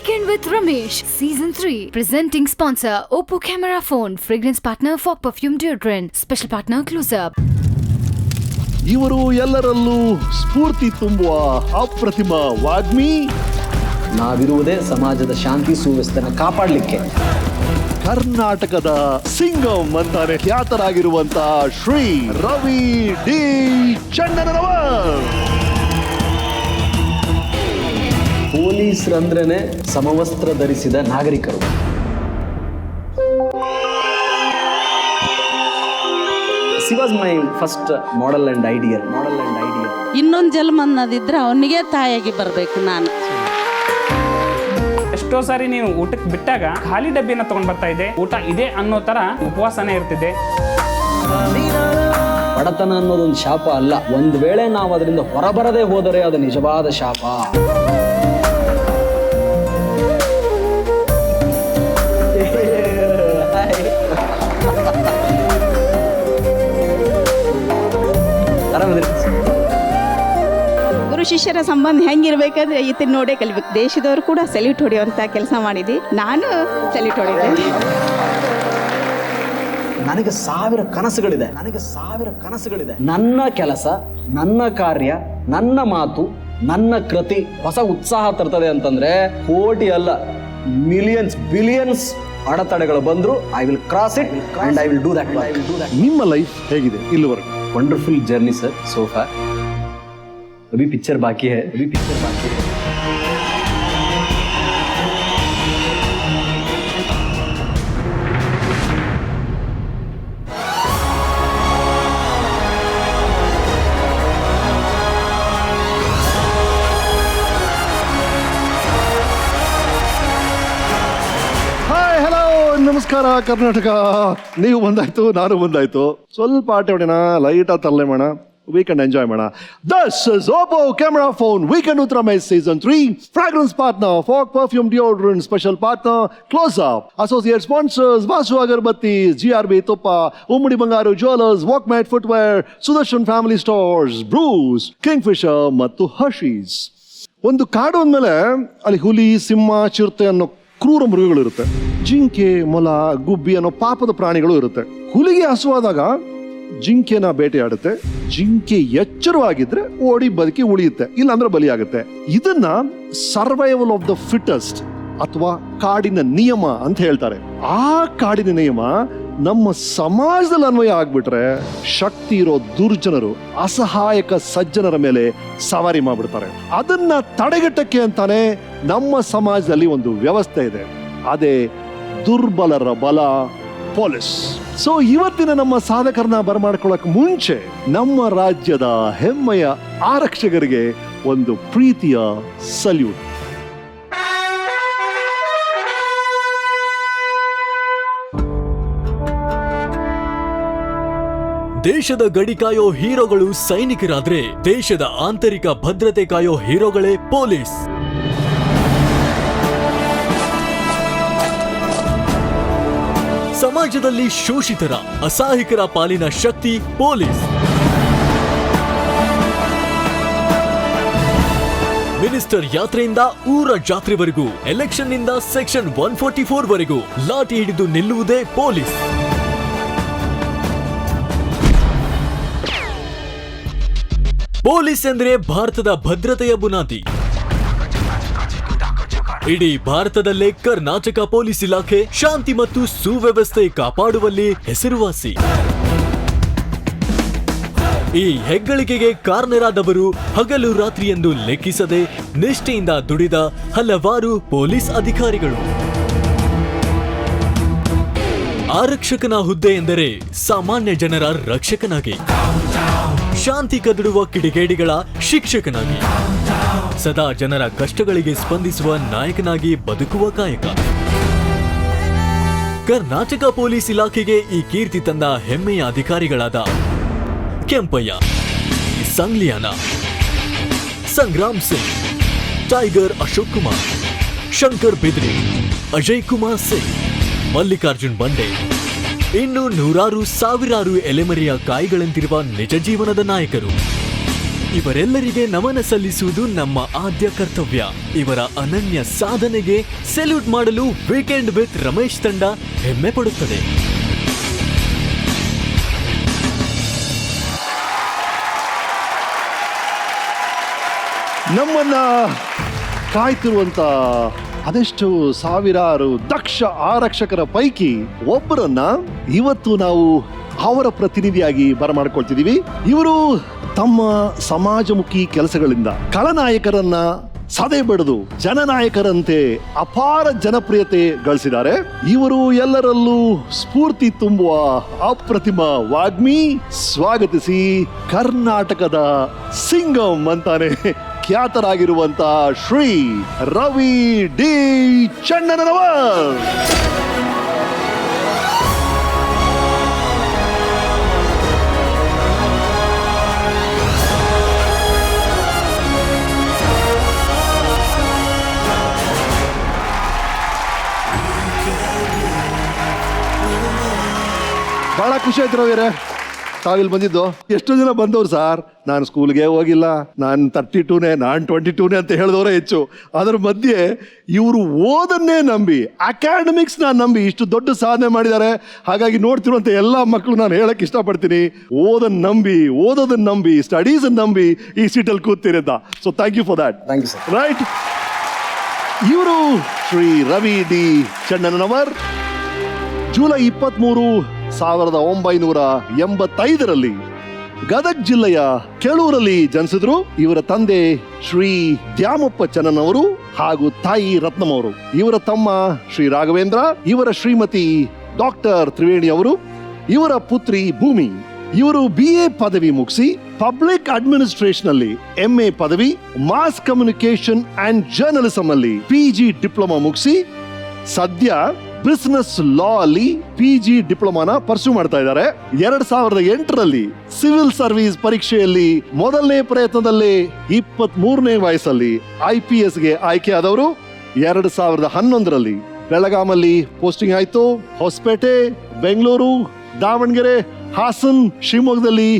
Weekend with Ramesh, Season 3. Presenting sponsor, Oppo Camera Phone. Fragrance partner, Fog Perfume Deodorant. Special partner, Close Up. ಇವರು ಎಲ್ಲರಲ್ಲೂ ಸ್ಫೂರ್ತಿ ತುಂಬುವ ಅಪ್ರತಿಮ ವಾಗ್ಮಿ. ನಾವಿರುವುದೇ ಸಮಾಜದ ಶಾಂತಿ ಸುವ್ಯವಸ್ಥೆನ ಕಾಪಾಡಲಿಕ್ಕೆ. ಕರ್ನಾಟಕದ ಸಿಂಗಂ ಅಂತಾನೆ ಖ್ಯಾತರಾಗಿರುವಂತ ಶ್ರೀ ರವಿ ಡಿ ಚಂದನರವರ್. ಪೊಲೀಸರಂದ್ರೇನೆ ಸಮವಸ್ತ್ರ ಧರಿಸಿದ ನಾಗರಿಕರು. She was my first model and ideal. ಇನ್ನೊಂದು ಜನ್ಮ ಅನ್ನೋದಿದ್ರೆ ಅವನಿಗೆ ತಾಯಿಯಾಗಿ ಬರಬೇಕು ನಾನು. ಎಷ್ಟೋ ಸಾರಿ ನೀವು ಊಟಕ್ಕೆ ಬಿಟ್ಟಾಗ ಖಾಲಿ ಡಬ್ಬಿನ ತಗೊಂಡ್ ಬರ್ತಾ ಇದೆ, ಊಟ ಇದೆ ಅನ್ನೋ ತರ ಉಪವಾಸನೇ ಇರ್ತಿದೆ. ಬಡತನ ಅನ್ನೋದೊಂದು ಶಾಪ ಅಲ್ಲ. ಒಂದು ವೇಳೆ ನಾವು ಅದರಿಂದ ಹೊರಬರದೇ ಹೋದರೆ ಅದು ನಿಜವಾದ ಶಾಪ. ಗುರು ಶಿಷ್ಯರ ಸಂಬಂಧ ಹೆಂಗಿರ್ಬೇಕಾದ್ರೆ ಈತನ ನೋಡೇ ಕಲಿಬೇಕು. ದೇಶದವರು ಕೂಡ ಸೆಲ್ಯೂಟ್ ಹೊಡೆಯುವಂತ ಕೆಲಸ ಮಾಡಿದ್ವಿ. ನಾನು ಸೆಲ್ಯೂಟ್ ಹೊಡೆದೆ. ನನಗೆ ಸಾವಿರ ಕನಸುಗಳಿದೆ. ನನ್ನ ಕೆಲಸ, ನನ್ನ ಕಾರ್ಯ, ನನ್ನ ಮಾತು, ನನ್ನ ಕೃತಿ ಹೊಸ ಉತ್ಸಾಹ ತರ್ತದೆ ಅಂತಂದ್ರೆ ಕೋಟಿ ಅಲ್ಲ, ಮಿಲಿಯನ್ಸ್, ಬಿಲಿಯನ್ಸ್ ಅಡೆತಡೆಗಳು ಬಂದ್ರು I will cross it and I will do that. ನಿಮ್ಮ ಲೈಫ್ ಹೇಗಿದೆ ಇಲ್ಲಿವರೆಗೂ? Wonderful journey sir so for. अभी पिक्चर बाकी है. ಹಾಯ್, ಹಲೋ, ನಮಸ್ಕಾರ ಕರ್ನಾಟಕ. ನೀವು ಬಂದಾಯ್ತು, ನಾನು ಬಂದಾಯ್ತು. ಸ್ವಲ್ಪ ಆಟ ಹೊಡೆಯೋಣ, ಲೈಟ್ ಆಗಿ ತರಲೆ ಮಾಡೋಣ, weekend enjoy mana. This is Oppo Camera Phone Weekend with Ramesh Season 3. Fragrance partner, Fog Perfume Deodorant. Special partner, Close Up. Associate sponsors, Vasu Agarbatti, GRB Tuppa, Umudi Bangaru Jewelers, Walkmate Footwear, Sudarshan Family Stores, Bruce, Kingfisher ಮತ್ತು Hershey's. ಒಂದು ಕಾಡು ಅಂದಮೇಲೆ ಅಲ್ಲಿ ಹುಲಿ, ಸಿಂಹ, ಚಿರತೆ ಅನ್ನೋ ಕ್ರೂರ ಮೃಗಗಳಿರುತ್ತೆ. ಜಿಂಕೆ, ಮೊಲ, ಗುಬ್ಬಿ ಅನ್ನೋ ಪಾಪದ ಪ್ರಾಣಿಗಳು ಇರುತ್ತೆ. ಹುಲಿಗೆ ಹಸುವಾದಾಗ ಜಿಂಕೆನ ಬೇಟೆಯಾಡುತ್ತೆ. ಜಿಂಕೆ ಎಚ್ಚರವಾಗಿದ್ರೆ ಓಡಿ ಬದುಕಿ ಉಳಿಯುತ್ತೆ, ಇಲ್ಲಾಂದ್ರೆ ಬಲಿಯಾಗುತ್ತೆ. ಇದನ್ನ ಸರ್ವೈವಲ್ ಆಫ್ ದ ಫಿಟೆಸ್ಟ್ ಅಥವಾ ಕಾಡಿನ ನಿಯಮ ಅಂತ ಹೇಳ್ತಾರೆ. ಆ ಕಾಡಿನ ನಿಯಮ ನಮ್ಮ ಸಮಾಜದಲ್ಲಿ ಅನ್ವಯ ಆಗ್ಬಿಟ್ರೆ ಶಕ್ತಿ ಇರೋ ದುರ್ಜನರು ಅಸಹಾಯಕ ಸಜ್ಜನರ ಮೇಲೆ ಸವಾರಿ ಮಾಡ್ಬಿಡ್ತಾರೆ. ಅದನ್ನ ತಡೆಗಟ್ಟಕ್ಕೆ ಅಂತಾನೆ ನಮ್ಮ ಸಮಾಜದಲ್ಲಿ ಒಂದು ವ್ಯವಸ್ಥೆ ಇದೆ. ಅದೇ ದುರ್ಬಲರ ಬಲ, ಪೊಲೀಸ್. ಸೊ ಇವತ್ತಿನ ನಮ್ಮ ಸಾಧಕರನ್ನ ಬರಮಾಡ್ಕೊಳ್ಳೋಕೆ ಮುಂಚೆ ನಮ್ಮ ರಾಜ್ಯದ ಹೆಮ್ಮೆಯ ಆರಕ್ಷಕರಿಗೆ ಒಂದು ಪ್ರೀತಿಯ ಸಲ್ಯೂಟ್. ದೇಶದ ಗಡಿ ಕಾಯೋ ಹೀರೋಗಳು ಸೈನಿಕರಾದ್ರೆ ದೇಶದ ಆಂತರಿಕ ಭದ್ರತೆ ಕಾಯೋ ಹೀರೋಗಳೇ ಪೊಲೀಸ್. ಸಮಾಜದಲ್ಲಿ ಶೋಷಿತರ, ಅಸಹಾಯಕರ ಪಾಲಿನ ಶಕ್ತಿ ಪೊಲೀಸ್. ಮಿನಿಸ್ಟರ್ ಯಾತ್ರೆಯಿಂದ ಊರ ಜಾತ್ರೆವರೆಗೂ, ಎಲೆಕ್ಷನ್ ನಿಂದ ಸೆಕ್ಷನ್ 144 ವರೆಗೂ ಲಾಠಿ ಹಿಡಿದು ನಿಲ್ಲುವುದೇ ಪೊಲೀಸ್. ಪೊಲೀಸ್ ಎಂದರೆ ಭಾರತದ ಭದ್ರತೆಯ ಬುನಾದಿ. ಇಡೀ ಭಾರತದಲ್ಲೇ ಕರ್ನಾಟಕ ಪೊಲೀಸ್ ಇಲಾಖೆ ಶಾಂತಿ ಮತ್ತು ಸುವ್ಯವಸ್ಥೆ ಕಾಪಾಡುವಲ್ಲಿ ಹೆಸರುವಾಸಿ. ಈ ಹೆಗ್ಗಳಿಕೆಗೆ ಕಾರಣರಾದವರು ಹಗಲು ರಾತ್ರಿ ಎಂದು ಲೆಕ್ಕಿಸದೆ ನಿಷ್ಠೆಯಿಂದ ದುಡಿದ ಹಲವಾರು ಪೊಲೀಸ್ ಅಧಿಕಾರಿಗಳು. ಆರಕ್ಷಕನ ಹುದ್ದೆ ಎಂದರೆ ಸಾಮಾನ್ಯ ಜನರ ರಕ್ಷಕನಾಗಿ, ಶಾಂತಿ ಕದಡುವ ಕಿಡಿಗೇಡಿಗಳ ಶಿಕ್ಷಕನಾಗಿ, ಸದಾ ಜನರ ಕಷ್ಟಗಳಿಗೆ ಸ್ಪಂದಿಸುವ ನಾಯಕನಾಗಿ ಬದುಕುವ ಕಾಯಕ. ಕರ್ನಾಟಕ ಪೊಲೀಸ್ ಇಲಾಖೆಗೆ ಈ ಕೀರ್ತಿ ತಂದ ಹೆಮ್ಮೆಯ ಅಧಿಕಾರಿಗಳಾದ ಕೆಂಪಯ್ಯ, ಸಂಗ್ಲಿಯಾನ, ಸಂಗ್ರಾಮ್ ಸಿಂಗ್, ಟೈಗರ್ ಅಶೋಕ್ ಕುಮಾರ್, ಶಂಕರ್ ಬಿದ್ರಿ, ಅಜಯ್ ಕುಮಾರ್ ಸಿಂಗ್, ಮಲ್ಲಿಕಾರ್ಜುನ್ ಬಂಡೆ, ಇನ್ನು ನೂರಾರು ಸಾವಿರಾರು ಎಲೆಮರೆಯ ಕಾಯಿಗಳಂತಿರುವ ನಿಜ ಜೀವನದ ನಾಯಕರು. ಇವರೆಲ್ಲರಿಗೆ ನಮನ ಸಲ್ಲಿಸುವುದು ನಮ್ಮ ಆದ್ಯ ಕರ್ತವ್ಯ. ಇವರ ಅನನ್ಯ ಸಾಧನೆಗೆ ಸೆಲ್ಯೂಟ್ ಮಾಡಲು ವೀಕೆಂಡ್ ವಿತ್ ರಮೇಶ್ ತಂಡ ಹೆಮ್ಮೆ ಪಡುತ್ತದೆ. ನಮ್ಮನ್ನ ಕಾಯ್ತಿರುವಂತ ಅದೆಷ್ಟು ಸಾವಿರಾರು ದಕ್ಷ ಆರಕ್ಷಕರ ಪೈಕಿ ಒಬ್ಬರನ್ನ ಇವತ್ತು ನಾವು ಅವರ ಪ್ರತಿನಿಧಿಯಾಗಿ ಬರಮಾಡ್ಕೊಳ್ತಿದೀವಿ. ಇವರು ತಮ್ಮ ಸಮಾಜಮುಖಿ ಕೆಲಸಗಳಿಂದ ಖಳನಾಯಕರನ್ನ ಸದೆ ಬಡಿದು ಜನನಾಯಕರಂತೆ ಅಪಾರ ಜನಪ್ರಿಯತೆ ಗಳಿಸಿದ್ದಾರೆ. ಇವರು ಎಲ್ಲರಲ್ಲೂ ಸ್ಫೂರ್ತಿ ತುಂಬುವ ಅಪ್ರತಿಮ ವಾಗ್ಮಿ. ಸ್ವಾಗತಿಸಿ ಕರ್ನಾಟಕದ ಸಿಂಗಂ ಅಂತಾನೆ ಖ್ಯಾತರಾಗಿರುವಂತ ಶ್ರೀ ರವಿ ಡಿ ಚನ್ನಣ್ಣನವರ್. ಬಹಳ ಖುಷಿ ಆಯ್ತು ರವಿಯರೇ ತಾವಿಲ್ಲಿ ಬಂದಿದ್ದು. ಎಷ್ಟೋ ಜನ ಬಂದವ್ರು ಸರ್, ನಾನು ಸ್ಕೂಲ್ಗೆ ಹೋಗಿಲ್ಲ, ನಾನು 32ನೇ, ನಾನು 22ನೇ ಅಂತ ಹೇಳಿದವರೇ ಹೆಚ್ಚು. ಅದರ ಮಧ್ಯೆ ಇವರು ಓದನ್ನೇ ನಂಬಿ, ಅಕಾಡೆಮಿಕ್ಸ್ನ ನಂಬಿ ಇಷ್ಟು ದೊಡ್ಡ ಸಾಧನೆ ಮಾಡಿದ್ದಾರೆ. ಹಾಗಾಗಿ ನೋಡ್ತಿರುವಂಥ ಎಲ್ಲ ಮಕ್ಕಳು ನಾನು ಹೇಳಕ್ಕೆ ಇಷ್ಟಪಡ್ತೀನಿ, ಓದೋದನ್ನ ನಂಬಿ ಸ್ಟಡೀಸನ್ನು ನಂಬಿ ಈ ಸೀಟಲ್ಲಿ ಕೂತಿರೋದ. So thank you for that. Thank you sir. Right, ಇವರು ಶ್ರೀ ರವಿ ಡಿ ಚನ್ನಣ್ಣನವರ್ ಜುಲೈ 23, 1985 ಗದಗ್ ಜಿಲ್ಲೆಯ ಕೆಳೂರಲ್ಲಿ ಜನಿಸಿದ್ರು. ಇವರ ತಂದೆ ಶ್ರೀ ದ್ಯಾಮಪ್ಪ ಚನ್ನನವರು ಹಾಗೂ ತಾಯಿ ರತ್ನಮವರು. ಇವರ ತಮ್ಮ ಶ್ರೀ ರಾಘವೇಂದ್ರ, ಇವರ ಶ್ರೀಮತಿ ಡಾಕ್ಟರ್ ತ್ರಿವೇಣಿ ಅವರು, ಇವರ ಪುತ್ರಿ ಭೂಮಿ. ಇವರು BA ಪದವಿ ಮುಗಿಸಿ ಪಬ್ಲಿಕ್ ಅಡ್ಮಿನಿಸ್ಟ್ರೇಷನ್ ಅಲ್ಲಿ MA ಪದವಿ, ಮಾಸ್ ಕಮ್ಯುನಿಕೇಶನ್ ಅಂಡ್ ಜರ್ನಲಿಸಂ ಅಲ್ಲಿ PG ಡಿಪ್ಲೊಮಾ ಮುಗಿಸಿ ಸದ್ಯ ಬಿಸಿನೆಸ್ ಲಾ ಅಲ್ಲಿ PG ಡಿಪ್ಲೊಮಾನ ಪರ್ಸ್ಯೂ ಮಾಡ್ತಾ ಇದ್ದಾರೆ. 2008 ಸಿವಿಲ್ ಸರ್ವಿಸ್ ಪರೀಕ್ಷೆಯಲ್ಲಿ ಮೊದಲನೇ ಪ್ರಯತ್ನದಲ್ಲೇ 23ನೇ ವಯಸ್ಸಲ್ಲಿ IPS ಗೆ ಆಯ್ಕೆ ಆದವರು. 2011 ಬೆಳಗಾಮಲ್ಲಿ ಪೋಸ್ಟಿಂಗ್ ಆಯ್ತು. ಹೊಸಪೇಟೆ, ಬೆಂಗಳೂರು, ದಾವಣಗೆರೆ, ಹಾಸನ್, ಶಿವಮೊಗ್ಗದಲ್ಲಿ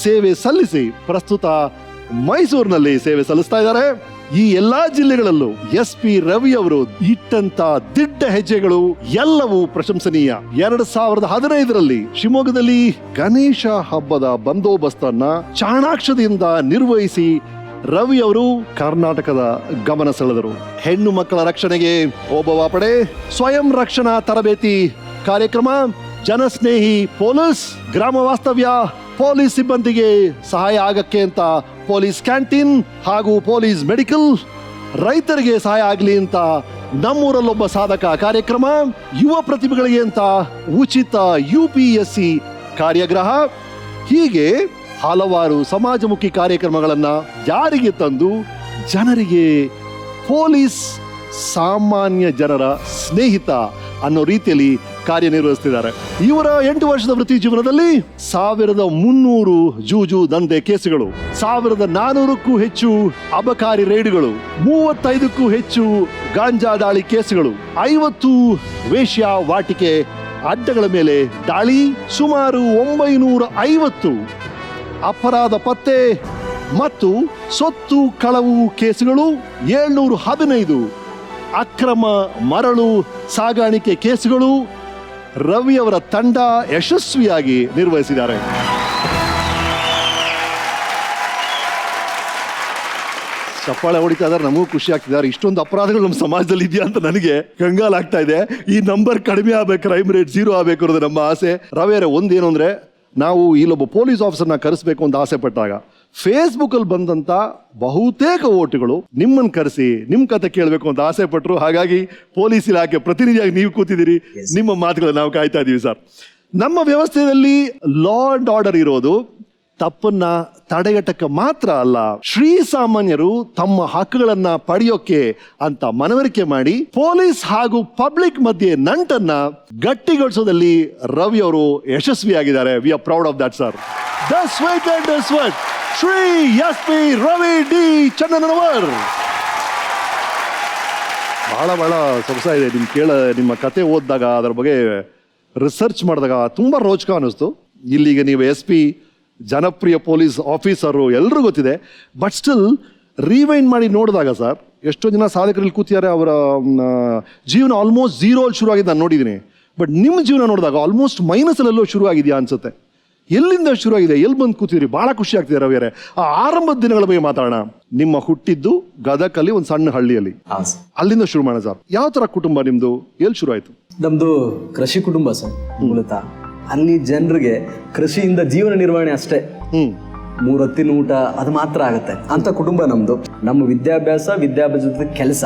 ಸೇವೆ ಸಲ್ಲಿಸಿ ಪ್ರಸ್ತುತ ಮೈಸೂರಿನಲ್ಲಿ ಸೇವೆ ಸಲ್ಲಿಸ್ತಾ ಇದ್ದಾರೆ. ಈ ಎಲ್ಲಾ ಜಿಲ್ಲೆಗಳಲ್ಲೂ SP ರವಿ ಅವರು ಇಟ್ಟಂತ ದಿಟ್ಟ ಹೆಜ್ಜೆಗಳು ಎಲ್ಲವೂ ಪ್ರಶಂಸನೀಯ. 2015 ಶಿವಮೊಗ್ಗದಲ್ಲಿ ಗಣೇಶ ಹಬ್ಬದ ಬಂದೋಬಸ್ತನ್ನ ಚಾಣಾಕ್ಷದಿಂದ ನಿರ್ವಹಿಸಿ ರವಿ ಅವರು ಕರ್ನಾಟಕದ ಗಮನ ಸೆಳೆದರು. ಹೆಣ್ಣು ಮಕ್ಕಳ ರಕ್ಷಣೆಗೆ ಓಬವ್ವ ಪಡೆ, ಸ್ವಯಂ ರಕ್ಷಣಾ ತರಬೇತಿ ಕಾರ್ಯಕ್ರಮ, ಜನಸ್ನೇಹಿ ಪೊಲೀಸ್, ಗ್ರಾಮ ವಾಸ್ತವ್ಯ, ಪೊಲೀಸ್ ಸಿಬ್ಬಂದಿಗೆ ಸಹಾಯ ಆಗಕ್ಕೆ ಅಂತ ಪೊಲೀಸ್ ಕ್ಯಾಂಟೀನ್ ಹಾಗೂ ಪೊಲೀಸ್ ಮೆಡಿಕಲ್, ರೈತರಿಗೆ ಸಹಾಯ ಆಗಲಿ ಅಂತ ನಮ್ಮೂರಲ್ಲೊಬ್ಬ ಸಾಧಕ ಕಾರ್ಯಕ್ರಮ, ಯುವ ಪ್ರತಿಭೆಗಳಿಗೆ ಅಂತ ಉಚಿತ UPSC ಕಾರ್ಯಾಗಾರ, ಹೀಗೆ ಹಲವಾರು ಸಮಾಜಮುಖಿ ಕಾರ್ಯಕ್ರಮಗಳನ್ನ ಜಾರಿಗೆ ತಂದು ಜನರಿಗೆ ಪೊಲೀಸ್ ಸಾಮಾನ್ಯ ಜನರ ಸ್ನೇಹಿತ ಅನ್ನೋ ರೀತಿಯಲ್ಲಿ ಕಾರ್ಯನಿರ್ವಹಿಸುತ್ತಿದ್ದಾರೆ. ಇವರ 8 ವರ್ಷದ ವೃತ್ತಿ ಜೀವನದಲ್ಲಿ 1300 ಜೂಜು ದಂಧೆ ಕೇಸುಗಳು, 1400ಕ್ಕೂ ಹೆಚ್ಚು ಅಬಕಾರಿ ರೇಡ್ಗಳು, 35ಕ್ಕೂ ಹೆಚ್ಚು ಗಾಂಜಾ ದಾಳಿ ಕೇಸುಗಳು, 50 ವೇಶ್ಯ ವಾಟಿಕೆ ಅಡ್ಡಗಳ ಮೇಲೆ ದಾಳಿ, ಸುಮಾರು 950 ಅಪರಾಧ ಪತ್ತೆ ಮತ್ತು ಸೊತ್ತು ಕಳವು ಕೇಸುಗಳು, 715 ಅಕ್ರಮ ಮರಳು ಸಾಗಾಣಿಕೆ ಕೇಸುಗಳು ರವಿ ಅವರ ತಂಡ ಯಶಸ್ವಿಯಾಗಿ ನಿರ್ವಹಿಸಿದ್ದಾರೆ. ಚಪ್ಪಾಳೆ ಹೊಡಿತಾ ಇದ್ದಾರೆ, ನಮಗೂ ಖುಷಿ ಆಗ್ತಿದ್ದಾರೆ. ಇಷ್ಟೊಂದು ಅಪರಾಧಗಳು ನಮ್ಮ ಸಮಾಜದಲ್ಲಿ ಇದೆಯಾ ಅಂತ ನನಗೆ ಕಂಗಾಲಾಗ್ತಾ ಇದೆ. ಈ ನಂಬರ್ ಕಡಿಮೆ ಆಗ್ಬೇಕು, ಕ್ರೈಮ್ ರೇಟ್ 0 ಆಗ್ಬೇಕು ಅನ್ನೋದು ನಮ್ಮ ಆಸೆ. ರವಿಯವರೇ, ಒಂದೇನು ಅಂದ್ರೆ, ನಾವು ಇಲ್ಲೊಬ್ಬ ಪೊಲೀಸ್ ಆಫೀಸರ್ನ ಕರೆಸಬೇಕು ಅಂತ ಆಸೆ ಪಟ್ಟಾಗ ಫೇಸ್ಬುಕ್ ಅಲ್ಲಿ ಬಂದಂತ ಬಹುತೇಕ ಓಟುಗಳು ನಿಮ್ಮನ್ನು ಕರೆಸಿ ನಿಮ್ ಕತೆ ಕೇಳಬೇಕು ಅಂತ ಆಸೆ ಪಟ್ರು. ಹಾಗಾಗಿ ಪೊಲೀಸ್ ಇಲಾಖೆ ಪ್ರತಿನಿಧಿಯಾಗಿ ನೀವು ಕೂತಿದ್ದೀರಿ, ನಿಮ್ಮ ಮಾತುಗಳನ್ನ ನಾವು ಕಾಯ್ತಾ ಇದೀವಿ ಸರ್. ನಮ್ಮ ವ್ಯವಸ್ಥೆಯಲ್ಲಿ ಲಾ ಅಂಡ್ ಆರ್ಡರ್ ಇರೋದು ತಪ್ಪನ್ನ ತಡೆಗಟ್ಟಕ್ಕೆ ಮಾತ್ರ ಅಲ್ಲ, ಶ್ರೀಸಾಮಾನ್ಯರು ತಮ್ಮ ಹಕ್ಕುಗಳನ್ನ ಪಡೆಯೋಕೆ ಅಂತ ಮನವರಿಕೆ ಮಾಡಿ ಪೊಲೀಸ್ ಹಾಗೂ ಪಬ್ಲಿಕ್ ಮಧ್ಯೆ ನಂಟನ್ನ ಗಟ್ಟಿಗೊಳಿಸೋದಲ್ಲಿ ರವಿ ಅವರು ಯಶಸ್ವಿಯಾಗಿದ್ದಾರೆ. We are proud of that sir. This weekend is with Shri SP Ravi D Channannavar. ಬಹಳ ಸೊಗಸಾಗಿದೆ ನಿಮ್ಮ ಕತೆ ಓದಿದಾಗ, ಅದರ ಬಗ್ಗೆ ರಿಸರ್ಚ್ ಮಾಡಿದಾಗ ತುಂಬಾ ರೋಚಕ ಅನಿಸ್ತು. ಇಲ್ಲಿಗೆ ನೀವು SP ಜನಪ್ರಿಯ ಪೊಲೀಸ್ ಆಫೀಸರು ಎಲ್ಲರೂ ಗೊತ್ತಿದೆ. ಬಟ್ ಸ್ಟಿಲ್ ರಿವೈಂಡ್ ಮಾಡಿ ನೋಡಿದಾಗ ಸರ್, ಎಷ್ಟೋ ಜನ ಸಾಧಕರಲ್ಲಿ ಕೂತಿದ್ದಾರೆ, ಅವರ ಜೀವನ ಆಲ್ಮೋಸ್ಟ್ ಝೀರೋಲ್ಲಿ ಶುರುವಾಗಿದ್ದು ನಾನು ನೋಡಿದ್ದೀನಿ. ಬಟ್ ನಿಮ್ಮ ಜೀವನ ನೋಡಿದಾಗ ಆಲ್ಮೋಸ್ಟ್ ಮೈನಸಲ್ಲೆಲ್ಲೋ ಶುರು ಆಗಿದೆಯಾ ಅನ್ಸುತ್ತೆ. ಎಲ್ಲಿಂದ ಶುರುವಾಗಿದೆ, ಎಲ್ಲಿ ಬಂದು ಕೂತಿದ್ರಿ? ಭಾಳ ಖುಷಿ ಆಗ್ತಿದೆ ರವಿಯರೇ. ಆ ಆರಂಭದ ದಿನಗಳ ಬಗ್ಗೆ ಮಾತಾಡೋಣ. ನಿಮ್ಮ ಹುಟ್ಟಿದ್ದು ಗದಕಲ್ಲಿ ಒಂದು ಸಣ್ಣ ಹಳ್ಳಿಯಲ್ಲಿ, ಅಲ್ಲಿಂದ ಶುರು ಮಾಡೋಣ ಸರ್. ಯಾವ ಥರ ಕುಟುಂಬ ನಿಮ್ಮದು, ಎಲ್ಲಿ ಶುರು ಆಯಿತು? ನಮ್ಮದು ಕೃಷಿ ಕುಟುಂಬ ಸರ್. ಮೂಲತಃ ಅಲ್ಲಿ ಜನರಿಗೆ ಕೃಷಿಯಿಂದ ಜೀವನ ನಿರ್ವಹಣೆ ಅಷ್ಟೇ, 3 ಹೊತ್ತಿನ ಊಟ ಅದು ಮಾತ್ರ ಆಗುತ್ತೆ ಅಂತ ಕುಟುಂಬ ನಮ್ದು. ನಮ್ಮ ವಿದ್ಯಾಭ್ಯಾಸ ಜೊತೆ ಕೆಲಸ,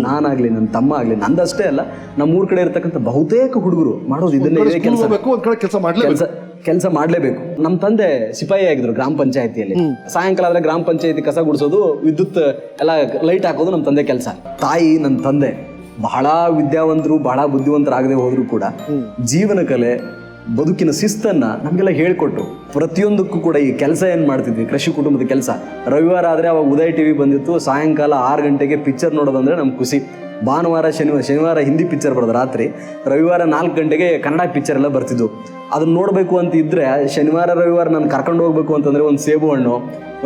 ನಾನಾಗ್ಲಿ ನನ್ನ ತಮ್ಮ ಆಗ್ಲಿ, ನಂದಷ್ಟೇ ಅಲ್ಲ, ನಮ್ಮೂರ್ ಕಡೆ ಇರ್ತಕ್ಕಂಥ ಬಹುತೇಕ ಹುಡುಗರು ಮಾಡೋದು ಇದನ್ನೇ, ಕೆಲಸ ಮಾಡ್ಲೇಬೇಕು. ನಮ್ಮ ತಂದೆ ಸಿಪಾಯಿ ಆಗಿದ್ರು ಗ್ರಾಮ ಪಂಚಾಯತಿಯಲ್ಲಿ. ಸಾಯಂಕಾಲ ಆದ್ರೆ ಗ್ರಾಮ ಪಂಚಾಯತಿ ಕಸ ಗುಡಿಸೋದು, ವಿದ್ಯುತ್ ಎಲ್ಲ ಲೈಟ್ ಹಾಕೋದು ನಮ್ಮ ತಂದೆ ಕೆಲಸ. ತಾಯಿ ನನ್ನ ತಂದೆ ಬಹಳ ವಿದ್ಯಾವಂತರು, ಬಹಳ ಬುದ್ಧಿವಂತರಾಗದೆ ಹೋದ್ರು ಕೂಡ ಜೀವನ ಕಲೆ, ಬದುಕಿನ ಶಿಸ್ತನ್ನ ನಮಗೆಲ್ಲ ಹೇಳ್ಕೊಟ್ರು. ಪ್ರತಿಯೊಂದಕ್ಕೂ ಕೂಡ ಈ ಕೆಲಸ ಏನು ಮಾಡ್ತಿದ್ವಿ, ಕೃಷಿ ಕುಟುಂಬದ ಕೆಲಸ. ರವಿವಾರ ಆದರೆ ಅವಾಗ ಉದಯ ಟಿವಿ ಬಂದಿತ್ತು, ಸಾಯಂಕಾಲ 6 ಗಂಟೆಗೆ ಪಿಕ್ಚರ್ ನೋಡೋದಂದ್ರೆ ನಮ್ಗೆ ಖುಷಿ. ಭಾನುವಾರ ಶನಿವಾರ ಹಿಂದಿ ಪಿಕ್ಚರ್ ಬರೋದು ರಾತ್ರಿ, ರವಿವಾರ 4 ಗಂಟೆಗೆ ಕನ್ನಡ ಪಿಕ್ಚರ್ ಎಲ್ಲ ಬರ್ತಿದ್ವು. ಅದನ್ನ ನೋಡಬೇಕು ಅಂತ ಇದ್ರೆ ಶನಿವಾರ ರವಿವಾರ ನಾನು ಕರ್ಕೊಂಡು ಹೋಗ್ಬೇಕು ಅಂತಂದ್ರೆ ಒಂದು ಸೇಬು ಹಣ್ಣು,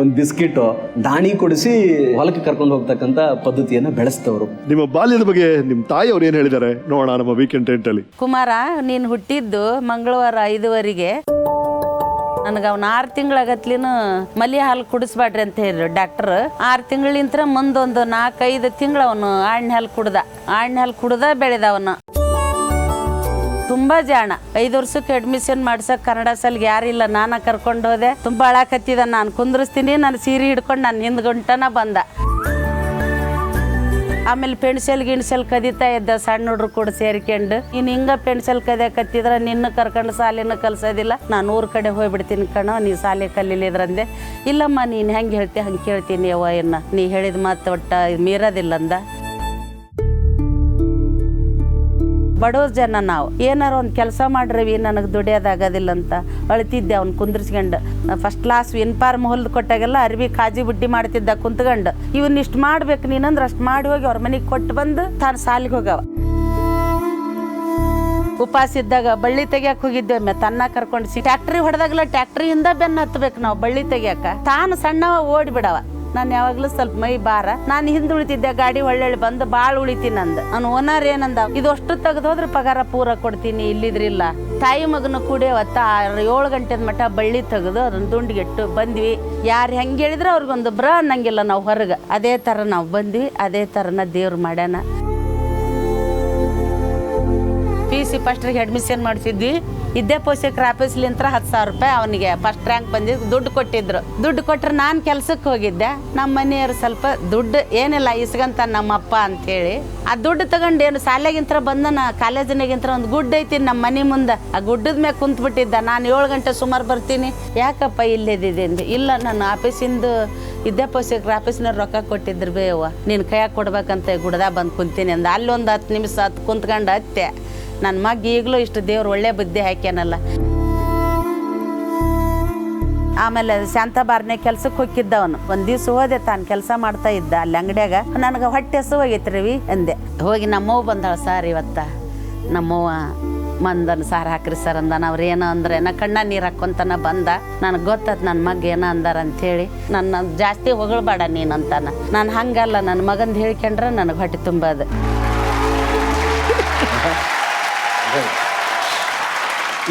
ಒಂದು ಬಿಸ್ಕಿಟು, ದಾಣಿ ಕೊಡಿಸಿ ಹೊಲಕ್ಕೆ ಕರ್ಕೊಂಡು ಹೋಗ್ತಕ್ಕಂಥ ಪದ್ಧತಿಯನ್ನು ಬೆಳೆಸ್ತವರು. ನಿಮ್ಮ ಬಾಲ್ಯದ ಬಗ್ಗೆ ನಿಮ್ಮ ತಾಯಿಯವ್ರು ಏನು ಹೇಳಿದ್ದಾರೆ ನೋಡೋಣ ನಮ್ಮ ವೀಕೆಂಡ್ ಟೆಂಟಲ್ಲಿ. ಕುಮಾರ, ನೀನು ಹುಟ್ಟಿದ್ದು ಮಂಗಳವಾರ 5 ನನಗೆ ಅವ್ನು 6 ತಿಂಗಳಾಗತ್ಲಿನ ಮಲಿ ಹಾಲು ಕುಡಿಸ್ಬೇಡ್ರಿ ಅಂತ ಹೇಳಿದ್ರು ಡಾಕ್ಟರ್. 6 ತಿಂಗಳಿಂತ್ರ ಮುಂದೊಂದು 4-5 ತಿಂಗಳು ಅವನು ಆಣ್ಣ ಹಾಲು ಕುಡ್ದ ಬೆಳೆದ. ಅವನು ತುಂಬಾ ಜಾಣ. 5 ವರ್ಷಕ್ಕೆ ಅಡ್ಮಿಷನ್ ಮಾಡ್ಸಕ್ ಕನ್ನಡ ಸಾಲಿಗೆ ಯಾರಿಲ್ಲ, ನಾನ ಕರ್ಕೊಂಡು ಹೋದೆ. ತುಂಬಾ ಅಳಕತ್ತಿದ. ನಾನು ಕುಂದ್ರಿಸ್ತೀನಿ, ನಾನು ಸೀರೆ ಹಿಡ್ಕೊಂಡು ನಾನು ಹಿಂದ್ಗಂಟನ ಬಂದ. ಆಮೇಲೆ ಪೆನ್ಸಿಲ್ ಕದೀತಾ ಇದ್ದ, ಸಣ್ಣ ಹುಡ್ರು ಕೂಡ ಸೇರ್ಕೊಂಡು. ನೀನು ಹಿಂಗ ಪೆನ್ಸಿಲ್ ಕದಿಯಕತ್ತಿದ್ರ ನಿನ್ನ ಕರ್ಕೊಂಡು ಸಾಲಿನ ಕಲ್ಸೋದಿಲ್ಲ, ನಾನು ಊರ್ ಕಡೆ ಹೋಗ್ಬಿಡ್ತೀನಿ ಕಣೋ, ನೀ ಸಾಲಿ ಕಲೀಲಿದ್ರಂದೆ. ಇಲ್ಲಮ್ಮ, ನೀನು ಹೆಂಗೆ ಹೇಳ್ತಿ ಹಂಗೆ ಕೇಳ್ತೀನಿ ಅವ್ವ, ನೀ ಹೇಳಿದ ಮಾತು ಒಟ್ಟ ಮೀರೋದಿಲ್ಲ ಅಂದ. ಬಡವ್ರ ಜನ ನಾವು, ಏನಾರು ಒಂದು ಕೆಲಸ ಮಾಡ್ರವಿ, ನನಗೆ ದುಡಿಯೋದಾಗೋದಿಲ್ಲ ಅಂತ ಅಳ್ತಿದ್ದೆ. ಅವ್ನು ಕುಂದ್ರಿಸ್ಕೊಂಡು ಫಸ್ಟ್ ಕ್ಲಾಸ್ ಯೂನಿಫಾರ್ಮ್ ಹೊಲ್ದು ಕೊಟ್ಟಾಗೆಲ್ಲ ಅರ್ವಿ ಕಾಜಿ ಬುಡ್ಡಿ ಮಾಡ್ತಿದ್ದ ಕುಂತ್ಕೊಂಡು. ಇವನ್ ಇಷ್ಟು ಮಾಡ್ಬೇಕು ನೀನಂದ್ರೆ ಅಷ್ಟು ಮಾಡಿ ಹೋಗಿ ಅವ್ರ ಮನೆಗೆ ಕೊಟ್ಟು ಬಂದು ತಾನು ಸಾಲಿಗೆ ಹೋಗವ. ಉಪವಾಸ ಇದ್ದಾಗ ಬಳ್ಳಿ ತೆಗಿಯಕ್ಕೆ ಹೋಗಿದ್ದೇವೆ, ತನ್ನ ಕರ್ಕೊಂಡು ಟ್ಯಾಕ್ಟ್ರಿ ಹೊಡೆದಾಗಲ್ಲ ಟ್ಯಾಕ್ಟ್ರಿಯಿಂದ ಬೆನ್ನು ಹತ್ಬೇಕು ನಾವು ಬಳ್ಳಿ ತೆಗಿಯಕ. ತಾನು ಸಣ್ಣವ ಓಡಿಬಿಡವ. ನಾನು ಯಾವಾಗ್ಲೂ ಸ್ವಲ್ಪ ಮೈ ಭಾರ, ನಾನು ಹಿಂದೆ ಉಳಿತಿದ್ದೆ, ಗಾಡಿ ಒಳ್ಳೆ ಬಂದು ಭಾಳ ಉಳಿತೀನಿ ಅಂದ. ನಾನು ಓನರ್ ಏನಂದ, ಇದು ಅಷ್ಟು ತೆಗೆದೋದ್ರೆ ಪಗಾರ ಪೂರ ಕೊಡ್ತೀನಿ, ಇಲ್ಲಿದ್ರಿಲ್ಲ. ತಾಯಿ ಮಗನ ಕೂಡಿ 7 ಗಂಟೆದ ಮಟ್ಟ ಬಳ್ಳಿ ತೆಗೆದು ಅದನ್ನ ದುಂಡಿಗೆಟ್ಟು ಬಂದ್ವಿ. ಯಾರು ಹೆಂಗೆ ಹೇಳಿದ್ರೆ ಅವ್ರಿಗೊಂದು ಬ್ರ ಅನ್ನಂಗಿಲ್ಲ ನಾವು ಹೊರಗೆ. ಅದೇ ಥರ ನಾವು ಬಂದ್ವಿ, ಅದೇ ಥರನ ದೇವ್ರು ಮಾಡ್ಯಾನ. PC ಫಸ್ಟ್ರಿಗೆ admission ಮಾಡಿಸಿದ್ವಿ. ವಿದ್ಯಾಪೋಷಕರ ಆಫೀಸ್ಲಿಂತ್ರ 10,000 ರೂಪಾಯಿ ಅವನಿಗೆ ಫಸ್ಟ್ ರ್ಯಾಂಕ್ ಬಂದಿದ್ದು ದುಡ್ಡು ಕೊಟ್ಟಿದ್ರು. ದುಡ್ಡು ಕೊಟ್ಟರೆ ನಾನು ಕೆಲ್ಸಕ್ಕೆ ಹೋಗಿದ್ದೆ. ನಮ್ಮ ಮನೆಯವರು ಸ್ವಲ್ಪ ದುಡ್ಡು ಏನಿಲ್ಲ ಇಸ್ಕಂತ ನಮ್ಮಪ್ಪ ಅಂಥೇಳಿ ಆ ದುಡ್ಡು ತಗೊಂಡು ಏನು ಶಾಲೆಗಿಂತ ಬಂದನ ಕಾಲೇಜಿನಾಗಿಂತ ಒಂದು ಗುಡ್ಡ ಐತಿ ನಮ್ಮ ಮನೆ ಮುಂದೆ. ಆ ಗುಡ್ಡದ ಮ್ಯಾಗ ಕುಂತ್ಬಿಟ್ಟಿದ್ದ. ನಾನು 7 ಗಂಟೆ ಸುಮಾರು ಬರ್ತೀನಿ. ಯಾಕಪ್ಪ ಇಲ್ಲಿದ್ದಿದ್ದೀನಿ? ಇಲ್ಲ, ನಾನು ಆಫೀಸಿಂದು ವಿದ್ಯಾಪೋಷಕರ ಆಫೀಸ್ನವ್ರು ರೊಕ್ಕ ಕೊಟ್ಟಿದ್ರು ಬೇವ, ನೀನು ಕೈಯಾಗ ಕೊಡ್ಬೇಕಂತ ಗುಡ್ದಾಗ ಬಂದು ಕುಂತೀನಿ ಅಂದ. ಅಲ್ಲೊಂದು 10 ನಿಮಿಷ ಕುಂತ್ಕೊಂಡು ಹತ್ತೆ. ನನ್ನ ಮಗ ಈಗಲೂ ಇಷ್ಟು ದೇವ್ರು ಒಳ್ಳೆ ಬುದ್ಧಿ ಹಾಕ್ಯಾನಲ್ಲ. ಆಮೇಲೆ ಶಾಂತಾಬಾರ್ನೆ ಕೆಲ್ಸಕ್ಕೆ ಹೋಗಿದ್ದ ಅವನು. ಒಂದು ದಿವ್ಸ ಹೋದೆ, ತಾನು ಕೆಲಸ ಮಾಡ್ತಾ ಇದ್ದ ಅಲ್ಲಿ ಅಂಗಡಿಯಾಗ. ನನಗೆ ಹೊಟ್ಟೆ ಹಸುವಾಗೈತಿ ರವಿ ಅಂದೆ. ಹೋಗಿ ನಮ್ಮವ್ವ ಬಂದಾಳ, ಸರ್ ಇವತ್ತ ನಮ್ಮವ್ವ ಮಂದನ್ ಸಾರು ಹಾಕ್ರಿ ಸರ್ ಅಂದ. ಅವ್ರು ಏನೋ ಅಂದ್ರೆ ಕಣ್ಣ ನೀರು ಹಾಕ್ಕೊಂತನ ಬಂದ. ನನಗೆ ಗೊತ್ತದ ನನ್ನ ಮಗ ಏನೋ ಅಂದಾರ ಅಂಥೇಳಿ. ನನ್ನ ಜಾಸ್ತಿ ಹೊಗಳ್ಬೇಡ ನೀನಂತಾನ. ನಾನು ಹಂಗಲ್ಲ, ನನ್ನ ಮಗಂದು ಹೇಳ್ಕೊಂಡ್ರೆ ನನಗೆ ಹೊಟ್ಟೆ ತುಂಬೋದು.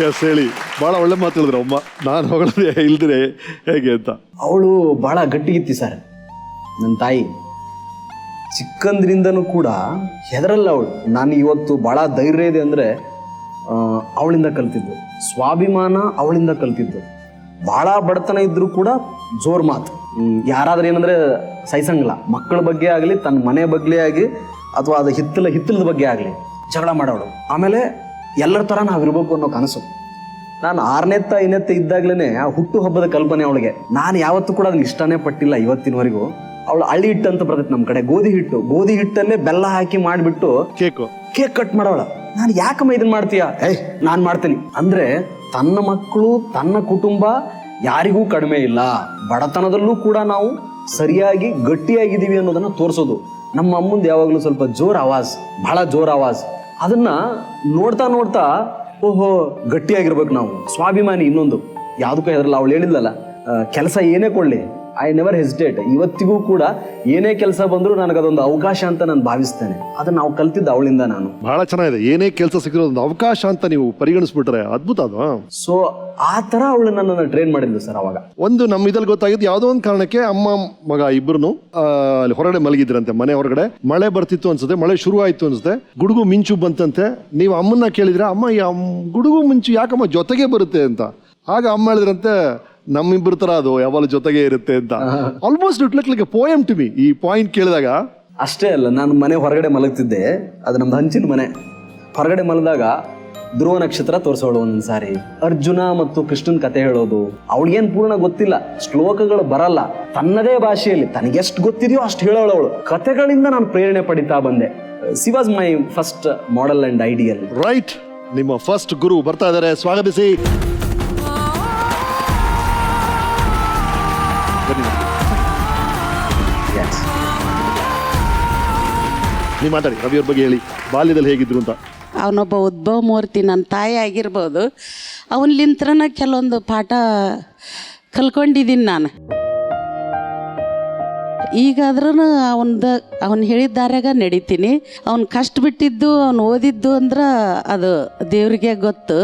ಎಸ್, ಹೇಳಿ. ಭಾಳ ಒಳ್ಳೆ ಮಾತು ಹೇಳಿದ್ರು ಅಮ್ಮ. ನಾನು ಹೊಗಳದೆ ಇಲ್ದ್ರೆ ಹೇಗೆ ಅಂತ. ಅವಳು ಭಾಳ ಗಟ್ಟಿಗಿತ್ತಿ ಸರ್, ನನ್ನ ತಾಯಿ. ಚಿಕ್ಕಂದ್ರಿಂದನೂ ಕೂಡ ಹೆದರಲ್ಲ ಅವಳು. ನಾನು ಇವತ್ತು ಭಾಳ ಧೈರ್ಯ ಇದೆ ಅಂದರೆ ಅವಳಿಂದ ಕಲ್ತಿದ್ದು. ಸ್ವಾಭಿಮಾನ ಅವಳಿಂದ ಕಲ್ತಿದ್ದು. ಭಾಳ ಬಡತನ ಇದ್ದರೂ ಕೂಡ ಜೋರು ಮಾತು. ಯಾರಾದ್ರೂ ಏನಂದರೆ ಸಹಿಸಂಗಿಲ್ಲ. ಮಕ್ಕಳ ಬಗ್ಗೆ ಆಗಲಿ, ತನ್ನ ಮನೆ ಬಗ್ಗೆ ಆಗಲಿ, ಅಥವಾ ಅದು ಹಿತ್ತಲದ ಬಗ್ಗೆ ಆಗಲಿ ಜಗಳ ಮಾಡೋಳು. ಆಮೇಲೆ ಎಲ್ಲರ ಥರ ನಾವಿರ್ಬೇಕು ಅನ್ನೋ ಕನಸು. ನಾನು 6ನೇ ಇದ್ದಾಗಲೇ ಆ ಹುಟ್ಟು ಹಬ್ಬದ ಕಲ್ಪನೆ ಅವಳಿಗೆ. ನಾನು ಯಾವತ್ತೂ ಕೂಡ ಅದನ್ನ ಇಷ್ಟನೇ ಪಟ್ಟಿಲ್ಲ ಇವತ್ತಿನವರೆಗೂ. ಅವಳು ಹಳ್ಳಿ ಹಿಟ್ಟು ಅಂತ ಬರ್ತೈತೆ ನಮ್ಮ ಕಡೆ, ಗೋಧಿ ಹಿಟ್ಟನ್ನೇ ಬೆಲ್ಲ ಹಾಕಿ ಮಾಡಿಬಿಟ್ಟು ಕೇಕ್ ಕಟ್ ಮಾಡೋಳ. ನಾನು ಯಾಕಮ್ಮ ಇದನ್ನ ಮಾಡ್ತೀಯ? ನಾನು ಮಾಡ್ತೀನಿ ಅಂದ್ರೆ ತನ್ನ ಮಕ್ಕಳು, ತನ್ನ ಕುಟುಂಬ ಯಾರಿಗೂ ಕಡಿಮೆ ಇಲ್ಲ. ಬಡತನದಲ್ಲೂ ಕೂಡ ನಾವು ಸರಿಯಾಗಿ ಗಟ್ಟಿಯಾಗಿದ್ದೀವಿ ಅನ್ನೋದನ್ನ ತೋರಿಸೋದು. ನಮ್ಮ ಅಮ್ಮಂದು ಯಾವಾಗಲೂ ಸ್ವಲ್ಪ ಜೋರ್ ಆವಾಜ್, ಬಹಳ ಜೋರ್ ಆವಾಜ್. ಅದನ್ನ ನೋಡ್ತಾ ಓಹೋ ಗಟ್ಟಿಯಾಗಿರ್ಬೇಕು ನಾವು, ಸ್ವಾಭಿಮಾನಿ. ಇನ್ನೊಂದು ಯಾವುದಕ್ಕೂ ಹೆದರಲ್ಲ. ಅವಳು ಹೇಳಿದ್ಲಲ್ಲ, ಕೆಲಸ ಏನೇ ಕೊಡಲಿ ಐ ನೆವರ್ ಹೆಸಿಟೇಟ್. ಇವತ್ತಿಗೂ ಕೂಡ ಏನೇ ಕೆಲಸ ಬಂದರೂ ನನಗದೊಂದು ಅವಕಾಶ ಅಂತ ನಾನು ಭಾವಿಸ್ತೇನೆ. ಅದನ್ನ ನಾವು ಕಲ್ತಿದ್ದು ಅವಳಿಂದ. ನಾನು ಬಹಳ ಚೆನ್ನಾಗಿದೆ, ಏನೇ ಕೆಲಸ ಸಿಕ್ಕಿರೋ ಒಂದು ಅವಕಾಶ ಅಂತ ನೀವು ಪರಿಗಣಿಸ್ಬಿಟ್ರೆ ಅದ್ಭುತ ಅದು. ಸೊ ಆ ಥರ ಅವಳು ನನ್ನನ್ನು ಟ್ರೈನ್ ಮಾಡಿದ್ಲು ಸರ್. ಅವಾಗ ಒಂದು ನಮ್ಮ ಇದ್ರಲ್ಲಿ ಗೊತ್ತಾಗಿದ್ದು, ಯಾವುದೋ ಒಂದು ಕಾರಣಕ್ಕೆ ಅಮ್ಮ ಮಗ ಇಬ್ರು ಅಲ್ಲಿ ಹೊರಗಡೆ ಮಲಗಿದ್ರಂತೆ, ಮನೆ ಹೊರಗಡೆ. ಮಳೆ ಬರ್ತಿತ್ತು ಅನ್ಸುತ್ತೆ, ಮಳೆ ಶುರು ಆಯ್ತು ಅನ್ಸುತ್ತೆ, ಗುಡುಗು ಮಿಂಚು ಬಂತಂತೆ. ನೀವು ಅಮ್ಮನ್ನ ಕೇಳಿದ್ರೆ, ಅಮ್ಮ ಈ ಗುಡುಗು ಮಿಂಚು ಯಾಕಮ್ಮ ಜೊತೆಗೆ ಬರುತ್ತೆ ಅಂತ. ಆಗ ಅಮ್ಮ ಹೇಳಿದ್ರಂತೆ, ನಮ್ಮಿಬ್ಬರ ತರ ಅದು ಯಾವಾಗಲೂ ಜೊತೆಗೆ ಇರುತ್ತೆ ಅಂತ. Almost it look like a poem to me ಈ ಪಾಯಿಂಟ್ ಕೇಳಿದಾಗ. ಅಷ್ಟೇ ಅಲ್ಲ, ನಾನು ಮನೆ ಹೊರಗಡೆ ಮಲಗ್ತಿದ್ದೆ. ಅದು ನಮ್ದು ಹಂಚಿನ ಮನೆ. ಹೊರಗಡೆ ಮಲಗಿದಾಗ ಧ್ರುವ ನಕ್ಷತ್ರ ತೋರಿಸೋಳು ಒಂದೊಂದು ಸಾರಿ, ಅರ್ಜುನ ಮತ್ತು ಕೃಷ್ಣನ್ ಕತೆ ಹೇಳೋದು. ಅವಳಿಗೇನು ಪೂರ್ಣ ಗೊತ್ತಿಲ್ಲ, ಶ್ಲೋಕಗಳು ಬರಲ್ಲ, ತನ್ನದೇ ಭಾಷೆಯಲ್ಲಿ ತನಗೆಷ್ಟು ಗೊತ್ತಿದೆಯೋ ಅಷ್ಟು ಹೇಳೋಳು ಅವಳು. ಕತೆಗಳಿಂದ ನಾನು ಪ್ರೇರಣೆ ಪಡಿತಾ ಬಂದೆ. C was my first model and ideal. Right, ನಿಮ್ಮ ಫಸ್ಟ್ ಗುರು ಬರ್ತಾ ಇದ್ದಾರೆ, ಸ್ವಾಗತಿಸಿ. ನೀವು ಮಾತಾಡಿ, ರವಿಯವ್ರ ಬಗ್ಗೆ ಹೇಳಿ, ಬಾಲ್ಯದಲ್ಲಿ ಹೇಗಿದ್ರು ಅಂತ. ಅವನೊಬ್ಬ ಉದ್ಭವ ಮೂರ್ತಿ, ನನ್ನ ತಾಯಿ ಆಗಿರ್ಬೋದು. ಅವನ್ಲಿಂತ್ರನ ಕೆಲವೊಂದು ಪಾಠ ಕಲ್ಕೊಂಡಿದ್ದೀನಿ ನಾನು. ಈಗಾದ್ರೂ ಅವನು ಹೇಳಿದ ದಾರ್ಯಾಗ ನಡೀತೀನಿ. ಅವ್ನು ಕಷ್ಟ ಬಿಟ್ಟಿದ್ದು, ಅವ್ನು ಓದಿದ್ದು ಅಂದ್ರೆ ಅದು ದೇವ್ರಿಗೆ ಗೊತ್ತು.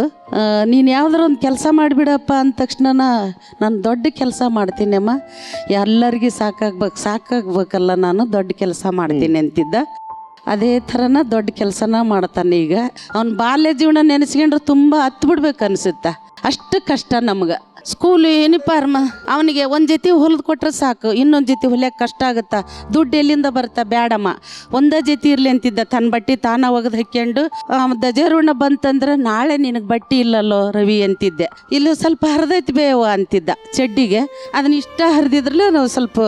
ನೀನು ಯಾವ್ದಾರ ಒಂದು ಕೆಲಸ ಮಾಡಿಬಿಡಪ್ಪ ಅಂದ ತಕ್ಷಣ ನಾನು ದೊಡ್ಡ ಕೆಲಸ ಮಾಡ್ತೀನಿ ಅಮ್ಮ, ಎಲ್ಲರಿಗೂ ಸಾಕಾಗ್ಬೇಕಲ್ಲ, ನಾನು ದೊಡ್ಡ ಕೆಲಸ ಮಾಡ್ತೀನಿ ಅಂತಿದ್ದ. ಅದೇ ಥರನ ದೊಡ್ಡ ಕೆಲಸನ ಮಾಡ್ತಾನೆ ಈಗ. ಅವ್ನ ಬಾಲ್ಯ ಜೀವನ ನೆನೆಸ್ಕೊಂಡ್ರೆ ತುಂಬ ಹತ್ತು ಬಿಡ್ಬೇಕು ಅನಿಸುತ್ತೆ, ಅಷ್ಟು ಕಷ್ಟ ನಮ್ಗೆ. ಸ್ಕೂಲು ಯೂನಿಫಾರ್ಮ್ ಅವನಿಗೆ ಒಂದು ಜೊತೆ ಹೊಲಿದು ಕೊಟ್ರೆ ಸಾಕು, ಇನ್ನೊಂದು ಜೊತೆ ಹೊಲಿಯೋಕೆ ಕಷ್ಟ ಆಗುತ್ತಾ, ದುಡ್ಡು ಎಲ್ಲಿಂದ ಬರ್ತಾ, ಬೇಡಮ್ಮ ಒಂದೇ ಜೊತೆ ಇರಲಿ ಅಂತಿದ್ದ. ತನ್ನ ಬಟ್ಟೆ ತಾನ ಒಗೆದು ಹಾಕ್ಕೊಂಡು, ಧ್ವಜಾರೋಹಣ ಬಂತಂದ್ರೆ ನಾಳೆ ನಿನಗೆ ಬಟ್ಟೆ ಇಲ್ಲಲ್ಲೋ ರವಿ ಅಂತಿದ್ದೆ. ಇಲ್ಲಿ ಸ್ವಲ್ಪ ಹರಿದೈತಿ ಬೇವ ಅಂತಿದ್ದ ಚಡ್ಡಿಗೆ. ಅದನ್ನ ಇಷ್ಟ ಹರಿದಿದ್ರಲ್ಲೇ ನಾವು ಸ್ವಲ್ಪ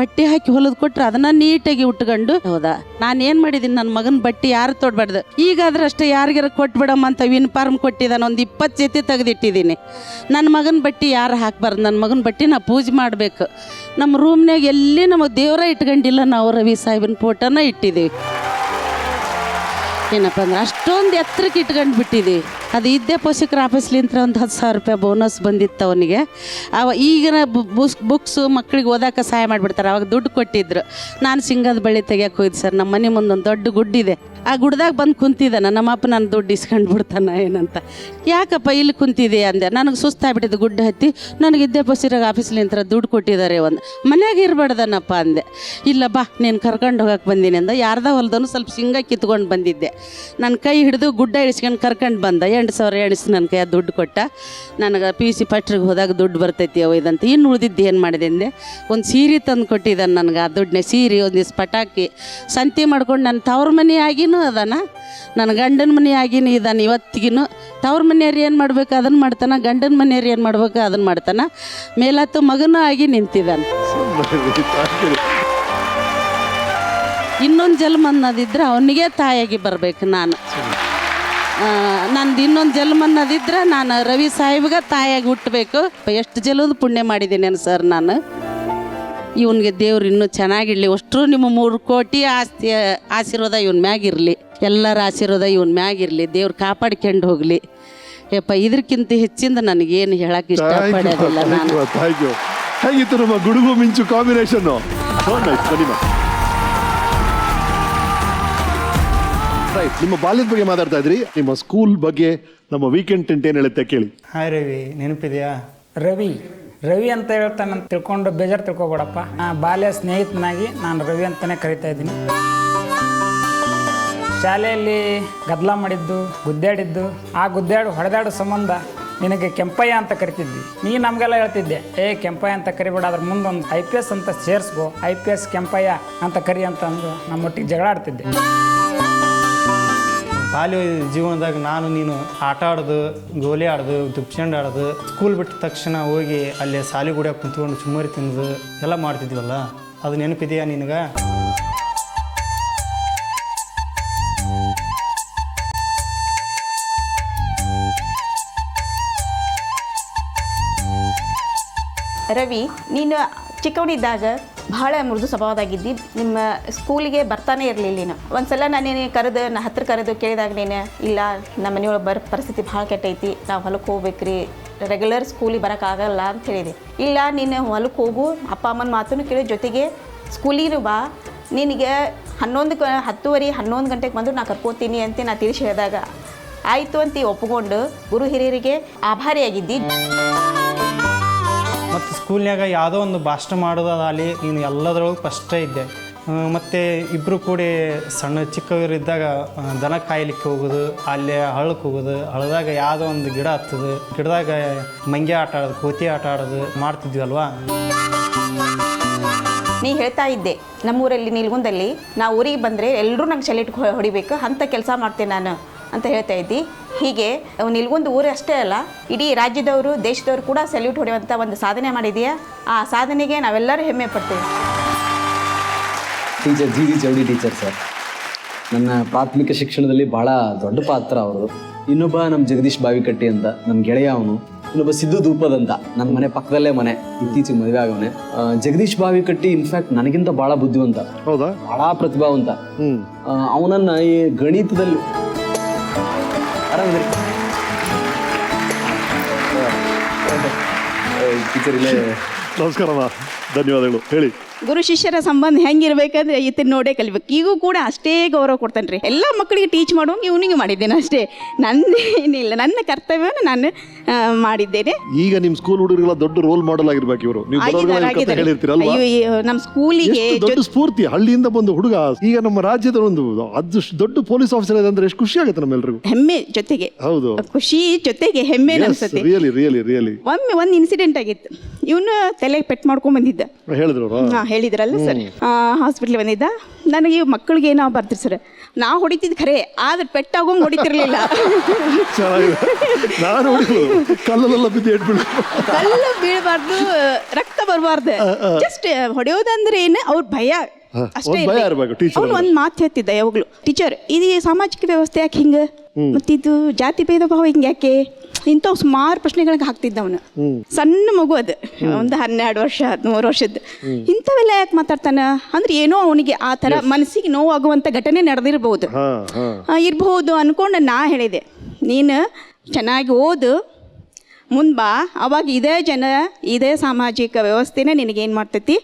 ಬಟ್ಟೆ ಹಾಕಿ ಹೊಲಿದು ಕೊಟ್ರೆ ಅದನ್ನ ನೀಟಾಗಿ ಉಟ್ಕೊಂಡು. ಹೌದಾ, ನಾನು ಏನು ಮಾಡಿದ್ದೀನಿ, ನನ್ನ ಮಗನ ಬಟ್ಟೆ ಯಾರು ತೊಡ್ಬಾರ್ದು. ಈಗಾದ್ರೆ ಅಷ್ಟೇ ಯಾರಿಗಾರ ಕೊಟ್ಬಿಡಮ್ಮ ಅಂತ ಯೂನಿಫಾರ್ಮ್ ಕೊಟ್ಟಿದ್ದಾನೆ, ಒಂದು 20 ಜೊತೆ ತೆಗೆದಿಟ್ಟಿದ್ದೀನಿ. ನನ್ನ ಮಗನ ಬಟ್ಟೆ ಯಾರು ಹಾಕ್ಬಾರ್ದು, ನನ್ನ ಮಗನ ಬಟ್ಟೆ ನಾ ಪೂಜೆ ಮಾಡಬೇಕು. ನಮ್ಮ ರೂಮ್ನಾಗ ಎಲ್ಲಿ ನಮಗೆ ದೇವರ ಇಟ್ಕೊಂಡಿಲ್ಲ, ನಾವು ರವಿ ಸಾಹೇಬನ ಫೋಟೋನ ಇಟ್ಟಿದ್ದೀವಿ. ಏನಪ್ಪ ಅಂದ್ರೆ ಅಷ್ಟೊಂದು ಎತ್ತರಕ್ಕೆ ಇಟ್ಕೊಂಡು ಬಿಟ್ಟಿದ್ದೀವಿ. ಅದು ಇದ್ದೇ ಪೋಷಕರ ಆಫೀಸ್ಲಿಂತ ಒಂದು 10,000 ರೂಪಾಯಿ ಬೋನಸ್ ಬಂದಿತ್ತು ಅವನಿಗೆ. ಈಗಿನ ಬುಕ್ಸು ಮಕ್ಕಳಿಗೆ ಓದೋಕೆ ಸಹಾಯ ಮಾಡಿಬಿಡ್ತಾರೆ, ಅವಾಗ ದುಡ್ಡು ಕೊಟ್ಟಿದ್ರು. ನಾನು ಸಿಂಗದ ಬಳ್ಳಿ ತೆಗಿಯೋಕೆ ಹೋಯ್ತು ಸರ್. ನಮ್ಮ ಮನೆ ಮುಂದೆ ಒಂದು ದೊಡ್ಡ ಗುಡ್ಡಿದೆ, ಆ ಗುಡ್ದಾಗ ಬಂದು ಕುಂತಿದ್ದಾನೆ. ನಮ್ಮಪ್ಪ ನಾನು ದುಡ್ಡು ಇಸ್ಕೊಂಡು ಬಿಡ್ತಾನೆ ಏನಂತ. ಯಾಕಪ್ಪ ಇಲ್ಲಿ ಕುಂತಿದೆ ಅಂದೆ. ನನಗೆ ಸುಸ್ತಾಗ್ಬಿಟ್ಟಿದ್ದು ಗುಡ್ಡ ಹತ್ತಿ. ನನಗೆ ಇದ್ದೇ ಪೋಷಕರ ಆಫೀಸ್ಲಿಂತ ದುಡ್ಡು ಕೊಟ್ಟಿದ್ದಾರೆ, ಒಂದು ಮನ್ಯಾಗ ಇರಬಾರ್ದನಪ್ಪ ಅಂದೆ. ಇಲ್ಲ ಬಾ, ನೀನು ಕರ್ಕೊಂಡು ಹೋಗಕ್ಕೆ ಬಂದೀನಿ ಅಂದ. ಯಾರ್ದ ಹೊಲ್ದನು ಸ್ವಲ್ಪ ಶೇಂಗಾ ಕಿತ್ಕೊಂಡು ಬಂದಿದ್ದೆ. ನನ್ನ ಕೈ ಹಿಡಿದು ಗುಡ್ಡ ಇಳಿಸ್ಕೊಂಡು ಕರ್ಕೊಂಡು ಬಂದ. 2,000 ಎಣಿಸಿ ನನ್ನ ಕೈ ದುಡ್ಡು ಕೊಟ್ಟ. ನನಗೆ PUC ಫಸ್ಟ್ರಿಗೆ ಹೋದಾಗ ದುಡ್ಡು ಬರ್ತೈತಿ ಅವ ಇದಂತ. ಇನ್ನು ಉಳಿದಿದ್ದು ಏನು ಮಾಡಿದೆ ಅಂದೆ, ಒಂದು ಸೀರೆ ತಂದು ಕೊಟ್ಟಿದ್ದಾನೆ ನನಗೆ. ಆ ದುಡ್ಡನ್ನೇ ಸೀರೆ, ಒಂದಿಷ್ಟು ಪಟಾಕಿ ಸಂತಿ ಮಾಡ್ಕೊಂಡು, ನನ್ನ ತವ್ರ ಮನೆ ಆಗಿನೂ ಅದಾನ, ನನ್ನ ಗಂಡನ ಮನೆ ಆಗಿನೂ ಇದ್ದಾನೆ ಇವತ್ತಿಗಿನೂ. ತವ್ರ ಮನೆಯವ್ರು ಏನು ಮಾಡ್ಬೇಕು ಅದನ್ನು ಮಾಡ್ತಾನೆ, ಗಂಡನ ಮನೆಯವ್ರು ಏನು ಮಾಡ್ಬೇಕು ಅದನ್ನು ಮಾಡ್ತಾನೆ. ಮೇಲತ್ತು ಮಗನೂ ಆಗಿ ನಿಂತಿದ್ದಾನೆ. ಇನ್ನೊಂದು ಜನ್ಮ ಅನ್ನೋದಿದ್ರೆ ಅವನಿಗೆ ತಾಯಿಯಾಗಿ ಬರಬೇಕು ನಾನು. ನಂದು ಇನ್ನೊಂದು ಜನ್ಮ ಅನ್ನೋದಿದ್ರೆ ನಾನು ರವಿ ಸಾಹೇಬ್ಗೆ ತಾಯಿಯಾಗಿ ಹುಟ್ಟಬೇಕು. ಎಷ್ಟು ಜಲದ ಪುಣ್ಯ ಮಾಡಿದ್ದೀನಿ ಸರ್ ನಾನು. ಇವನಿಗೆ ದೇವ್ರು ಇನ್ನೂ ಚೆನ್ನಾಗಿರಲಿ. ಅಷ್ಟರು ನಿಮ್ಮ 3 ಕೋಟಿ ಆಸ್ತಿ ಆಶೀರ್ವಾದ ಇವನ ಮ್ಯಾಗಿರಲಿ, ಎಲ್ಲರ ಆಶೀರ್ವಾದ ಇವನ ಮ್ಯಾಗಿರಲಿ. ದೇವ್ರು ಕಾಪಾಡ್ಕೊಂಡು ಹೋಗಲಿ. ಯಪ್ಪ, ಇದಕ್ಕಿಂತ ಹೆಚ್ಚಿಂದ ನನಗೇನು ಹೇಳಕ್ಕೆ ಇಷ್ಟಪಡೋದಿಲ್ಲ ನಾನು. ಹೇಗಿತ್ತು ನಮ್ಮ ಗುಡುಗು ಮಿಂಚು ಕಾಂಬಿನೇಷನ್ನು? ರೈಟ್, ನಿಮ್ಮ ಬಾಲ್ಯದ ಬಗ್ಗೆ ಮಾತಾಡ್ತಾ ಇದ್ರಿ, ನಿಮ್ಮ ಸ್ಕೂಲ್ ಬಗ್ಗೆ, ನಮ್ಮ ವೀಕೆಂಡ್ ಟೆಂಟ್ ಏನು ಹೇಳುತ್ತೆ ಕೇಳಿ. ಹಾಯ್ ರವಿ, ನೆನಪಿದೆಯಾ? ರವಿ ಅಂತ ಹೇಳ್ತಾನೆ ಅಂತ ತಿಳ್ಕೊಂಡು ಬೇಜಾರು ತಿಳ್ಕೊಬೇಡಪ್ಪ. ಬಾಲ್ಯ ಸ್ನೇಹಿತನಾಗಿ ನಾನು ರವಿ ಅಂತಲೇ ಕರಿತಾ ಇದ್ದೀನಿ. ಶಾಲೆಯಲ್ಲಿ ಗದ್ದಲ ಮಾಡಿದ್ದು, ಗುದ್ದಾಡಿದ್ದು, ಆ ಹೊಡೆದಾಡೋ ಸಂಬಂಧ ನಿನಗೆ ಕೆಂಪಯ್ಯ ಅಂತ ಕರಿತಿದ್ವಿ. ನೀ ನಮಗೆಲ್ಲ ಹೇಳ್ತಿದ್ದೆ, ಕೆಂಪಯ್ಯ ಅಂತ ಕರಿಬೇಡ, ಅದ್ರ ಮುಂದೊಂದು IPS ಅಂತ ಸೇರಿಸ್ಕೋ, IPS ಕೆಂಪಯ್ಯ ಅಂತ ಕರಿ ಅಂತ ಅಂದು ನಮ್ಮೊಟ್ಟಿಗೆ ಜಗಳ ಆಡ್ತಿದ್ದೆ. ಬಾಲ್ಯ ಜೀವನದಾಗ ನಾನು ನೀನು ಆಟ ಆಡೋದು, ಗೋಲಿ ಆಡೋದು, ದುಪ್ಚಂಡ್ ಆಡೋದು, ಸ್ಕೂಲ್ ಬಿಟ್ಟ ತಕ್ಷಣ ಹೋಗಿ ಅಲ್ಲಿ ಸಾಲಿಗುಡಿಯಾಗ ಕುಂತ್ಕೊಂಡು ಚುಮ್ಮರಿ ತಿನ್ನೋದು ಎಲ್ಲ ಮಾಡ್ತಿದ್ವಲ್ಲ, ಅದು ನೆನಪಿದೆಯಾ ನಿನಗೆ? ರವಿ, ನೀನು ಚಿಕ್ಕವನಿದ್ದಾಗ ಭಾಳ ಮೃದು ಸ್ವಭಾವದಾಗಿದ್ದಿ. ನಿಮ್ಮ ಸ್ಕೂಲಿಗೆ ಬರ್ತಾನೆ ಇರಲಿಲ್ಲ ನೀನು. ಒಂದು ಸಲ ನಾನು ಕರೆದು ಹತ್ರ ಕರೆದು ಕೇಳಿದಾಗ ನೀನು, ಇಲ್ಲ ನಮ್ಮ ಮನೆಯೊಳಗೆ ಪರಿಸ್ಥಿತಿ ಭಾಳ ಕೆಟ್ಟೈತಿ, ನಾವು ಹೊಲಕ್ಕೆ ಹೋಗ್ಬೇಕ್ರಿ, ರೆಗ್ಯುಲರ್ ಸ್ಕೂಲಿಗೆ ಬರೋಕ್ಕಾಗಲ್ಲ ಅಂತ ಹೇಳಿದೆ. ಇಲ್ಲ ನೀನು ಹೊಲಕ್ಕೆ ಹೋಗು, ಅಪ್ಪ ಅಮ್ಮನ ಮಾತನ್ನು ಕೇಳಿ ಜೊತೆಗೆ ಸ್ಕೂಲಿಗೆ ಬಾ, ನಿನಗೆ 10:30 ಗಂಟೆಗೆ ಬಂದು ನಾ ಕರ್ಕೋತೀನಿ ಅಂತ ನಾ ತಿಳಿಸಿ ಹೇಳಿದಾಗ ಆಯಿತು ಅಂತ ಒಪ್ಪಿಕೊಂಡು ಗುರು ಹಿರಿಯರಿಗೆ ಆಭಾರಿಯಾಗಿದ್ದಿ. ಮತ್ತು ಸ್ಕೂಲ್ನಾಗ ಯಾವುದೋ ಒಂದು ಭಾಷಣ ಮಾಡೋದಾಗಲಿ ನೀನು ಎಲ್ಲದರೊಳಗೆ ಫಸ್ಟೇ ಇದ್ದೆ. ಮತ್ತು ಇಬ್ಬರು ಕೂಡಿ ಸಣ್ಣ ಚಿಕ್ಕವರಿದ್ದಾಗ ದನ ಕಾಯ್ಲಿಕ್ಕೆ ಹೋಗೋದು, ಅಲ್ಲಿ ಹಳ್ಳಕ್ಕೆ ಹೋಗೋದು, ಹಳ್ಳದಾಗ ಯಾವುದೋ ಒಂದು ಗಿಡ ಹತ್ತೋದು, ಗಿಡದಾಗ ಮಂಗೆ ಆಟ ಆಡೋದು, ಕೋತಿ ಆಟ ಆಡೋದು ಮಾಡ್ತಿದ್ವಿ ಅಲ್ವಾ. ನೀ ಹೇಳ್ತಾ ಇದ್ದೆ ನಮ್ಮೂರಲ್ಲಿ ನಿಲ್ಗುಂದಲ್ಲಿ ನಾ ಊರಿಗೆ ಬಂದರೆ ಎಲ್ಲರೂ ನಂಗೆ ಸೆಲೆಕ್ಟ್ ಹೊಡಿಬೇಕು ಅಂಥ ಕೆಲಸ ಮಾಡ್ತೇನೆ ನಾನು ಅಂತ ಹೇಳ್ತಾ ಇದ್ದಿ. ಹೀಗೆ ನಿಲ್ಗುಂದ ಊರು ಅಷ್ಟೇ ಅಲ್ಲ, ಇಡೀ ರಾಜ್ಯದವರು ದೇಶದವರು ಕೂಡ ಸೆಲ್ಯೂಟ್ ಹೊಡೆಯುವಂಥ ಒಂದು ಸಾಧನೆ ಮಾಡಿದೆಯಾ. ಆ ಸಾಧನೆಗೆ ನಾವೆಲ್ಲರೂ ಹೆಮ್ಮೆ ಪಡ್ತೇವೆ. Teacher G Choudi teacher sir ನನ್ನ ಪ್ರಾಥಮಿಕ ಶಿಕ್ಷಣದಲ್ಲಿ ಭಾಳ ದೊಡ್ಡ ಪಾತ್ರ ಅವರು. ಇನ್ನೊಬ್ಬ ನಮ್ಮ ಜಗದೀಶ್ ಬಾವಿಕಟ್ಟಿ ಅಂತ ನನ್ನ ಗೆಳೆಯ, ಅವನು. ಇನ್ನೊಬ್ಬ ಸಿದ್ದು ಧೂಪದ್ ಅಂತ ನನ್ನ ಮನೆ ಪಕ್ಕದಲ್ಲೇ ಮನೆ, ಇತ್ತೀಚೆಗೆ ಮದುವೆ ಆಗವನೆ. ಜಗದೀಶ್ ಬಾವಿಕಟ್ಟಿ ಇನ್ಫ್ಯಾಕ್ಟ್ ನನಗಿಂತ ಭಾಳ ಬುದ್ಧಿವಂತ, ಹೌದಾ, ಭಾಳ ಪ್ರತಿಭಾವಂತ. ಅವನನ್ನು ಈ ಗಣಿತದಲ್ಲಿ ಆರಾಮದ್ರಿ ಟೀಚರ್ ಇಲ್ಲೇ. ನಮಸ್ಕಾರಮ್ಮ, ಧನ್ಯವಾದಗಳು. ಹೇಳಿ. ಗುರು ಶಿಷ್ಯರ ಸಂಬಂಧ ಹೆಂಗಿರ್ಬೇಕಂದ್ರೆ ಈತನ ನೋಡೇ ಕಲಿಬೇಕು. ಈಗೂ ಕೂಡ ಅಷ್ಟೇ ಗೌರವ ಕೊಡ್ತಾನೆ ರೀ. ಎಲ್ಲ ಮಕ್ಕಳಿಗೆ ಟೀಚ್ ಮಾಡುವಂಗೆ ಇವನಿಗೆ ಮಾಡಿದ್ದೇನೆ ಅಷ್ಟೇ. ನಂದೇನಿಲ್ಲ, ನನ್ನ ಕರ್ತವ್ಯವನ್ನು ನಾನು ಮಾಡಿದ್ದೇನೆ. ಈಗ ನಿಮ್ಮ ಸ್ಕೂಲ್ ಹುಡುಗರಿಗೆಲ್ಲ ದೊಡ್ಡ ರೋಲ್ ಮಾಡೆಲ್ ಆಗಿರ್ಬೇಕು ಇವರು. ನಮ್ಮ ಸ್ಕೂಲಿಗೆ ದೊಡ್ಡ ಸ್ಫೂರ್ತಿ. ಹಳ್ಳಿಯಿಂದ ಬಂದು ಹುಡುಗ ಈಗ ನಮ್ಮ ರಾಜ್ಯದ ಒಂದು ದೊಡ್ಡ ಪೊಲೀಸ್ ಆಫೀಸರ್ ಇದೆ ಅಂದ್ರೆ ಎಷ್ಟು ಖುಷಿ ಆಗುತ್ತೆ ನಮ್ಮೆಲ್ಲರಿಗೂ. ಹೆಮ್ಮೆ ಜೊತೆಗೆ, ಹೌದು, ಖುಷಿ ಜೊತೆಗೆ ಹೆಮ್ಮೆ ಅನ್ಸುತ್ತೆ. ರಿಯಲಿ ಒಮ್ಮೆ ಒಂದು ಇನ್ಸಿಡೆಂಟ್ ಆಗಿತ್ತು. ಇವನು ತಲೆಗೆ ಪೆಟ್ ಮಾಡ್ಕೊಂಡ್ ಬಂದಿದ್ದ. ಹೇಳಿದ್ರಲ್ಲ ಸರ್, ಹಾಸ್ಪಿಟ್ಲಿಗೆ ಬಂದಿದ್ದ. ನನಗೆ ಮಕ್ಕಳಿಗೆ ಏನೋ ಬರ್ತೀರಿ ಸರ್, ನಾ ಹೊಡಿತಿದ್ ಖರೆ, ಆದ್ರೆ ಪೆಟ್ಟಾಗೋಂಗ್ ಹೊಡಿತಿರ್ಲಿಲ್ಲ. ಕಲ್ಲೆಲ್ಲ ಕಲ್ಲು ಬೀಳಬಾರ್ದು, ರಕ್ತ ಬರಬಾರ್ದು, ಜಸ್ಟ್ ಹೊಡೆಯೋದಂದ್ರೆ ಏನು ಅವ್ರ ಭಯ ಅಷ್ಟೇ. ಅವ್ನು ಒಂದು ಮಾತು ಹೇಳ್ತಿದ್ದ ಯಾವಾಗ್ಲೂ, ಟೀಚರ್ ಇದು ಸಾಮಾಜಿಕ ವ್ಯವಸ್ಥೆ ಯಾಕೆ ಹಿಂಗೆ, ಮತ್ತಿದು ಜಾತಿ ಭೇದ ಭಾವ ಹಿಂಗೆ ಯಾಕೆ, ಇಂಥವು ಸುಮಾರು ಪ್ರಶ್ನೆಗಳಿಗೆ ಹಾಕ್ತಿದ್ದ ಅವನು. ಸಣ್ಣ ಮಗು ಅದು, ಒಂದು 12 ವರ್ಷ 13 ವರ್ಷದ್ದು. ಇಂಥವೆಲ್ಲ ಯಾಕೆ ಮಾತಾಡ್ತಾನ ಅಂದ್ರೆ ಏನೋ ಅವನಿಗೆ ಆ ಥರ ಮನಸ್ಸಿಗೆ ನೋವಾಗುವಂಥ ಘಟನೆ ನಡೆದಿರ್ಬೋದು ಅನ್ಕೊಂಡು ನಾ ಹೇಳಿದೆ, ನೀನು ಚೆನ್ನಾಗಿ ಓದು, ಮುಂದೆ ಬಾ, ಅವಾಗ ಇದೇ ಸಾಮಾಜಿಕ ವ್ಯವಸ್ಥೆನೇ ನಿನಗೇನು ಮಾಡ್ತೈತಿ,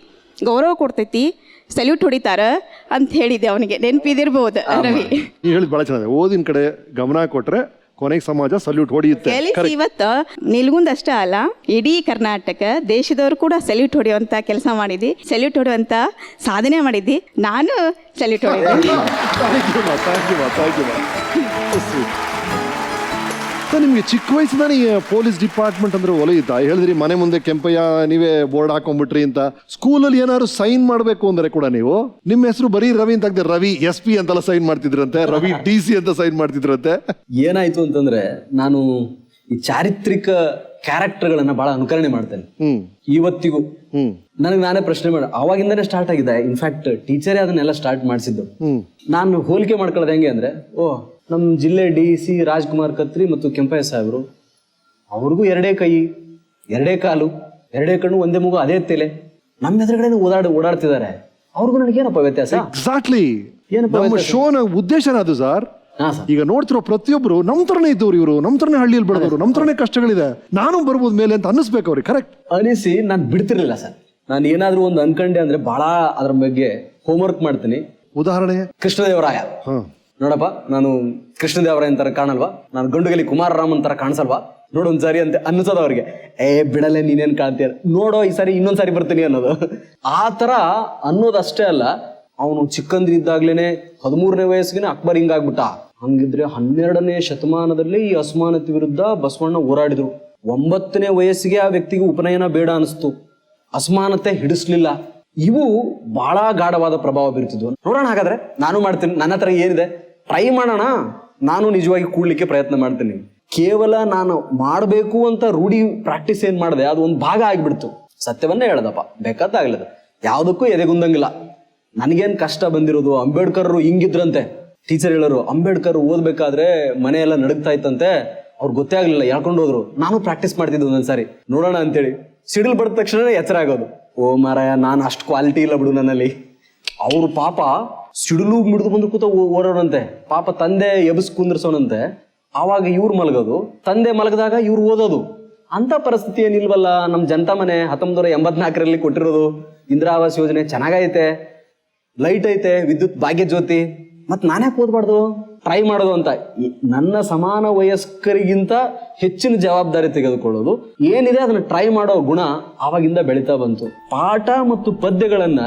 ಗೌರವ ಕೊಡ್ತೈತಿ, ಸಲ್ಯೂಟ್ ಹೊಡಿತಾರ ಅಂತ ಹೇಳಿದೆ ಅವನಿಗೆ. ನೆನಪಿದಿರ್ಬೋದು ರವಿ. ಹೇಳಿದ್ ಭಾಳ ಚೆನ್ನಾಗಿದೆ. ಓದಿನ ಕಡೆ ಗಮನ ಕೊಟ್ರೆ ಕೊನೆಗೆ ಸಮಾಜ ಸಲ್ಯೂಟ್ ಹೊಡೆಯುತ್ತೆ. ಇವತ್ತು ನಿಲ್ಗುಂದ ಅಷ್ಟೇ ಅಲ್ಲ, ಇಡೀ ಕರ್ನಾಟಕ ದೇಶದವರು ಕೂಡ ಸಲ್ಯೂಟ್ ಹೊಡೆಯುವಂತ ಕೆಲಸ ಮಾಡಿದ್ದಿ, ಸಲ್ಯೂಟ್ ಹೊಡೆಯುವಂತ ಸಾಧನೆ ಮಾಡಿದ್ದಿ. ನಾನು ಸಲ್ಯೂಟ್ ಹೊಡೆಯುತ್ತೆ. ನಿಮ್ಗೆ ಚಿಕ್ಕ ವಯಸ್ಸಿನ ಪೊಲೀಸ್ ಡಿಪಾರ್ಟ್ಮೆಂಟ್ ಅಂದ್ರೆ ಒಲೆಯಿದ್ದ. ಹೇಳಿದ್ರಿ ಮನೆ ಮುಂದೆ ಕೆಂಪಯ್ಯ ನೀವೇ ಬೋರ್ಡ್ ಹಾಕೊಂಡ್ಬಿಟ್ರಿ ಅಂತ. ಸ್ಕೂಲಲ್ಲಿ ಏನಾದ್ರು ಸೈನ್ ಮಾಡಬೇಕು ಅಂದ್ರೆ ಕೂಡ ನೀವು ನಿಮ್ಮ ಹೆಸರು ಬರೀ ರವಿ ಅಂತ ಹಾಕ್ತಾರೆ, ರವಿ SP ಅಂತೆಲ್ಲ ಸೈನ್ ಮಾಡ್ತಿದ್ರಂತೆ, ರವಿ DC ಅಂತ ಸೈನ್ ಮಾಡ್ತಿದ್ರಂತೆ. ಏನಾಯ್ತು ಅಂತಂದ್ರೆ, ನಾನು ಈ ಚಾರಿತ್ರಿಕ ಕ್ಯಾರೆಕ್ಟರ್ಗಳನ್ನ ಬಹಳ ಅನುಕರಣೆ ಮಾಡ್ತೇನೆ ಇವತ್ತಿಗೂ. ನನಗೆ ನಾನೇ ಪ್ರಶ್ನೆ ಮಾಡ, ಅವಾಗಿಂದಾನೇ ಸ್ಟಾರ್ಟ್ ಆಗಿದೆ. ಇನ್ಫ್ಯಾಕ್ಟ್ ಟೀಚರೇ ಅದನ್ನೆಲ್ಲ ಸ್ಟಾರ್ಟ್ ಮಾಡಿಸಿದ್ದು. ನಾನು ಹೋಲಿಕೆ ಮಾಡ್ಕೊಳ್ಳೋದು ಹೆಂಗೆ ಅಂದ್ರೆ, ನಮ್ಮ ಜಿಲ್ಲೆ DC ರಾಜ್ಕುಮಾರ್ ಕತ್ರಿ ಮತ್ತು ಕೆಂಪಯ್ಯ ಸಾಹೇಬರು, ಅವ್ರಿಗೂ 2 ಕೈ 2 ಕಾಲು 2 ಕಣ್ಣು ಒಂದೇ ಮಗು ಅದೇ ತಲೆ, ನಮ್ಮ ಎದುರುಗಡೆ ಓಡಾಡ್ತಿದ್ದಾರೆ. ಅವ್ರಿಗೂ ನನಗೇನಪ್ಪ ವ್ಯತ್ಯಾಸ? ಎಕ್ಸಾಕ್ಟ್ಲಿ, ನಮ್ಮ ಶೋನ ಉದ್ದೇಶನ ಅದು ಸರ್. ಈಗ ನೋಡ್ತಿರೋ ಪ್ರತಿಯೊಬ್ರು ನಮ್ ತರನೇ ಇದ್ದವ್ರು, ಇವರು ನಮ್ ತರನೇ ಹಳ್ಳಿಯಲ್ಲಿ ಬೆಳೆದವರು, ನಮ್ ತರನೇ ಕಷ್ಟಗಳಿದೆ, ನಾನು ಬರ್ಬೋದು ಮೇಲೆ ಅಂತ ಅನ್ನಿಸ್ಬೇಕು ಅವ್ರಿಗೆ. ಕರೆಕ್ಟ್ ಅನಿಸಿ ನಾನು ಬಿಡ್ತಿರ್ಲಿಲ್ಲ ಸರ್. ನಾನು ಏನಾದ್ರೂ ಒಂದು ಅನ್ಕಂಡೆ ಅಂದ್ರೆ ಬಹಳ ಅದ್ರ ಬಗ್ಗೆ ಹೋಮ್ವರ್ಕ್ ಮಾಡ್ತೀನಿ. ಉದಾಹರಣೆ ಕೃಷ್ಣದೇವರಾಯ. ನೋಡಪ್ಪ, ನಾನು ಕೃಷ್ಣದೇವರಾಯ ಅಂತಾರ ಕಾಣಲ್ವಾ, ನಾನು ಗಂಡುಗಲಿ ಕುಮಾರರಾಮನ್ ತರ ಕಾಣಿಸಲ್ವಾ, ನೋಡು ಒಂದ್ಸಾರಿ ಅಂತ ಅನ್ನಿಸೋದು ಅವ್ರಿಗೆ. ಬಿಡಲೆ ನೀನೇನ್ ಕಾಣ್ತೀಯ, ನೋಡೋ ಈ ಸಾರಿ ಇನ್ನೊಂದ್ಸಾರಿ ಬರ್ತೀನಿ ಅನ್ನೋದು. ಆ ತರ ಅನ್ನೋದಷ್ಟೇ ಅಲ್ಲ, ಅವನು ಚಿಕ್ಕಂದ್ರಿದ್ದಾಗ್ಲೇನೆ 13ನೇ ವಯಸ್ಸಿಗೆ ಅಕ್ಬರ್ ಹಿಂಗಾಗ್ಬಿಟ್ಟ. ಹಂಗಿದ್ರೆ 12ನೇ ಶತಮಾನದಲ್ಲಿ ಈ ಅಸಮಾನತೆ ವಿರುದ್ಧ ಬಸವಣ್ಣ ಹೋರಾಡಿದ್ರು. 9ನೇ ವಯಸ್ಸಿಗೆ ಆ ವ್ಯಕ್ತಿಗೆ ಉಪನಯನ ಬೇಡ ಅನಿಸ್ತು, ಅಸಮಾನತೆ ಹಿಡಿಸ್ಲಿಲ್ಲ. ಇವು ಬಹಳ ಗಾಢವಾದ ಪ್ರಭಾವ ಬೀರ್ತಿದ್ವು. ನೋಡೋಣ, ಹಾಗಾದ್ರೆ ನಾನು ಮಾಡ್ತೀನಿ, ನನ್ನ ಹತ್ರ ಏನಿದೆ ಟ್ರೈ ಮಾಡೋಣ. ನಾನು ನಿಜವಾಗಿ ಕೂಡ್ಲಿಕ್ಕೆ ಪ್ರಯತ್ನ ಮಾಡ್ತೀನಿ. ಕೇವಲ ನಾನು ಮಾಡಬೇಕು ಅಂತ ರೂಢಿ ಪ್ರಾಕ್ಟೀಸ್ ಏನ್ ಮಾಡಿದೆ ಅದು ಒಂದು ಭಾಗ ಆಗ್ಬಿಡ್ತು. ಸತ್ಯವನ್ನೇ ಹೇಳದಪ್ಪ, ಬೇಕಾದಾಗ್ಲದ, ಯಾವುದಕ್ಕೂ ಎದೆಗುಂದಂಗಿಲ್ಲ. ನನಗೇನ್ ಕಷ್ಟ ಬಂದಿರೋದು, ಅಂಬೇಡ್ಕರ್ ಹಿಂಗಿದ್ರಂತೆ. ಟೀಚರ್ ಹೇಳೋರು, ಅಂಬೇಡ್ಕರ್ ಓದ್ಬೇಕಾದ್ರೆ ಮನೆಯೆಲ್ಲ ನಡುಗ್ತಾ ಇತ್ತಂತೆ, ಅವ್ರಿಗೆ ಗೊತ್ತೇ ಆಗ್ಲಿಲ್ಲ, ಹೇಳ್ಕೊಂಡು ಹೋದ್ರು. ನಾನು ಪ್ರಾಕ್ಟೀಸ್ ಮಾಡ್ತಿದ್ದೆ ಒಂದೊಂದ್ಸಾರಿ, ನೋಡೋಣ ಅಂತೇಳಿ. ಸಿಡಿಲ್ ಬಡ್ದ ತಕ್ಷಣ ಎಚ್ಚರ ಆಗೋದು. ಓ ಮಾರಾಯ, ನಾನು ಅಷ್ಟು ಕ್ವಾಲಿಟಿ ಇಲ್ಲ ಬಿಡು ನನ್ನಲ್ಲಿ. ಅವರು ಪಾಪ ಸಿಡಿಲು ಮಿಡಿದು ಬಂದು ಕೂತ ಓಡೋಣಂತೆ. ಪಾಪ ತಂದೆ ಎಬ್ಸ್ ಕುಂದ್ರಸೋನಂತೆ. ಆವಾಗ ಇವ್ರು ಮಲಗೋದು, ತಂದೆ ಮಲಗದಾಗ ಇವ್ರು ಓದೋದು. ಅಂಥ ಪರಿಸ್ಥಿತಿ ಏನಿಲ್ವಲ್ಲ. ನಮ್ಮ ಜನತಾ ಮನೆ 1984ರಲ್ಲಿ ಕೊಟ್ಟಿರೋದು, ಇಂದಿರಾ ಆವಾಸ್ ಯೋಜನೆ ಚೆನ್ನಾಗೈತೆ, ಲೈಟ್ ಐತೆ, ವಿದ್ಯುತ್ ಭಾಗ್ಯ ಜ್ಯೋತಿ, ಮತ್ತು ನಾನ್ಯಾಕೆ ಓದ್ಬಾರ್ದು, ಟ್ರೈ ಮಾಡೋದು ಅಂತ. ನನ್ನ ಸಮಾನ ವಯಸ್ಕರಿಗಿಂತ ಹೆಚ್ಚಿನ ಜವಾಬ್ದಾರಿ ತೆಗೆದುಕೊಳ್ಳೋದು ಏನಿದೆ ಅದನ್ನು ಟ್ರೈ ಮಾಡೋ ಗುಣ ಆವಾಗಿಂದ ಬೆಳೀತಾ ಬಂತು. ಪಾಠ ಮತ್ತು ಪದ್ಯಗಳನ್ನ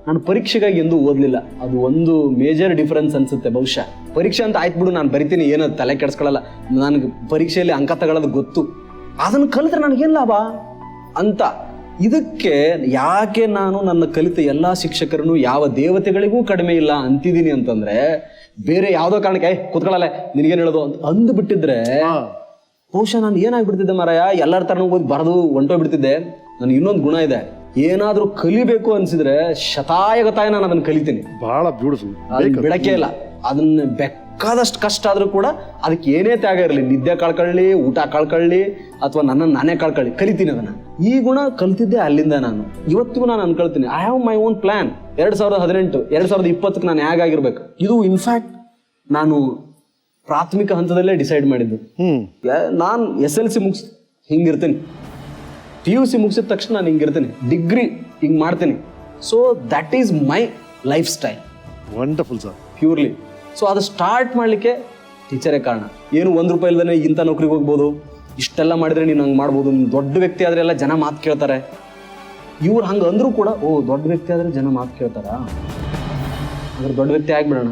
ನಾನು ಪರೀಕ್ಷೆಗಾಗಿ ಎಂದೂ ಓದಲಿಲ್ಲ. ಅದು ಒಂದು ಮೇಜರ್ ಡಿಫರೆನ್ಸ್ ಅನ್ಸುತ್ತೆ ಬಹುಶಃ. ಪರೀಕ್ಷೆ ಅಂತ ಆಯ್ತು ಬಿಡು, ನಾನು ಬರಿತೀನಿ, ಏನದು ತಲೆ ಕೆಡಿಸ್ಕೊಳ್ಳಲ್ಲ, ನನಗೆ ಪರೀಕ್ಷೆಯಲ್ಲಿ ಅಂಕ ತಗೊಳ್ಳೋದು ಗೊತ್ತು, ಅದನ್ನು ಕಲಿತ್ರೆ ನನಗೇನು ಲಾಭ ಅಂತ. ಇದಕ್ಕೆ ಯಾಕೆ ನಾನು ನನ್ನ ಕಲಿತ ಎಲ್ಲ ಶಿಕ್ಷಕರನ್ನು ಯಾವ ದೇವತೆಗಳಿಗೂ ಕಡಿಮೆ ಇಲ್ಲ ಅಂತಿದ್ದೀನಿ ಅಂತಂದ್ರೆ, ಬೇರೆ ಯಾವುದೋ ಕಾರಣಕ್ಕೆ ಕೂತ್ಕೊಳ್ಳಲ್ಲ ನಿನಗೇನು ಹೇಳೋದು ಅಂತ ಅಂದ್ಬಿಟ್ಟಿದ್ರೆ ಬಹುಶಃ ನಾನು ಏನಾಗ್ಬಿಡ್ತಿದ್ದೆ ಮಾರಾಯ, ಎಲ್ಲರ ಥರನೂ ಓದಿ ಬರೆದು ಹೊಂಟೋಗ್ಬಿಡ್ತಿದ್ದೆ. ನನಗೆ ಇನ್ನೊಂದು ಗುಣ ಇದೆ, ಏನಾದ್ರೂ ಕಲಿಬೇಕು ಅನ್ಸಿದ್ರೆ ಶತಾಯಗತಾಯ ನಾನು ಅದನ್ನ ಕಲಿತೀನಿ. ಬಹಳ ಬ್ಯೂಟಿಫುಲ್. ಬಿಡಕ್ಕೆ ಇಲ್ಲ, ಅದನ್ನ ಬೇಕಾದಷ್ಟು ಕಷ್ಟ ಆದ್ರೂ ಕೂಡ ಅದಕ್ಕೆ ಏನೇ ತ್ಯಾಗ ಇರಲಿ, ನಿದ್ದೆ ಕಳ್ಕೊಳ್ಳಿ, ಊಟ ಕಳ್ಕೊಳ್ಳಿ, ಅಥವಾ ನನ್ನನ್ನು ನಾನೇ ಕಳ್ಕೊಳ್ಳಿ, ಕಲಿತೀನಿ ಅದನ್ನ. ಈ ಗುಣ ಕಲ್ತಿದ್ದೆ ಅಲ್ಲಿಂದ. ನಾನು ಇವತ್ತಿಗೂ ನಾನು ಅನ್ಕೊಳ್ತೀನಿ, I have my own plan. 2018 2020 ನಾನು ಹೇಗಾಗಿರ್ಬೇಕು, ಇದು ಇನ್ಫ್ಯಾಕ್ಟ್ ನಾನು ಪ್ರಾಥಮಿಕ ಹಂತದಲ್ಲೇ ಡಿಸೈಡ್ ಮಾಡಿದ್ದು. ನಾನು SLC ಮುಗಿಸ್ ಹಿಂಗಿರ್ತೀನಿ, PUC ಮುಗಿಸಿದ ತಕ್ಷಣ ನಾನು ಹಿಂಗಿರ್ತೀನಿ, ಡಿಗ್ರಿ ಹಿಂಗೆ ಮಾಡ್ತೀನಿ. So that is my life style. Wonderful sir, purely. So ಅದು ಸ್ಟಾರ್ಟ್ ಮಾಡಲಿಕ್ಕೆ ಟೀಚರೇ ಕಾರಣ. ಏನು ₹1 ಇಲ್ದೇ ಇಂಥ ನೌಕರಿಗೆ ಹೋಗ್ಬೋದು, ಇಷ್ಟೆಲ್ಲ ಮಾಡಿದ್ರೆ ನೀನು ಹಂಗೆ ಮಾಡ್ಬೋದು, ನೀನು ದೊಡ್ಡ ವ್ಯಕ್ತಿ ಆದರೆ ಎಲ್ಲ ಜನ ಮಾತು ಕೇಳ್ತಾರೆ. ಇವ್ರು ಹಂಗೆ ಅಂದರೂ ಕೂಡ, ಓ ದೊಡ್ಡ ವ್ಯಕ್ತಿ ಆದರೆ ಜನ ಮಾತು ಕೇಳ್ತಾರಾ, ಅಂದ್ರೆ ದೊಡ್ಡ ವ್ಯಕ್ತಿ ಆಗಿಬಿಡೋಣ.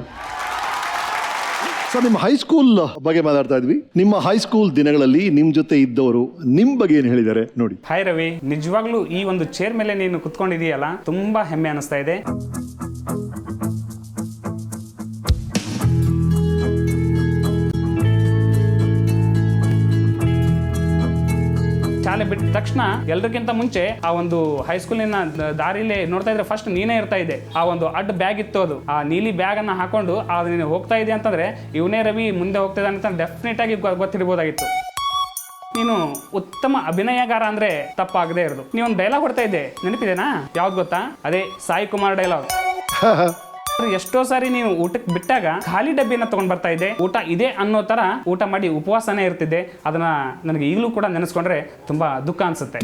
ಸರ್, ನಿಮ್ಮ ಹೈಸ್ಕೂಲ್ ಬಗ್ಗೆ ಮಾತಾಡ್ತಾ ಇದ್ವಿ. ನಿಮ್ಮ ಹೈಸ್ಕೂಲ್ ದಿನಗಳಲ್ಲಿ ನಿಮ್ಮ ಜೊತೆ ಇದ್ದವರು ನಿಮ್ಮ ಬಗ್ಗೆ ಏನು ಹೇಳಿದ್ದಾರೆ ನೋಡಿ. ಹಾಯ್ ರವಿ, ನಿಜವಾಗ್ಲೂ ಈ ಒಂದು ಚೇರ್ ಮೇಲೆ ನೀನು ಕುತ್ಕೊಂಡಿದೀಯಲ್ಲ, ತುಂಬಾ ಹೆಮ್ಮೆ ಅನಿಸ್ತಾ ಇದೆ. ಶಾಲೆ ಬಿಟ್ಟ ತಕ್ಷಣ ಎಲ್ಲರಿಗಿಂತ ಮುಂಚೆ ಆ ಒಂದು ಹೈಸ್ಕೂಲಿನ ದಾರಿಲಿ ನೋಡ್ತಾ ಇದ್ರೆ ಫಸ್ಟ್ ನೀನೇ ಇರ್ತಾ ಇದೆ. ಆ ಒಂದು ಅಡ್ಡ ಬ್ಯಾಗ್ ಇತ್ತು, ಅದು ಆ ನೀಲಿ ಬ್ಯಾಗ್ ಅನ್ನ ಹಾಕೊಂಡು ನೀನು ಹೋಗ್ತಾ ಇದೆ ಅಂತಂದ್ರೆ ಇವನೇ ರವಿ ಮುಂದೆ ಹೋಗ್ತಾ ಇದ್ದಾನೆ ಅಂತ ಡೆಫಿನೆಟ್ ಆಗಿ ಗೊತ್ತಿರ್ಬೋದಾಗಿತ್ತು. ನೀನು ಉತ್ತಮ ಅಭಿನಯಗಾರ ಅಂದ್ರೆ ತಪ್ಪಾಗದೇ ಇರೋದು. ನೀವೊಂದು ಡೈಲಾಗ್ ಹೊಡ್ತಾ ಇದ್ದೆ, ನೆನಪಿದೆನಾ? ಯಾವ್ದು ಗೊತ್ತಾ? ಅದೇ ಸಾಯಿ ಕುಮಾರ್ ಡೈಲಾಗ್. ಎಷ್ಟೋ ಸಾರಿ ನೀವು ಊಟಕ್ಕೆ ಬಿಟ್ಟಾಗ ಖಾಲಿ ಡಬ್ಬಿಯನ್ನ ತಗೊಂಡ್ ಬರ್ತಾ ಇದ್ದೆ, ಊಟ ಇದೆ ಅನ್ನೋ ತರ ಊಟ ಮಾಡಿ ಉಪವಾಸನೇ ಇರ್ತಿದ್ದೆ. ಅದನ್ನ ನನಗೆ ಈಗಲೂ ಕೂಡ ನೆನೆಸ್ಕೊಂಡ್ರೆ ತುಂಬಾ ದುಃಖ ಅನ್ಸುತ್ತೆ.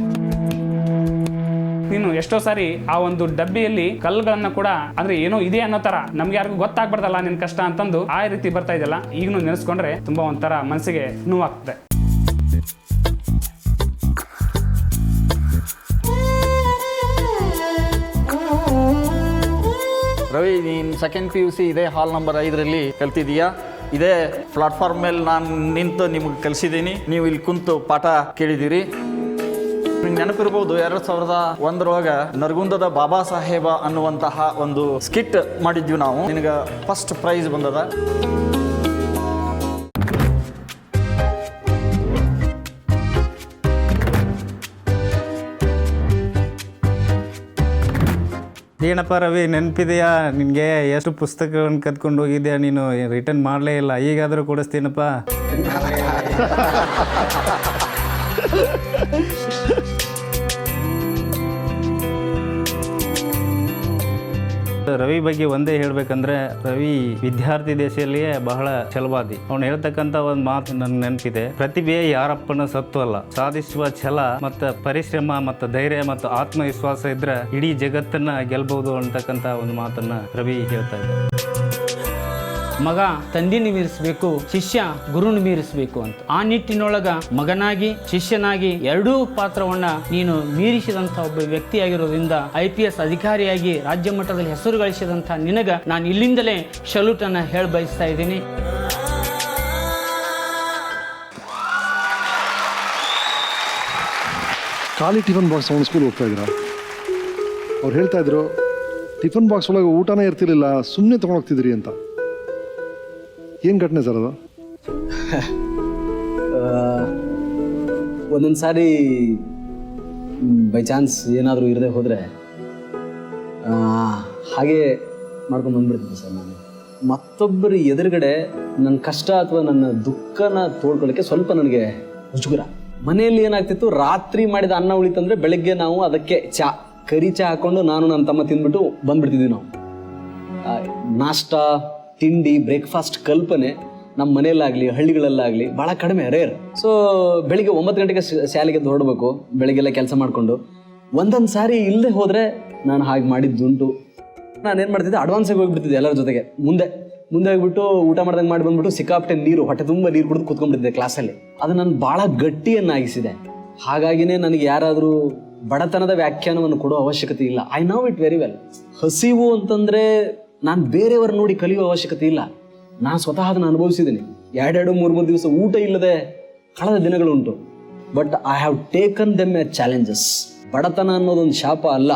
ನೀನು ಎಷ್ಟೋ ಸಾರಿ ಆ ಒಂದು ಡಬ್ಬಿಯಲ್ಲಿ ಕಲ್ಲುಗಳನ್ನ ಕೂಡ, ಅಂದ್ರೆ ಏನೋ ಇದೆ ಅನ್ನೋ ತರ ನಮ್ಗೆ ಯಾರಿಗೂ ಗೊತ್ತಾಗ್ಬಾರ್ದಲ್ಲ ನಿನ್ ಕಷ್ಟ ಅಂತಂದು ಆ ರೀತಿ ಬರ್ತಾ ಇದೆಯಲ್ಲ, ಈಗಲೂ ನೆನೆಸ್ಕೊಂಡ್ರೆ ತುಂಬಾ ಒಂಥರ ಮನಸ್ಸಿಗೆ ನೋವಾಗ್ತದೆ. ರವಿ, ನೀನು ಸೆಕೆಂಡ್ PUC ಇದೇ ಹಾಲ್ ನಂಬರ್ 5ರಲ್ಲಿ ಕಲ್ತಿದ್ದೀಯಾ. ಇದೇ ಪ್ಲಾಟ್ಫಾರ್ಮ್ ಮೇಲೆ ನಾನು ನಿಂತು ನಿಮಗೆ ಕಲಿಸಿದ್ದೀನಿ. ನೀವು ಇಲ್ಲಿ ಕುಂತು ಪಾಠ ಕೇಳಿದ್ದೀರಿ. ನಿಮ್ಗೆ ನೆನಪಿರ್ಬೋದು, 2001 ನರಗುಂದದ ಬಾಬಾ ಸಾಹೇಬ ಅನ್ನುವಂತಹ ಒಂದು ಸ್ಕಿಟ್ ಮಾಡಿದ್ವಿ ನಾವು. ನಿನಗೆ ಫಸ್ಟ್ ಪ್ರೈಸ್ ಬಂದದ. ಏನಪ್ಪ ರವಿ, ನೆನಪಿದೆಯಾ ನಿನಗೆ? ಎಷ್ಟು ಪುಸ್ತಕಗಳನ್ನು ಕದ್ಕೊಂಡು ಹೋಗಿದ್ಯಾ ನೀನು, ರಿಟರ್ನ್ ಮಾಡಲೇ ಇಲ್ಲ. ಈಗಾದರೂ ಕೊಡಿಸ್ತೀನಪ್ಪ. ರವಿ ಬಗ್ಗೆ ಒಂದೇ ಹೇಳ್ಬೇಕಂದ್ರೆ, ರವಿ ವಿದ್ಯಾರ್ಥಿ ದಶೆಯಲ್ಲಿಯೇ ಬಹಳ ಛಲವಾದಿ. ಅವನು ಹೇಳ್ತಕ್ಕಂಥ ಒಂದು ಮಾತು ನನ್ನ ನೆನಪಿದೆ, ಪ್ರತಿಭೆ ಯಾರಪ್ಪನ ಸತ್ತು ಅಲ್ಲ, ಸಾಧಿಸುವ ಛಲ ಮತ್ತು ಪರಿಶ್ರಮ ಮತ್ತು ಧೈರ್ಯ ಮತ್ತು ಆತ್ಮವಿಶ್ವಾಸ ಇದ್ರೆ ಇಡೀ ಜಗತ್ತನ್ನ ಗೆಲ್ಬಹುದು ಅಂತಕ್ಕಂಥ ಒಂದು ಮಾತನ್ನ ರವಿ ಹೇಳ್ತಾ ಇದ್ದ. ಮಗ ತಂದಿನ ಮೀರಿಸಬೇಕು, ಶಿಷ್ಯ ಗುರುನ ಮೀರಿಸಬೇಕು ಅಂತ. ಆ ನಿಟ್ಟಿನೊಳಗ ಮಗನಾಗಿ ಶಿಷ್ಯನಾಗಿ ಎರಡೂ ಪಾತ್ರವನ್ನ ನೀನು ಮೀರಿಸಿದಂಥ ಒಬ್ಬ ವ್ಯಕ್ತಿಯಾಗಿರೋದ್ರಿಂದ IPS ಅಧಿಕಾರಿಯಾಗಿ ರಾಜ್ಯ ಮಟ್ಟದಲ್ಲಿ ಹೆಸರು ಗಳಿಸಿದಂಥ ನಿನಗ ನಾನು ಇಲ್ಲಿಂದಲೇ ಸಲ್ಯೂಟ್ ಅನ್ನ ಹೇಳ ಬಯಸ್ತಾ ಇದ್ದೀನಿ. ಖಾಲಿ ಟಿಫನ್ ಬಾಕ್ಸ್ ಅವನು ಸ್ಕೂಲ್ ಹೋಗ್ತಾ ಇದ್ರ. ಅವ್ರು ಹೇಳ್ತಾ ಇದ್ರು ಟಿಫನ್ ಬಾಕ್ಸ್ ಒಳಗೆ ಊಟನೇ ಇರ್ತಿರ್ಲಿಲ್ಲ, ಸುಮ್ಮನೆ ತೊಗೊಂಡೋಗ್ತಿದ್ರಿ ಅಂತ. ಏನು ಘಟನೆ ಸರ್ ಅದು? ಒಂದೊಂದು ಸಾರಿ ಬೈ ಚಾನ್ಸ್ ಏನಾದರೂ ಇರದೆ ಹೋದರೆ ಹಾಗೆ ಮಾಡ್ಕೊಂಡು ಬಂದ್ಬಿಡ್ತಿದ್ದೆ ಸರ್. ನಾನು ಮತ್ತೊಬ್ಬರ ಎದುರುಗಡೆ ನನ್ನ ಕಷ್ಟ ಅಥವಾ ನನ್ನ ದುಃಖನ ತೋಡ್ಕೊಳ್ಳೋಕ್ಕೆ ಸ್ವಲ್ಪ ನನಗೆ ಮುಜುಗರ. ಮನೆಯಲ್ಲಿ ಏನಾಗ್ತಿತ್ತು, ರಾತ್ರಿ ಮಾಡಿದ ಅನ್ನ ಉಳಿತಂದರೆ ಬೆಳಗ್ಗೆ ನಾವು ಅದಕ್ಕೆ ಕರಿ ಚಾ ಹಾಕ್ಕೊಂಡು ನಾನು ನನ್ನ ತಮ್ಮ ತಿಂದ್ಬಿಟ್ಟು ಬಂದ್ಬಿಡ್ತಿದ್ವಿ ನಾವು. ನಾಷ್ಟ, ತಿಂಡಿ, ಬ್ರೇಕ್ಫಾಸ್ಟ್ ಕಲ್ಪನೆ ನಮ್ಮ ಮನೆಯಲ್ಲಾಗಲಿ ಹಳ್ಳಿಗಳಲ್ಲಾಗಲಿ ಭಾಳ ಕಡಿಮೆ, ರೇರ್. ಸೊ ಬೆಳಿಗ್ಗೆ 9 ಗಂಟೆಗೆ ಶಾಲೆಗೆ ಹೊರಡಬೇಕು, ಬೆಳಿಗ್ಗೆಲ್ಲ ಕೆಲಸ ಮಾಡಿಕೊಂಡು. ಒಂದೊಂದು ಸಾರಿ ಇಲ್ಲದೆ ಹೋದರೆ ನಾನು ಹಾಗೆ ಮಾಡಿದ್ದುಂಟು. ನಾನೇನು ಮಾಡ್ತಿದ್ದೆ, ಅಡ್ವಾನ್ಸಾಗಿ ಹೋಗಿಬಿಡ್ತಿದ್ದೆ ಎಲ್ಲರ ಜೊತೆಗೆ. ಮುಂದೆ ಹೋಗ್ಬಿಟ್ಟು ಊಟ ಮಾಡ್ದಂಗೆ ಮಾಡಿ ಬಂದ್ಬಿಟ್ಟು ಸಿಕ್ಕಾಪಟ್ಟೆ ನೀರು, ಹೊಟ್ಟೆ ತುಂಬ ನೀರು ಕುಡಿದು ಕೂತ್ಕೊಂಡ್ಬಿಟ್ಟಿದ್ದೆ ಕ್ಲಾಸಲ್ಲಿ. ಅದು ನಾನು ಭಾಳ ಗಟ್ಟಿಯನ್ನಾಗಿಸಿದೆ. ಹಾಗಾಗಿನೇ ನನಗೆ ಯಾರಾದರೂ ಬಡತನದ ವ್ಯಾಖ್ಯಾನವನ್ನು ಕೊಡೋ ಅವಶ್ಯಕತೆ ಇಲ್ಲ. I know it very well. ಹಸಿವು ಅಂತಂದರೆ ನಾನು ಬೇರೆಯವ್ರ ನೋಡಿ ಕಲಿಯುವ ಅವಶ್ಯಕತೆ ಇಲ್ಲ. ನಾನು ಸ್ವತಃ ಅದನ್ನು ಅನುಭವಿಸಿದ್ದೀನಿ. 2-3 ದಿವಸ ಊಟ ಇಲ್ಲದೆ ಕಳೆದ ದಿನಗಳುಂಟು. But I have taken them a challenges. ಬಡತನ ಅನ್ನೋದೊಂದು ಶಾಪ ಅಲ್ಲ,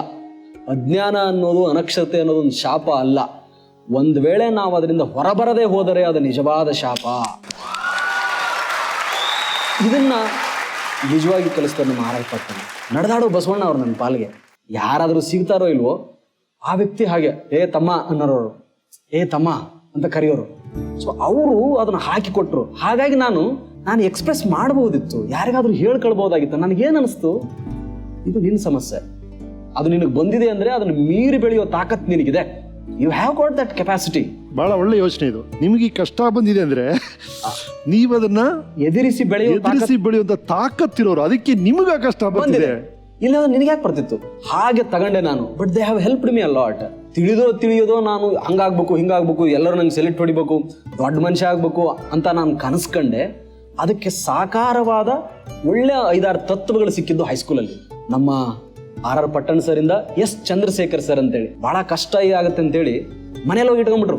ಅಜ್ಞಾನ ಅನ್ನೋದು, ಅನಕ್ಷರತೆ ಅನ್ನೋದೊಂದು ಶಾಪ ಅಲ್ಲ. ಒಂದು ವೇಳೆ ನಾವು ಅದರಿಂದ ಹೊರಬರದೇ ಹೋದರೆ ಅದು ನಿಜವಾದ ಶಾಪ. ಇದನ್ನ ನಿಜವಾಗಿ ಕಲಿಸ್ತಾರೆ ನಮ್ಮ ಆರಲ್ಪಟ್ಟಣ ನಡೆದಾಡೋ ಬಸವಣ್ಣ ಅವ್ರು. ನನ್ನ ಪಾಲಿಗೆ ಯಾರಾದರೂ ಸಿಗ್ತಾರೋ ಇಲ್ವೋ ಆ ವ್ಯಕ್ತಿ ಹಾಗೆ ಏ ತಮ್ಮ ಅನ್ನೋರು, ಏ ತಮ್ಮ ಅಂತ ಕರೆಯೋರು. ಸೊ ಅವರು ಅದನ್ನು ಹಾಕಿಕೊಟ್ರು. ಹಾಗಾಗಿ ನಾನು ಎಕ್ಸ್ಪ್ರೆಸ್ ಮಾಡಬಹುದಿತ್ತು, ಯಾರಿಗಾದ್ರೂ ಹೇಳ್ಕೊಳ್ಬಹುದಾಗಿತ್ತು. ನನಗೇನು ಅನಿಸ್ತು, ಇದು ನಿನ್ನ ಸಮಸ್ಯೆ, ಅದು ನಿನಗೆ ಬಂದಿದೆ ಅಂದರೆ ಅದನ್ನು ಮೀರಿ ಬೆಳೆಯೋ ತಾಕತ್ ನಿನಗಿದೆ. You have got that capacity. ಬಹಳ ಒಳ್ಳೆ ಯೋಚನೆ ಇದು. ನಿಮಗೆ ಈ ಕಷ್ಟ ಬಂದಿದೆ ಅಂದ್ರೆ ನೀವು ಅದನ್ನ ಎದುರಿಸಿ ಬೆಳೆಯುವಂತ ತಾಕತ್ತಿರೋರು, ಅದಕ್ಕೆ ನಿಮಗೆ ಕಷ್ಟ ಬಂದಿದೆ. ಇಲ್ಲ ನಿನಗೆ ಯಾಕೆ ಬರ್ತಿತ್ತು, ಹಾಗೆ ತಗೊಂಡೆ ನಾನು. But they have helped me a lot. ತಿಳಿಯೋದೋ ನಾನು ಹಂಗಾಗ್ಬೇಕು ಹಿಂಗಾಗ್ಬೇಕು, ಎಲ್ಲರೂ ನಂಗೆ ಸೆಲೆಕ್ಟ್ ಹೊಡಿಬೇಕು, ದೊಡ್ಡ ಮನುಷ್ಯ ಆಗ್ಬೇಕು ಅಂತ ನಾನು ಕನಸ್ಕೊಂಡೆ. ಅದಕ್ಕೆ ಸಾಕಾರವಾದ ಒಳ್ಳೆ 5-6 ತತ್ವಗಳು ಸಿಕ್ಕಿದ್ದು ಹೈಸ್ಕೂಲಲ್ಲಿ. ನಮ್ಮ ಆರ್ ಪಟ್ಟಣ್ ಸರಿಂದ ಎಸ್ ಚಂದ್ರಶೇಖರ್ ಸರ್ ಅಂತೇಳಿ. ಭಾಳ ಕಷ್ಟ ಆಗುತ್ತೆ ಅಂತೇಳಿ ಮನೇಲಿ ಹೋಗಿ ಇಟ್ಕೊಂಡ್ಬಿಟ್ರು.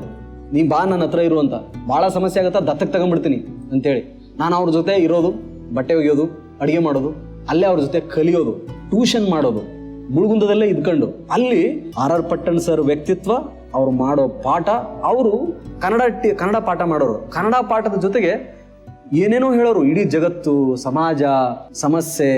ನೀನು ಬಾ ನನ್ನ ಹತ್ರ ಇರು ಅಂತ. ಭಾಳ ಸಮಸ್ಯೆ ಆಗುತ್ತಾ ದತ್ತಕ್ಕೆ ತಗೊಂಡ್ಬಿಡ್ತೀನಿ ಅಂತೇಳಿ ನಾನು ಅವ್ರ ಜೊತೆ ಇರೋದು, ಬಟ್ಟೆ ಒಗೆಯೋದು, ಅಡುಗೆ ಮಾಡೋದು, ಅಲ್ಲೇ ಅವ್ರ ಜೊತೆ ಕಲಿಯೋದು, ಟ್ಯೂಷನ್ ಮಾಡೋದು, ಮುಳುಗುಂದದಲ್ಲೇ ಇದ್ಕೊಂಡು. ಅಲ್ಲಿ ಆರ್ ಪಟ್ಟಣ್ ಸರ್ ವ್ಯಕ್ತಿತ್ವ, ಅವ್ರು ಮಾಡೋ ಪಾಠ, ಅವರು ಕನ್ನಡ ಪಾಠ ಮಾಡೋರು. ಕನ್ನಡ ಪಾಠದ ಜೊತೆಗೆ ಏನೇನೋ ಹೇಳೋರು. ಇಡೀ ಜಗತ್ತು, ಸಮಾಜ, ಸಮಸ್ಯೆ,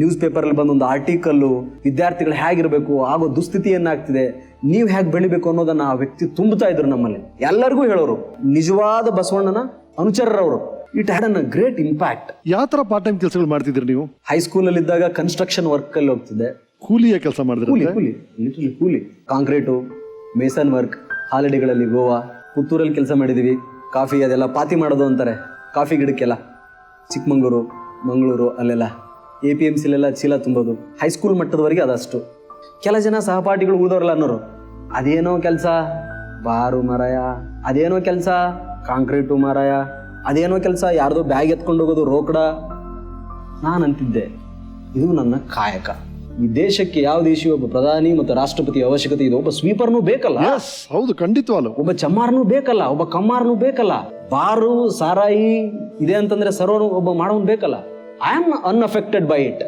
ನ್ಯೂಸ್ ಪೇಪರಲ್ಲಿ ಬಂದೊಂದು ಆರ್ಟಿಕಲ್ಲು, ವಿದ್ಯಾರ್ಥಿಗಳು ಹೇಗಿರಬೇಕು, ಆಗೋ ದುಸ್ಥಿತಿ ಏನಾಗ್ತಿದೆ, ನೀವು ಹೇಗೆ ಬೆಳಿಬೇಕು ಅನ್ನೋದನ್ನ ಆ ವ್ಯಕ್ತಿ ತುಂಬುತ್ತಾ ಇದ್ರು ನಮ್ಮಲ್ಲಿ. ಎಲ್ಲರಿಗೂ ಹೇಳೋರು. ನಿಜವಾದ ಬಸವಣ್ಣನ ಅನುಚರರವರು. It had an great impact. ಯಾವ ಥರ ಪಾರ್ಟ್ ಟೈಮ್ ಕೆಲಸಗಳು ಮಾಡ್ತಿದ್ರಿ ನೀವು? ಹೈಸ್ಕೂಲಲ್ಲಿ ಇದ್ದಾಗ ಕನ್ಸ್ಟ್ರಕ್ಷನ್ ವರ್ಕ್ ಅಲ್ಲಿ ಹೋಗ್ತಿದ್ದೆ. ಕೂಲಿಯ ಕೆಲಸ ಮಾಡಿದ್ರೆ? ಕೂಲಿ, ಕಾಂಕ್ರೀಟು, ಮೇಸನ್ ವರ್ಕ್. ಹಾಲಿಡೇಗಳಲ್ಲಿ ಗೋವಾ, ಪುತ್ತೂರಲ್ಲಿ ಕೆಲಸ ಮಾಡಿದೀವಿ. ಕಾಫಿ ಅದೆಲ್ಲ ಪಾತಿ ಮಾಡೋದು ಅಂತಾರೆ, ಕಾಫಿ ಗಿಡಕ್ಕೆಲ್ಲ. ಚಿಕ್ಕಮಂಗ್ಳೂರು, ಮಂಗಳೂರು ಅಲ್ಲೆಲ್ಲ APMCಲೆಲ್ಲ ಚೀಲ ತುಂಬೋದು. ಹೈಸ್ಕೂಲ್ ಮಟ್ಟದವರೆಗೆ ಅದಷ್ಟು. ಕೆಲ ಜನ ಸಹಪಾಠಿಗಳು ಉಳಿದವ್ರಲ್ಲ ಅನ್ನೋರು, ಅದೇನೋ ಕೆಲಸ ಬಾರು ಮರಾಯ, ಅದೇನೋ ಕೆಲಸ ಕಾಂಕ್ರೀಟು ಮರಾಯ, ಅದೇನೋ ಕೆಲಸ ಯಾರ್ದೋ ಬ್ಯಾಗ್ ಎತ್ಕೊಂಡು ಹೋಗೋದು ರೋಕಡ. ನಾನು ಅಂತಿದ್ದೆ, ಇದು ನನ್ನ ಕಾಯಕ. ಈ ದೇಶಕ್ಕೆ ಯಾವ ದೇಶೀಯ ಒಬ್ಬ ಪ್ರಧಾನಿ ಮತ್ತು ರಾಷ್ಟ್ರಪತಿ ಅವಶ್ಯಕತೆ ಇದೆ. ಒಬ್ಬ ಸ್ವೀಪರ್ನೂ ಬೇಕಲ್ಲ. ಹೌದು, ಖಂಡಿತವಾಗ್ಲು. ಒಬ್ಬ ಚಮ್ಮಾರನೂ ಬೇಕಲ್ಲ, ಒಬ್ಬ ಕಮ್ಮಾರನೂ ಬೇಕಲ್ಲ. ಬಾರು ಸಾರಾಯಿ ಇದೆ ಅಂತಂದ್ರೆ ಸರೋನು ಒಬ್ಬ ಮಾಡೋನು ಬೇಕಲ್ಲ. I am unaffected by it.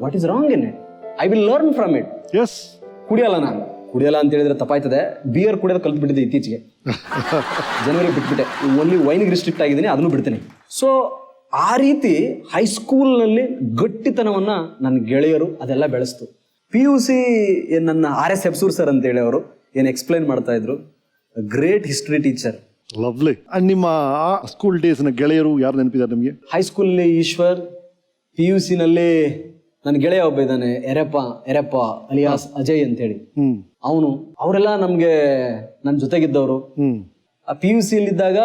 What is wrong in it? I will learn from it. Yes. ಕುಡಿಯಲ್ಲ ಅಂತ ಹೇಳಿದ್ರೆ ತಪ್ಪಾಯ್ತದೆ. ಬಿಯರ್ ಕುಡಿಯೋದು ಕಲ್ತ್ಬಿಟ್ಟಿದ್ದೆ ಇತ್ತೀಚೆಗೆ. ಜನವರಿ ಬಿಟ್ಬಿಟ್ಟೆ. ಓನ್ಲಿ ವೈನ್ಗೆ ರಿಸ್ಟ್ರಿಕ್ಟ್ ಆಗಿದ್ದೀನಿ, ಅದನ್ನು ಬಿಡ್ತೀನಿ. ಸೊ ಆ ರೀತಿ ಹೈಸ್ಕೂಲ್ನಲ್ಲಿ ಗಟ್ಟಿತನವನ್ನ ನನ್ನ ಗೆಳೆಯರು ಅದೆಲ್ಲ ಬೆಳೆಸ್ತು. PUC ನನ್ನ RS ಹೆಬ್ಸೂರ್ ಸರ್ ಅಂತೇಳಿ ಅವರು ಏನು ಎಕ್ಸ್ಪ್ಲೈನ್ ಮಾಡ್ತಾ ಇದ್ರು. Great history teacher. ಲವ್ಲಿ. ನಿಮ್ಮ ಸ್ಕೂಲ್ ಡೇಸ್ನ ಗೆಳೆಯರು ಯಾರು ನೆನಪಿದ್ದಾರೆ ನಿಮಗೆ? ಹೈಸ್ಕೂಲಲ್ಲಿ ಈಶ್ವರ್, PUCನಲ್ಲಿ ನನ್ನ ಗೆಳೆಯ ಒಬ್ಬ ಇದ್ದಾನೆ, ಎರೆಪ್ಪ ಅಲಿಯಾಸ್ ಅಜಯ್ ಅಂತೇಳಿ. ಅವರೆಲ್ಲ ನಮ್ಗೆ ನನ್ನ ಜೊತೆಗಿದ್ದವರು. PUCಯಲ್ಲಿದ್ದಾಗ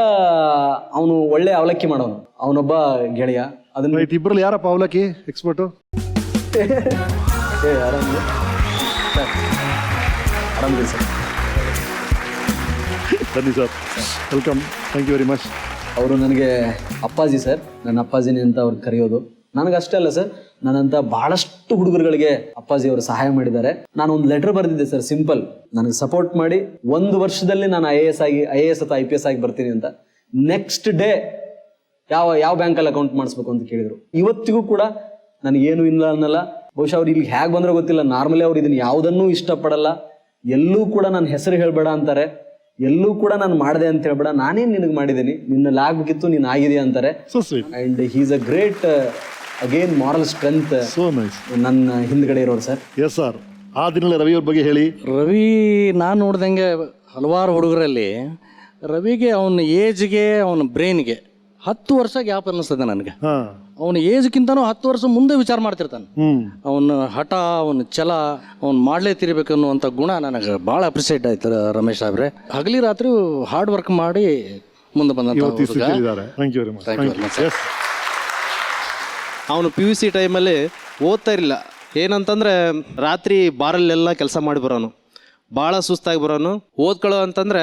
ಅವನು ಒಳ್ಳೆ ಅವಲಕ್ಕಿ ಮಾಡೋನು, ಅವನೊಬ್ಬ ಗೆಳೆಯ. ಅದನ್ನ ಇಬ್ಬರಲ್ಲಿ ಯಾರಪ್ಪ ಅವಲಕ್ಕಿ ಎಕ್ಸ್ಪರ್ಟು? ಆರಾಮಿದೆ ಸರ್. ಬನ್ನಿ sir, welcome, thank you very much. ಅವರು ನನಗೆ ಅಪ್ಪಾಜಿ ಸರ್, ನನ್ನ ಅಪ್ಪಾಜಿನಿ ಅಂತ ಅವ್ರು ಕರೆಯೋದು. ನನಗಷ್ಟೇ ಅಲ್ಲ ಸರ್, ನನ್ನಂತ ಬಹಳಷ್ಟು ಹುಡುಗರುಗಳಿಗೆ ಅಪ್ಪಾಜಿ ಅವರು ಸಹಾಯ ಮಾಡಿದ್ದಾರೆ. ನಾನು ಒಂದು ಲೆಟರ್ ಬರೆದಿದ್ದೆ ಸರ್, ಸಿಂಪಲ್, ನನಗೆ ಸಪೋರ್ಟ್ ಮಾಡಿ 1 ವರ್ಷದಲ್ಲಿ ನಾನು IAS ಅಥವಾ IPS ಆಗಿ ಬರ್ತೀನಿ ಅಂತ. ನೆಕ್ಸ್ಟ್ ಡೇ ಯಾವ ಬ್ಯಾಂಕಲ್ಲಿ ಅಕೌಂಟ್ ಮಾಡಿಸ್ಬೇಕು ಅಂತ ಕೇಳಿದ್ರು. ಇವತ್ತಿಗೂ ಕೂಡ ನನಗೇನು ಇಲ್ಲ ಅನ್ನಲ್ಲ. ಬಹುಶಃ ಅವ್ರು ಇಲ್ಲಿ ಹೇಗೆ ಬಂದ್ರೆ ಗೊತ್ತಿಲ್ಲ. ನಾರ್ಮಲಿ ಅವ್ರು ಇದನ್ನ ಯಾವುದನ್ನೂ ಇಷ್ಟಪಡಲ್ಲ. ಎಲ್ಲೂ ಕೂಡ ನನ್ನ ಹೆಸರು ಹೇಳ್ಬೇಡ ಅಂತಾರೆ, ಎಲ್ಲೂ ಕೂಡ ನಾನು ಮಾಡಿದೆ ಅಂತ ಹೇಳ್ಬೇಡ, ನಾನೇನು ನಿನಗೆ ಮಾಡಿದ್ದೀನಿ, ನಿನ್ನಲ್ಲಿ ಆಗ್ಬೇಕಿತ್ತು, ನೀನು ಆಗಿದೆಯಾ ಅಂತಾರೆ. And he is a great again moral strength. So nice. ನನ್ನ ಹಿಂದ್ಗಡೆ ಇರೋರು ಸರ್. Yes sir. ಆ ದಿನದಲ್ಲಿ ರವಿ ಅವ್ರ ಬಗ್ಗೆ ಹೇಳಿ. ರವಿ ನಾನು ನೋಡ್ದಂಗೆ ಹಲವಾರು ಹುಡುಗರಲ್ಲಿ ರವಿಗೆ ಅವನ ಏಜ್ಗೆ ಅವನ ಬ್ರೈನ್ಗೆ 10 ವರ್ಷ ಗ್ಯಾಪ್ ಅನ್ನಿಸ್ತದೆ ನನಗೆ. ಅವನ ಏಜ್ಗಿಂತನೂ 10 ವರ್ಷ ಮುಂದೆ ವಿಚಾರ ಮಾಡ್ತಿರ್ತಾನೆ. ಅವನ ಹಠ, ಅವನ ಛಲ, ಅವ್ನು ಮಾಡಲೇ ತಿರ್ಬೇಕು ಅನ್ನುವಂಥ ಗುಣ ನನಗೆ ಭಾಳ ಅಪ್ರಿಸಿಯೇಟ್ ಆಯ್ತು ರಮೇಶ್ ಸಾಹೇಬ್ರೆ. ಹಗಲಿ ರಾತ್ರಿ ಹಾರ್ಡ್ ವರ್ಕ್ ಮಾಡಿ ಮುಂದೆ ಬಂದಂಥ ಇವತ್ತು ಈ ಹುಡುಗ. ಸ್ಥಿತಿಲಿದ್ದಾರೆ. Thank you very much. Thank you very much. Yes. ಅವನು PUC ಟೈಮಲ್ಲಿ ಓದ್ತಾ ಇರಲಿಲ್ಲ. ಏನಂತಂದರೆ ರಾತ್ರಿ ಬಾರಲ್ಲೆಲ್ಲ ಕೆಲಸ ಮಾಡಿ ಬರೋನು, ಭಾಳ ಸುಸ್ತಾಗಿ ಬರೋನು. ಓದ್ಕೊಳ್ಳೋ ಅಂತಂದರೆ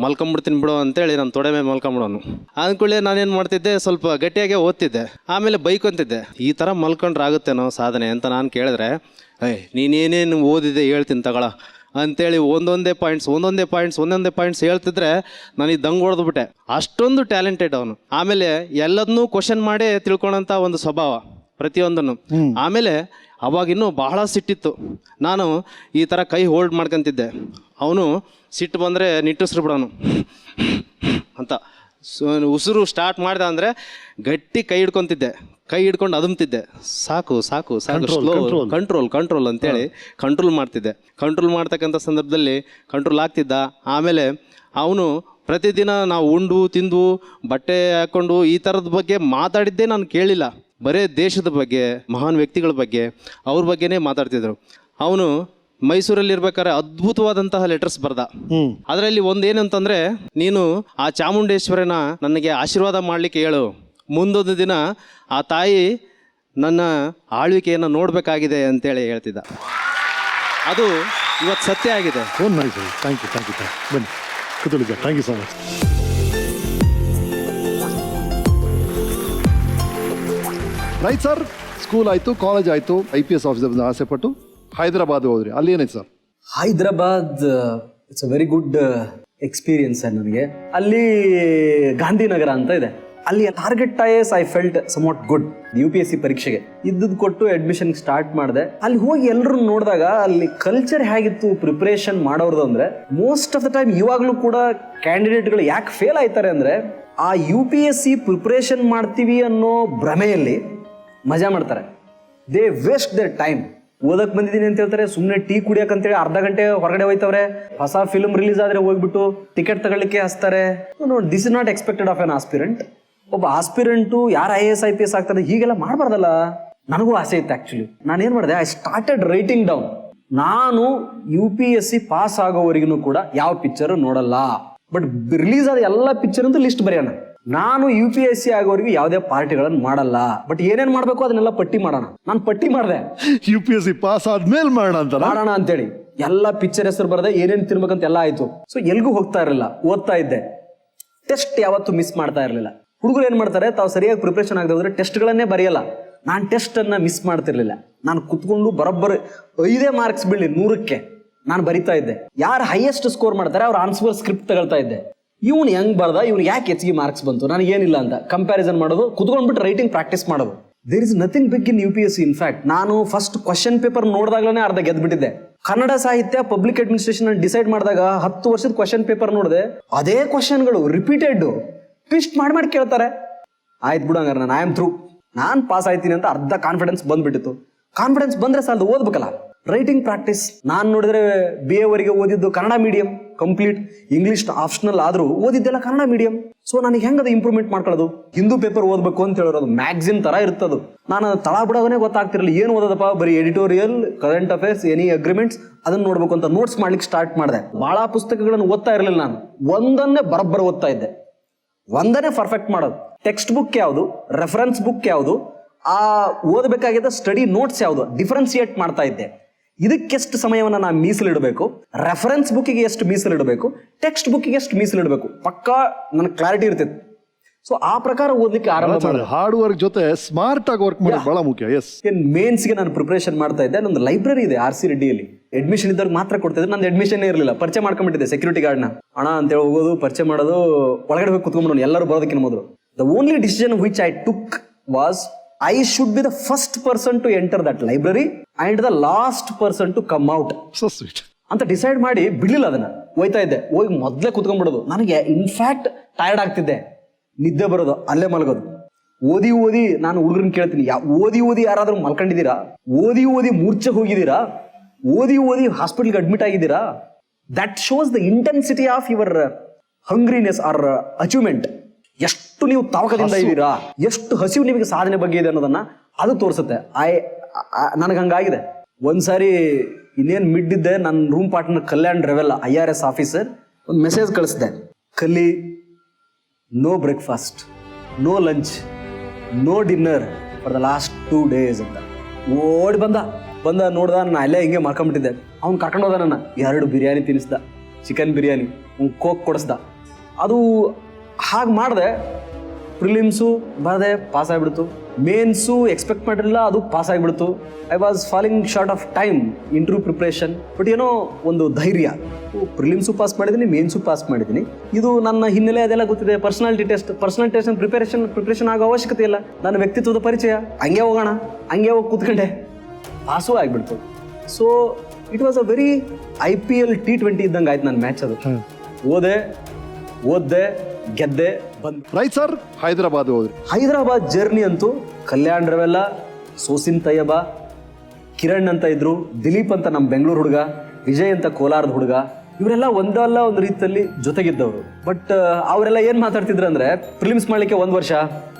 ಮಲ್ಕೊಂಬಿಡ್ತೀನಿ ಬಿಡು ಅಂತೇಳಿ ನಾನು ತೊಡೆ ಮೇಲೆ ಮಲ್ಕೊಂಬಿಡೋನು. ಅಂದ್ಕೊಳ್ಳಿ ನಾನೇನು ಮಾಡ್ತಿದ್ದೆ, ಸ್ವಲ್ಪ ಗಟ್ಟಿಯಾಗೆ ಓದ್ತಿದ್ದೆ. ಆಮೇಲೆ ಬೈಕೊಂತಿದ್ದೆ, ಈ ಥರ ಮಲ್ಕೊಂಡ್ರೆ ಆಗುತ್ತೇನೋ ಸಾಧನೆ ಅಂತ ನಾನು ಕೇಳಿದ್ರೆ, ನೀನೇನೇನು ಓದಿದೆ ಹೇಳ್ತೀನಿ ತಗೊಳ ಅಂತೇಳಿ ಒಂದೊಂದೇ ಪಾಯಿಂಟ್ಸ್ ಹೇಳ್ತಿದ್ರೆ ನನಗೆ ದಂಗ್ ಹೊಡೆದ್ಬಿಟ್ಟೆ. ಅಷ್ಟೊಂದು ಟ್ಯಾಲೆಂಟೆಡ್ ಅವನು. ಆಮೇಲೆ ಎಲ್ಲದನ್ನೂ ಕ್ವಶನ್ ಮಾಡೇ ತಿಳ್ಕೊಳಂಥ ಒಂದು ಸ್ವಭಾವ ಪ್ರತಿಯೊಂದನ್ನು. ಆಮೇಲೆ ಅವಾಗಿನ್ನೂ ಬಹಳ ಸಿಟ್ಟಿತ್ತು. ನಾನು ಈ ಥರ ಕೈ ಹೋಲ್ಡ್ ಮಾಡ್ಕೊತಿದ್ದೆ. ಅವನು ಸಿಟ್ಟು ಬಂದರೆ ನಿಟ್ಟುಸ್ರು ಬಿಡೋನು ಅಂತ. ಉಸಿರು ಸ್ಟಾರ್ಟ್ ಮಾಡ್ದೆ ಅಂದರೆ ಗಟ್ಟಿ ಕೈ ಹಿಡ್ಕೊತಿದ್ದೆ. ಕೈ ಹಿಡ್ಕೊಂಡು ಅದುಮ್ತಿದ್ದೆ, ಸಾಕು ಸ್ಲೋ ಕಂಟ್ರೋಲ್ ಅಂತೇಳಿ ಕಂಟ್ರೋಲ್ ಮಾಡ್ತಿದ್ದೆ. ಕಂಟ್ರೋಲ್ ಮಾಡ್ತಕ್ಕಂಥ ಸಂದರ್ಭದಲ್ಲಿ ಕಂಟ್ರೋಲ್ ಆಗ್ತಿದ್ದ. ಆಮೇಲೆ ಅವನು ಪ್ರತಿದಿನ ನಾವು ಉಂಡು ತಿಂದು ಬಟ್ಟೆ ಹಾಕ್ಕೊಂಡು ಈ ಥರದ ಬಗ್ಗೆ ಮಾತಾಡಿದ್ದೇ ನಾನು ಕೇಳಿಲ್ಲ. ಬರೇ ದೇಶದ ಬಗ್ಗೆ, ಮಹಾನ್ ವ್ಯಕ್ತಿಗಳ ಬಗ್ಗೆ, ಅವ್ರ ಬಗ್ಗೆನೇ ಮಾತಾಡ್ತಿದ್ರು. ಅವನು ಮೈಸೂರಲ್ಲಿರ್ಬೇಕಾದ್ರೆ ಅದ್ಭುತವಾದಂತಹ ಲೆಟರ್ಸ್ ಬರ್ದ. ಅದರಲ್ಲಿ ಒಂದೇನಂತಂದರೆ, ನೀನು ಆ ಚಾಮುಂಡೇಶ್ವರನ ನನಗೆ ಆಶೀರ್ವಾದ ಮಾಡಲಿಕ್ಕೆ ಹೇಳು, ಮುಂದೊಂದು ದಿನ ಆ ತಾಯಿ ನನ್ನ ಆಳ್ವಿಕೆಯನ್ನು ನೋಡಬೇಕಾಗಿದೆ ಅಂತೇಳಿ ಹೇಳ್ತಿದ್ದ. ಅದು ಇವತ್ತು ಸತ್ಯ ಆಗಿದೆ. ಥ್ಯಾಂಕ್ ಯು ಬನ್ನಿ ಕೂತ್ಕೊಳ್ಳಿ ಸರ್. Thank you so much. Right sir, school ಆಯಿತು, ಕಾಲೇಜ್ ಆಯಿತು, IPS ಆಫೀಸರ್ ಆಸೆ ಪಟ್ಟು ಹೈದರಾಬಾದ್ ಹೋದ್ರಿ. ಅಲ್ಲಿ ಏನಾಯ್ತು ಸರ್? Hyderabad it's a very good experience sir ನನಗೆ. ಅಲ್ಲಿ ಗಾಂಧಿನಗರ ಅಂತ ಇದೆ. ಅಲ್ಲಿ target IAS I felt somewhat good. UPSC ಪರೀಕ್ಷೆಗೆ ಇದ್ದದ್ದು ಕೊಟ್ಟು ಅಡ್ಮಿಷನ್ ಸ್ಟಾರ್ಟ್ ಮಾಡಿದೆ. ಅಲ್ಲಿ ಹೋಗಿ ಎಲ್ಲರೂ ನೋಡಿದಾಗ ಅಲ್ಲಿ ಕಲ್ಚರ್ ಹೇಗಿತ್ತು ಪ್ರಿಪರೇಷನ್ ಮಾಡೋದು ಅಂದ್ರೆ, ಮೋಸ್ಟ್ ಆಫ್ ದ ಟೈಮ್ ಇವಾಗಲೂ ಕೂಡ ಕ್ಯಾಂಡಿಡೇಟ್ಗಳು ಯಾಕೆ ಫೇಲ್ ಆಯ್ತಾರೆ ಅಂದ್ರೆ, ಆ UPSC ಪ್ರಿಪರೇಷನ್ ಮಾಡ್ತೀವಿ ಅನ್ನೋ ಭ್ರಮೆಯಲ್ಲಿ ಮಜಾ ಮಾಡ್ತಾರೆ. They waste there time. ಓದಕ್ ಬಂದಿದ್ದೀನಿ ಅಂತ ಹೇಳ್ತಾರೆ, ಸುಮ್ಮನೆ ಟೀ ಕುಡಿಯಕ್ ಅಂತೇಳಿ ಅರ್ಧ ಗಂಟೆ ಹೊರಗಡೆ ಹೋಯ್ತವ್ರೆ. ಹೊಸ ಫಿಲ್ಮ್ ರಿಲೀಸ್ ಆದ್ರೆ ಹೋಗ್ಬಿಟ್ಟು ಟಿಕೆಟ್ ತಗೊಳ್ಳಿಕ್ಕೆ ಹಚ್ತಾರೆ. This is not expected of N aspirant. ಒಬ್ಬ ಆಸ್ಪಿರೆಂಟು ಯಾರು IAS IPS ಆಗ್ತಾರೆ ಹೀಗೆಲ್ಲ ಮಾಡಬಾರ್ದಲ್ಲ. ನನಗೂ ಆಸೆ ಇತ್ತು ಆಕ್ಚುಲಿ. ನಾನೇನ್ ಮಾಡಿದೆ, ಐ ಸ್ಟಾರ್ಟೆಡ್ ರೈಟಿಂಗ್ ಡೌನ್. ನಾನು UPSC ಪಾಸ್ ಆಗೋವರೆಗೂ ಕೂಡ ಯಾವ ಪಿಕ್ಚರ್ ನೋಡಲ್ಲ, ಬಟ್ ರಿಲೀಸ್ ಆದ ಎಲ್ಲ ಪಿಕ್ಚರ್ ಅಂತ ಲಿಸ್ಟ್ ಬರೆಯೋಣ. ನಾನು UPSC ಆಗೋವರೆಗೂ ಯಾವುದೇ ಪಾರ್ಟಿಗಳನ್ನು ಮಾಡಲ್ಲ, ಬಟ್ ಏನೇನ್ ಮಾಡ್ಬೇಕು ಅದನ್ನೆಲ್ಲ ಪಟ್ಟಿ ಮಾಡೋಣ. ನಾನು ಪಟ್ಟಿ ಮಾಡಿದೆ, UPSC ಪಾಸ್ ಆದ್ಮೇಲೆ ಮಾಡೋಣ ಅಂತೇಳಿ ಎಲ್ಲ ಪಿಕ್ಚರ್ ಹೆಸರು ಬರದೆ ಏನೇನ್ ತಿನ್ಬೇಕಂತ ಎಲ್ಲ ಆಯ್ತು. ಸೊ ಎಲ್ಗೂ ಹೋಗ್ತಾ ಇರಲಿಲ್ಲ, ಓದ್ತಾ ಇದ್ದೆ. ಟೆಸ್ಟ್ ಯಾವತ್ತೂ ಮಿಸ್ ಮಾಡ್ತಾ ಇರಲಿಲ್ಲ. ಹುಡುಗರು ಏನ್ ಮಾಡ್ತಾರೆ, ತಾವು ಸರಿಯಾಗಿ ಪ್ರಿಪರೇಷನ್ ಆಗದೆ ಹೋದ್ರೆ ಟೆಸ್ಟ್ಗಳನ್ನೇ ಬರೆಯಲ್ಲ. ನಾನು ಟೆಸ್ಟ್ ಅನ್ನ ಮಿಸ್ ಮಾಡ್ತಿರ್ಲಿಲ್ಲ. ನಾನು ಕುತ್ಕೊಂಡು ಬರೋಬ್ಬರಿ 5 ಮಾರ್ಕ್ಸ್ ಬೀಳಿ 100ಕ್ಕೆ ನಾನು ಬರಿತಾ ಇದ್ದೆ. ಯಾರು ಹೈಯೆಸ್ಟ್ ಸ್ಕೋರ್ ಮಾಡ್ತಾರೆ ಅವ್ರ ಆನ್ಸರ್ ಸ್ಕ್ರಿಪ್ಟ್ ತಗೊಳ್ತಾ ಇದ್ದೆ. ಇವ್ನು ಹೆಂಗ್ ಬರ್ದ, ಇವ್ನು ಯಾಕೆ ಹೆಚ್ಚಿಗೆ ಮಾರ್ಕ್ಸ್ ಬಂತು, ನನಗೇನಿಲ್ಲ ಅಂತ ಕಂಪ್ಯಾರಿಸನ್ ಮಾಡೋದು, ಕುತ್ಕೊಂಡ್ಬಿಟ್ಟು ರೈಟಿಂಗ್ ಪ್ರಾಕ್ಟೀಸ್ ಮಾಡೋದು. There is nothing big in UPSC. In fact ನಾನು ಫಸ್ಟ್ ಕ್ವಶನ್ ಪೇಪರ್ ನೋಡಿದಾಗ್ಲೇ ಅರ್ಧ ಗೆದ್ಬಿಟ್ಟಿದ್ದೆ. ಕನ್ನಡ ಸಾಹಿತ್ಯ ಪಬ್ಲಿಕ್ ಅಡ್ಮಿನಿಸ್ಟ್ರೇಷನ್ ಡಿಸೈಡ್ ಮಾಡಿದಾಗ 10 ವರ್ಷದ ಕ್ವಶನ್ ಪೇಪರ್ ನೋಡಿದೆ. ಅದೇ ಕ್ವಶನ್ಗಳು ರಿಪೀಟೆಡ್, ಟ್ವಿಸ್ಟ್ ಮಾಡಿ ಕೇಳ್ತಾರೆ. ಆಯ್ತು ಬಿಡು, ಹಂಗಾರೆ ನಾನು ಐ ಆಮ್ ಥ್ರೂ, ನಾನು ಪಾಸ್ ಆಯ್ತೀನಿ ಅಂತ ಅರ್ಧ ಕಾನ್ಫಿಡೆನ್ಸ್ ಬಂದ್ಬಿಟ್ಟಿತ್ತು. ಕಾನ್ಫಿಡೆನ್ಸ್ ಬಂದ್ರೆ ಸಾಲದು, ಓದ್ಬೇಕಲ್ಲ. ರೈಟಿಂಗ್ ಪ್ರಾಕ್ಟೀಸ್ ನಾನು ನೋಡಿದ್ರೆ BA ವರೆಗೆ ಓದಿದ್ದು Kannada medium complete, English optional ಆದ್ರೂ ಓದಿದ್ದೆಲ್ಲ ಕನ್ನಡ ಮೀಡಿಯಂ. ಸೊ ನನಗೆ ಹೆಂಗದು ಇಂಪ್ರೂವ್ಮೆಂಟ್ ಮಾಡ್ಕೊಳ್ಳೋದು, ಹಿಂದೂ ಪೇಪರ್ ಓದಬೇಕು ಅಂತ ಹೇಳಿರೋದು ಮ್ಯಾಗ್ಝಿನ್ ತರ ಇರ್ತದು. ನಾನು ತಳ ಬಿಡೋದೇ ಗೊತ್ತಾಗ್ತಿರಲಿಲ್ಲ, ಏನು ಓದೋದಪ್ಪ, ಬರೀ editorial, current affairs, any agreements ಅದನ್ನ ನೋಡ್ಬೇಕು ಅಂತ ನೋಟ್ಸ್ ಮಾಡ್ಲಿಕ್ಕೆ ಸ್ಟಾರ್ಟ್ ಮಾಡಿದೆ. ಬಹಳ ಪುಸ್ತಕಗಳನ್ನು ಓದ್ತಾ ಇರಲಿಲ್ಲ ನಾನು, ಒಂದನ್ನೇ ಬರೋಬ್ಬರ ಓದ್ತಾ ಇದ್ದೆ. ಒಂದನೇ ಪರ್ಫೆಕ್ಟ್ ಮಾಡೋದು. ಟೆಕ್ಸ್ಟ್ ಬುಕ್ ಯಾವುದು, ರೆಫರೆನ್ಸ್ ಬುಕ್ ಯಾವುದು, ಆ ಓದಬೇಕಾಗಿದ್ದ ಸ್ಟಡಿ ನೋಟ್ಸ್ ಯಾವುದು ಡಿಫ್ರೆನ್ಸಿಯೇಟ್ ಮಾಡ್ತಾ ಇದ್ದೆ. ಇದಕ್ಕೆಷ್ಟು ಸಮಯವನ್ನು ನಾನು ಮೀಸಲಿಡಬೇಕು, ರೆಫರೆನ್ಸ್ ಬುಕ್ಕಿಗೆ ಎಷ್ಟು ಮೀಸಲಿಡಬೇಕು, ಟೆಕ್ಸ್ಟ್ ಬುಕ್ಕಿಗೆ ಎಷ್ಟು ಮೀಸಲಿಡಬೇಕು, ಪಕ್ಕಾ ನನಗೆ ಕ್ಲಾರಿಟಿ ಇರ್ತಿತ್ತು. ಸೊ ಆ ಪ್ರಕಾರ ಓದಲಿಕ್ಕೆ ಆರಂಭ ಮಾಡಿದೆ. ಹಾರ್ಡ್ ವರ್ಕ್ ಜೊತೆ ಸ್ಮಾರ್ಟ್ ಆಗಿ ವರ್ಕ್ ಮಾಡೋದು ಬಹಳ ಮುಖ್ಯ. ಎಸ್, ಮೇನ್ಸ್ಗೆ ನಾನು ಪ್ರಿಪರೇಷನ್ ಮಾಡ್ತಾ ಇದ್ದೆ. ನಂದು ಲೈಬ್ರರಿ ಇದೆ RC ರೆಡ್ಡಿಯಲ್ಲಿ. ಅಡ್ಮಿಷನ್ ಇದ್ದಾಗ ಮಾತ್ರ ಕೊಡ್ತಿದ್ದೆ. ನಂದು ಅಡ್ಮಿಷನ್ ಇರಲಿಲ್ಲ, ಪರಿಚಯ ಮಾಡ್ಕೊಂಡ್ಬಿಟ್ಟಿದ್ದೆ ಸೆಕ್ಯೂರಿಟಿ ಗಾರ್ಡ್ನ. ಅಣ್ಣ ಅಂತೇಳಿ ಹೋಗೋದು, ಪರಿಚಯ ಮಾಡೋದು, ಒಳಗಡೆ ಹೋಗಿ ಕುತ್ಕೊಂಡ್ಬಿಡೋನು ಎಲ್ಲರೂ ಬರೋದಕ್ಕಿಂತ ಮೊದಲು. The only decision which I took was I should be the first person to enter that library and the last person to come out. So sweet. ಅಂತ ಡಿಸೈಡ್ ಮಾಡಿ ಬಿಡ್ಲಿಲ್ಲ ಅದನ್ನ. ಹೋಯ್ತಾ ಇದ್ದೆ, ಹೋಗಿ ಮೊದಲೇ ಕುತ್ಕೊಂಡ್ಬಿಡೋದು. ನನಗೆ ಇನ್ಫ್ಯಾಕ್ಟ್ ಟಯರ್ಡ್ ಆಗ್ತಿದ್ದೆ, ನಿದ್ದೆ ಬರೋದು, ಅಲ್ಲೇ ಮಲಗೋದು. ಓದಿ ನಾನು ಹುಡುಗರನ್ನ ಕೇಳ್ತೀನಿ, ಓದಿ ಯಾರಾದ್ರೂ ಮಲ್ಕೊಂಡಿದ್ದೀರಾ, ಓದಿ ಮೂರ್ಛೆ ಹೋಗಿದ್ದೀರಾ, ಓದಿ ಹಾಸ್ಪಿಟಲ್ಗೆ ಅಡ್ಮಿಟ್ ಆಗಿದ್ದೀರಾ? That shows the intensity of your hungriness or achievement. ಎಷ್ಟು ನೀವು ತವಕದಿಂದ ಇದ್ದೀರಾ, ಎಷ್ಟು ಹಸಿವು ನಿಮಗೆ ಸಾಧನೆ ಬಗ್ಗೆ ಇದೆ ಅನ್ನೋದನ್ನ ಅದು ತೋರಿಸುತ್ತೆ. ನನಗೆ ಹಂಗಾಗಿದೆ. ಒಂದ್ಸಾರಿ ಇನ್ನೇನು ಮಿಡ್ಡಿದ್ದೆ, ನನ್ನ room partner Kalyan Revella IRS officer ಒಂದು ಮೆಸೇಜ್ ಕಳಿಸಿದೆ. Kalli no breakfast, no lunch, no dinner for the last 2 days ಅಂತ. ಓಡಿ ಬಂದ ನೋಡ್ದ, ನಾನು ಅಲ್ಲೇ ಹಿಂಗೆ ಮಾಡ್ಕೊಂಬಿಟ್ಟಿದ್ದೆ. ಅವ್ನು ಕರ್ಕೊಂಡು ಹೋದ, ನನ್ನ 2 ಬಿರಿಯಾನಿ ತಿನ್ನಿಸ್ದ, ಚಿಕನ್ ಬಿರಿಯಾನಿ, ಕೋಕ್ ಕೊಡಿಸ್ದ. ಅದು ಹಾಗೆ ಮಾಡಿದೆ. ಪ್ರಿಲಿಮ್ಸು ಬರದೆ ಪಾಸ್ ಆಗಿಬಿಡ್ತು, ಮೇನ್ಸು ಎಕ್ಸ್ಪೆಕ್ಟ್ ಮಾಡಿರಲಿಲ್ಲ, ಅದು ಪಾಸ್ ಆಗಿಬಿಡ್ತು. I was falling short of time interview preparation. But ಏನೋ ಒಂದು ಧೈರ್ಯ, ಪ್ರಿಲಿಮ್ಸು ಪಾಸ್ ಮಾಡಿದ್ದೀನಿ, ಮೇನ್ಸು ಪಾಸ್ ಮಾಡಿದ್ದೀನಿ, ಇದು ನನ್ನ ಹಿನ್ನೆಲೆ ಅದೆಲ್ಲ ಗೊತ್ತಿದೆ. ಪರ್ಸನಾಲಿಟಿ ಟೆಸ್ಟ್ ಪ್ರಿಪ್ರೇಷನ್ ಆಗೋ ಅವಶ್ಯಕತೆ ಇಲ್ಲ, ನನ್ನ ವ್ಯಕ್ತಿತ್ವದ ಪರಿಚಯ, ಹಂಗೆ ಹೋಗೋಣ, ಹಂಗೆ ಹೋಗಿ ಕೂತ್ಕೊಂಡೆ, ಪಾಸು ಆಗಿಬಿಡ್ತು. So it was a very IPL T20 ಇದ್ದಂಗೆ ಆಯ್ತು ನನ್ನ ಮ್ಯಾಚ್. ಅದು ಓದ್ದೆ ಗೆದ್ದೆ ಬಂದು. ರೈಟ್ ಸರ್, ಹೈದರಾಬಾದ್ ಜರ್ನಿ ಅಂತೂ ಕಲ್ಯಾಣ್ ರವೆಲ್ಲ, ಸೋಸಿನ್ ತಯ್ಯಬ, ಕಿರಣ್ ಅಂತ ಇದ್ರು, ದಿಲೀಪ್ ಅಂತ ನಮ್ಮ ಬೆಂಗಳೂರು ಹುಡುಗ, ವಿಜಯ್ ಅಂತ ಕೋಲಾರದ ಹುಡುಗ, ಇವರೆಲ್ಲ ಒಂದಲ್ಲ ಒಂದು ರೀತಿಯಲ್ಲಿ ಜೊತೆಗಿದ್ದವರು. ಬಟ್ ಅವರೆಲ್ಲ ಏನು ಮಾತಾಡ್ತಿದ್ರು ಅಂದರೆ, ಪ್ರಿಲಿಮ್ಸ್ ಮಾಡಲಿಕ್ಕೆ 1 ವರ್ಷ,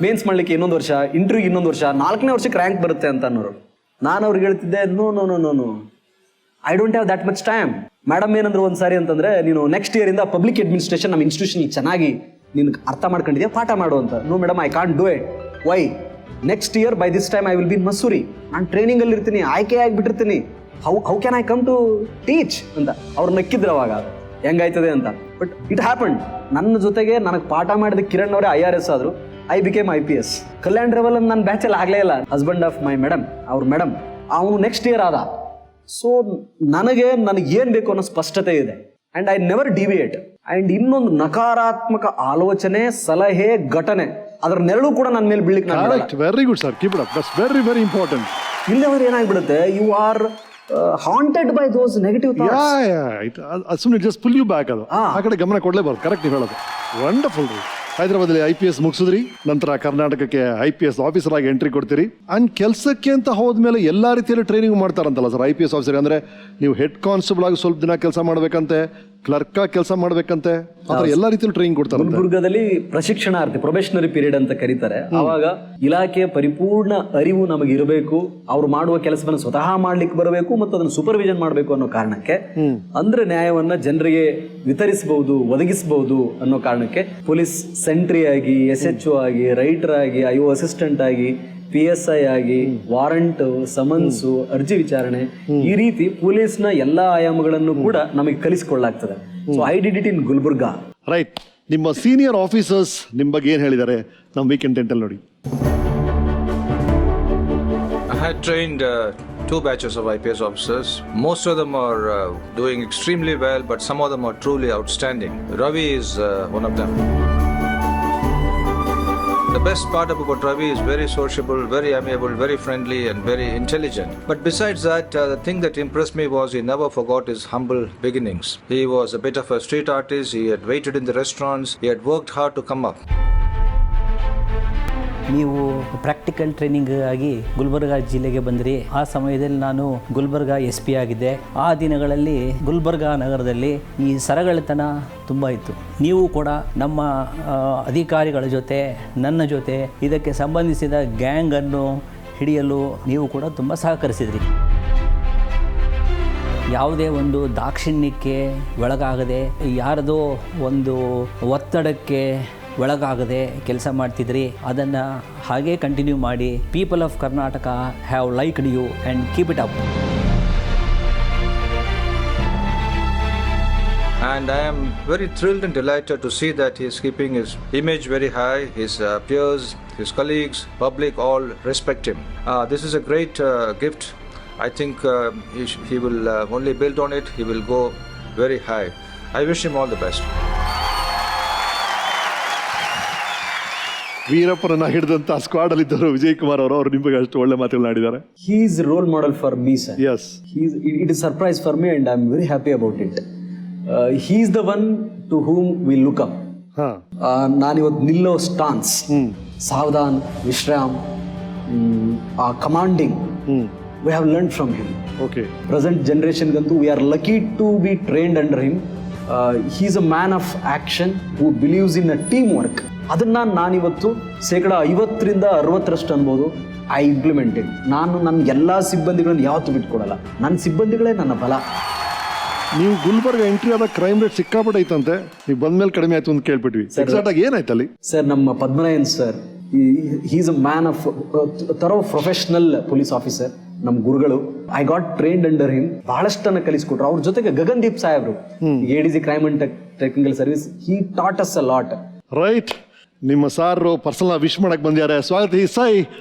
ಮೇನ್ಸ್ ಮಾಡಲಿಕ್ಕೆ 1 ವರ್ಷ, ಇಂಟರ್ವ್ಯೂಗೆ 1 ವರ್ಷ, 4ನೇ ವರ್ಷಕ್ಕೆ ರ್ಯಾಂಕ್ ಬರುತ್ತೆ ಅಂತ ಅನ್ನೋರು. ನಾನು ಅವ್ರಿಗೆ ಹೇಳ್ತಿದ್ದೆ, no I don't have that much time. Madam ಏನಂದ್ರು ಒಂದು ಸಾರಿ ಅಂತಂದರೆ, ನೀನು ನೆಕ್ಸ್ಟ್ ಇಯರಿಂದ ಪಬ್ಲಿಕ್ ಅಡ್ಮಿನಿಸ್ಟ್ರೇಷನ್ ನಮ್ಮ ಇನ್ಸ್ಟಿಟ್ಯೂಷನ್ಗೆ ಚೆನ್ನಾಗಿ ನೀನು ಅರ್ಥ ಮಾಡ್ಕೊಂಡಿದ್ಯಾ, ಪಾಠ ಮಾಡು ಅಂತ. No madam, I can't do it. Why? Next year by this time I will be in Mussoorie. ನಾನು ಟ್ರೈನಿಂಗಲ್ಲಿ ಇರ್ತೀನಿ, ಆಯ್ಕೆ ಆಗಿಬಿಟ್ಟಿರ್ತೀನಿ. How can I come to teach ಅಂತ ಅವ್ರು ನಕ್ಕಿದ್ರು ಅವಾಗ, ಹೆಂಗಾಯ್ತದೆ ಅಂತ. But it happen. ನನ್ನ ಜೊತೆಗೆ ನನಗೆ ಪಾಠ ಮಾಡಿದ ಕಿರಣ್ ಅವರೇ IRS ಆದರು, I became IPS. Kalyan Revel ನನ್ನ ಬ್ಯಾಚಲ್ಲಿ ಆಗಲೇ ಇಲ್ಲ, ಹಸ್ಬೆಂಡ್ ಆಫ್ ಮೈ ಮೇಡಮ್, ಅವ್ರ ಮೇಡಮ್, ಅವನು ನೆಕ್ಸ್ಟ್ ಇಯರ್ ಆದ. ಸೊ ನನಗೇನು ಬೇಕು ಅನ್ನೋ ಸ್ಪಷ್ಟತೆ ಇದೆ. And I never deviate. And ಇನ್ನೊಂದು ನಕಾರಾತ್ಮಕ ಆಲೋಚನೆ, ಸಲಹೆ, ಘಟನೆ, ಅದರ ನೆರಳು ಕೂಡ ನನ್ನ ಮೇಲೆ ಬೀಳಿಕ್ಕೆ. Very good sir, keep it up, that's very very important. ಇಲ್ಲವರು ಏನಾಗ್ಬಿಡುತ್ತೆ, you are haunted by those negative thoughts. ಸುಮ್ಮನೆ ಜಸ್ಟ್ ಪುಲ್ ಯು ಬ್ಯಾಕ್. ಅದು ಆ ಕಡೆ ಗಮನ ಕೊಡಲೇಬಾರ್ದು. ಕರೆಕ್ಟ್ ನೀವು ಹೇಳೋದು. ವಂಡರ್ಫುಲ್ ರೀ. ಹೈದರಾಬಾದಲ್ಲಿ IPS ಮುಗಿಸಿದ್ರಿ, ನಂತರ ಕರ್ನಾಟಕಕ್ಕೆ IPS ಆಫೀಸರ್ ಆಗಿ ಎಂಟ್ರಿ ಕೊಡ್ತೀರಿ. ಅಂಡ್ ಕೆಲಸಕ್ಕೆ ಅಂತ ಹೋದ್ಮೇಲೆ ಎಲ್ಲ ರೀತಿಯಲ್ಲಿ ಟ್ರೈನಿಂಗ್ ಮಾಡ್ತಾರಂತಲ್ಲ ಸರ್ IPS ಆಫೀಸರ್. ಅಂದರೆ ನೀವು ಹೆಡ್ ಕಾನ್ಸ್ಟೇಬಲ್ ಆಗಿ ಸ್ವಲ್ಪ ದಿನ ಕೆಲಸ ಮಾಡಬೇಕಂತೆ, ಕ್ಲರ್ಕ್ ಆಗಿ ಕೆಲಸ ಮಾಡಬೇಕಂತೆ, ಆ ಥರ ಎಲ್ಲ ರೀತಿಯಲ್ಲಿ ಟ್ರೈನಿಂಗ್ ಕೊಡ್ತಾರೆ. ಗುಲ್ಬರ್ಗದಲ್ಲಿ ಪ್ರಶಿಕ್ಷಣಾರ್ಥಿ, ಪ್ರೊಬೇಷನರಿ ಪೀರಿಯಡ್ ಅಂತ ಕರೀತಾರೆ. ಆವಾಗ ಇಲಾಖೆಯ ಪರಿಪೂರ್ಣ ಅರಿವು ನಮಗೆ ಇರಬೇಕು, ಅವ್ರು ಮಾಡುವ ಕೆಲಸವನ್ನು ಸ್ವತಃ ಮಾಡ್ಲಿಕ್ಕೆ ಬರಬೇಕು ಮತ್ತು ಅದನ್ನು ಸೂಪರ್ವಿಷನ್ ಮಾಡಬೇಕು ಅನ್ನೋ ಕಾರಣಕ್ಕೆ, ಅಂದ್ರೆ ನ್ಯಾಯವನ್ನ ಜನರಿಗೆ ವಿತರಿಸಬಹುದು, ಒದಗಿಸಬಹುದು ಅನ್ನೋ ಕಾರಣಕ್ಕೆ ಪೊಲೀಸ್ ಸೆಂಟ್ರಿ ಆಗಿ, SHO ಆಗಿ, ರೈಟರ್ ಆಗಿ, IO ಅಸಿಸ್ಟೆಂಟ್ ಆಗಿ, PSI ಆಗಿ, ವಾರಂಟ್, ಸಮನ್ಸು, ಅರ್ಜಿ ವಿಚಾರಣೆ, ಈ ರೀತಿ ಪೊಲೀಸ್ನ ಎಲ್ಲ ಆಯಾಮಗಳನ್ನು ಕೂಡ ನಮಗೆ ಕಲಿಸಿಕೊಳ್ಳಾಗ್ತದೆ. So I did it in Gulbarga. Right. ನಿಮ್ಮ ಸೀನಿಯರ್ ಆಫೀಸರ್ಸ್ ನಿಮ್ಮ ಬಗ್ಗೆ ಏನು ಹೇಳಿದ್ದಾರೆ ನಮ್ಮ ವೀಕೆಂಡ್ ಟೆಂಟಲ್ಲಿ ನೋಡಿ. I had trained 2 batches of IPS officers. Most of them are doing extremely well, but some of them are truly outstanding. Ravi is one of them. The best part about Ravi is very sociable, very amiable, very friendly and very intelligent. But besides that, the thing that impressed me was he never forgot his humble beginnings. He was a bit of a street artist, he had waited in the restaurants, he had worked hard to come up. ನೀವು practical training ಆಗಿ ಗುಲ್ಬರ್ಗಾ ಜಿಲ್ಲೆಗೆ ಬಂದಿರಿ. ಆ ಸಮಯದಲ್ಲಿ ನಾನು Gulbarga SP ಆಗಿದ್ದೆ. ಆ ದಿನಗಳಲ್ಲಿ ಗುಲ್ಬರ್ಗಾ ನಗರದಲ್ಲಿ ಈ ಸರಗಳತನ ತುಂಬ ಇತ್ತು. ನೀವು ಕೂಡ ನಮ್ಮ ಅಧಿಕಾರಿಗಳ ಜೊತೆ, ನನ್ನ ಜೊತೆ ಇದಕ್ಕೆ ಸಂಬಂಧಿಸಿದ ಗ್ಯಾಂಗನ್ನು ಹಿಡಿಯಲು ನೀವು ಕೂಡ ತುಂಬ ಸಹಕರಿಸಿದ್ರಿ. ಯಾವುದೇ ಒಂದು ದಾಕ್ಷಿಣ್ಯಕ್ಕೆ ಒಳಗಾಗದೆ, ಯಾರದೋ ಒಂದು ಒತ್ತಡಕ್ಕೆ ಒಳಗಾಗದೆ ಕೆಲಸ ಮಾಡ್ತಿದ್ರಿ. ಅದನ್ನು ಹಾಗೇ ಕಂಟಿನ್ಯೂ ಮಾಡಿ. People of Karnataka have liked you and keep it up. And I am very thrilled and delighted to see that he is keeping his image very high. His peers, his colleagues, public all respect him. This is a great gift. I think he will only build on it. He will go very high. I wish him all the best. ವೀರಪ್ಪನ ಹಿಡಿದಂತ squad ಅಲ್ಲಿ ಇದ್ದವರು ವಿಜಯ್ ಕುಮಾರ್ ಅವರು ನಿಮಗೆ ಅಷ್ಟು ಒಳ್ಳೆ ಮಾತುಗಳನ್ನಾಡಿದ್ದಾರೆ. He is a role model for me, sir. Yes. It is a surprise for me and I am very happy about it. He is the one to whom we look up. ನಾನಿವತ್ತು ನಿಲ್ಲೋ stance, ಸಾವಧಾನ್, ವಿಶ್ರಾಮ್, commanding, we have learned from him. Okay. Present generation gantu we are lucky to be trained under him. He is a man of action who believes in a teamwork. ಅದನ್ನು ನಾನಿವತ್ತು 50% ಅನ್ಬೋದು I implemented. ನಾನು ನನ್ನ ಎಲ್ಲ ಸಿಬ್ಬಂದಿಗಳನ್ನು ಯಾವತ್ತೂ ಬಿಟ್ಕೊಡಲ್ಲ. ನನ್ನ ಸಿಬ್ಬಂದಿಗಳೇ ನನ್ನ ಬಲ. ನೀವು ಗುಲ್ಬರ್ಗ ಎಂಟ್ರಿ ಆದ ಕ್ರೈಮ್ ರೇಟ್ ಸಿಕ್ಕಾಪಟ್ಟೆ ಐತಂತೆ, ನೀವು ಬಂದ್ಮೇಲೆ ಕಡಿಮೆ ಆಯ್ತು ಅಂತ ಕೇಳ್ಬಿಟ್ವಿ. ಎಕ್ಸಾಕ್ಟ್ ಆಗಿ ಏನಾಯ್ತು ಅಲ್ಲಿ? ಸರ್, ನಮ್ಮ Padmanayan sir, is a man of thorough professional police officer. ನಮ್ಮ ಗುರುಗಳು, I got trained under him. ಬಹಳಷ್ಟನ್ನ ಕಲಿಸ್ಕೊಟ್ರು. ಅವ್ರ ಜೊತೆಗೆ ಗಗನ್ದೀಪ್ ಸಾಹೇಬ್ರು, ADG crime and technical service, he taught us a lot. Right, ನಿಮ್ಮ ಸಾರ್ ಪರ್ಸನಲ್ ವಿಶ್ ಮಾಡಕ್ ಬಂದಿದ್ದಾರೆ. ಸ್ವಾಗತ ಸೈ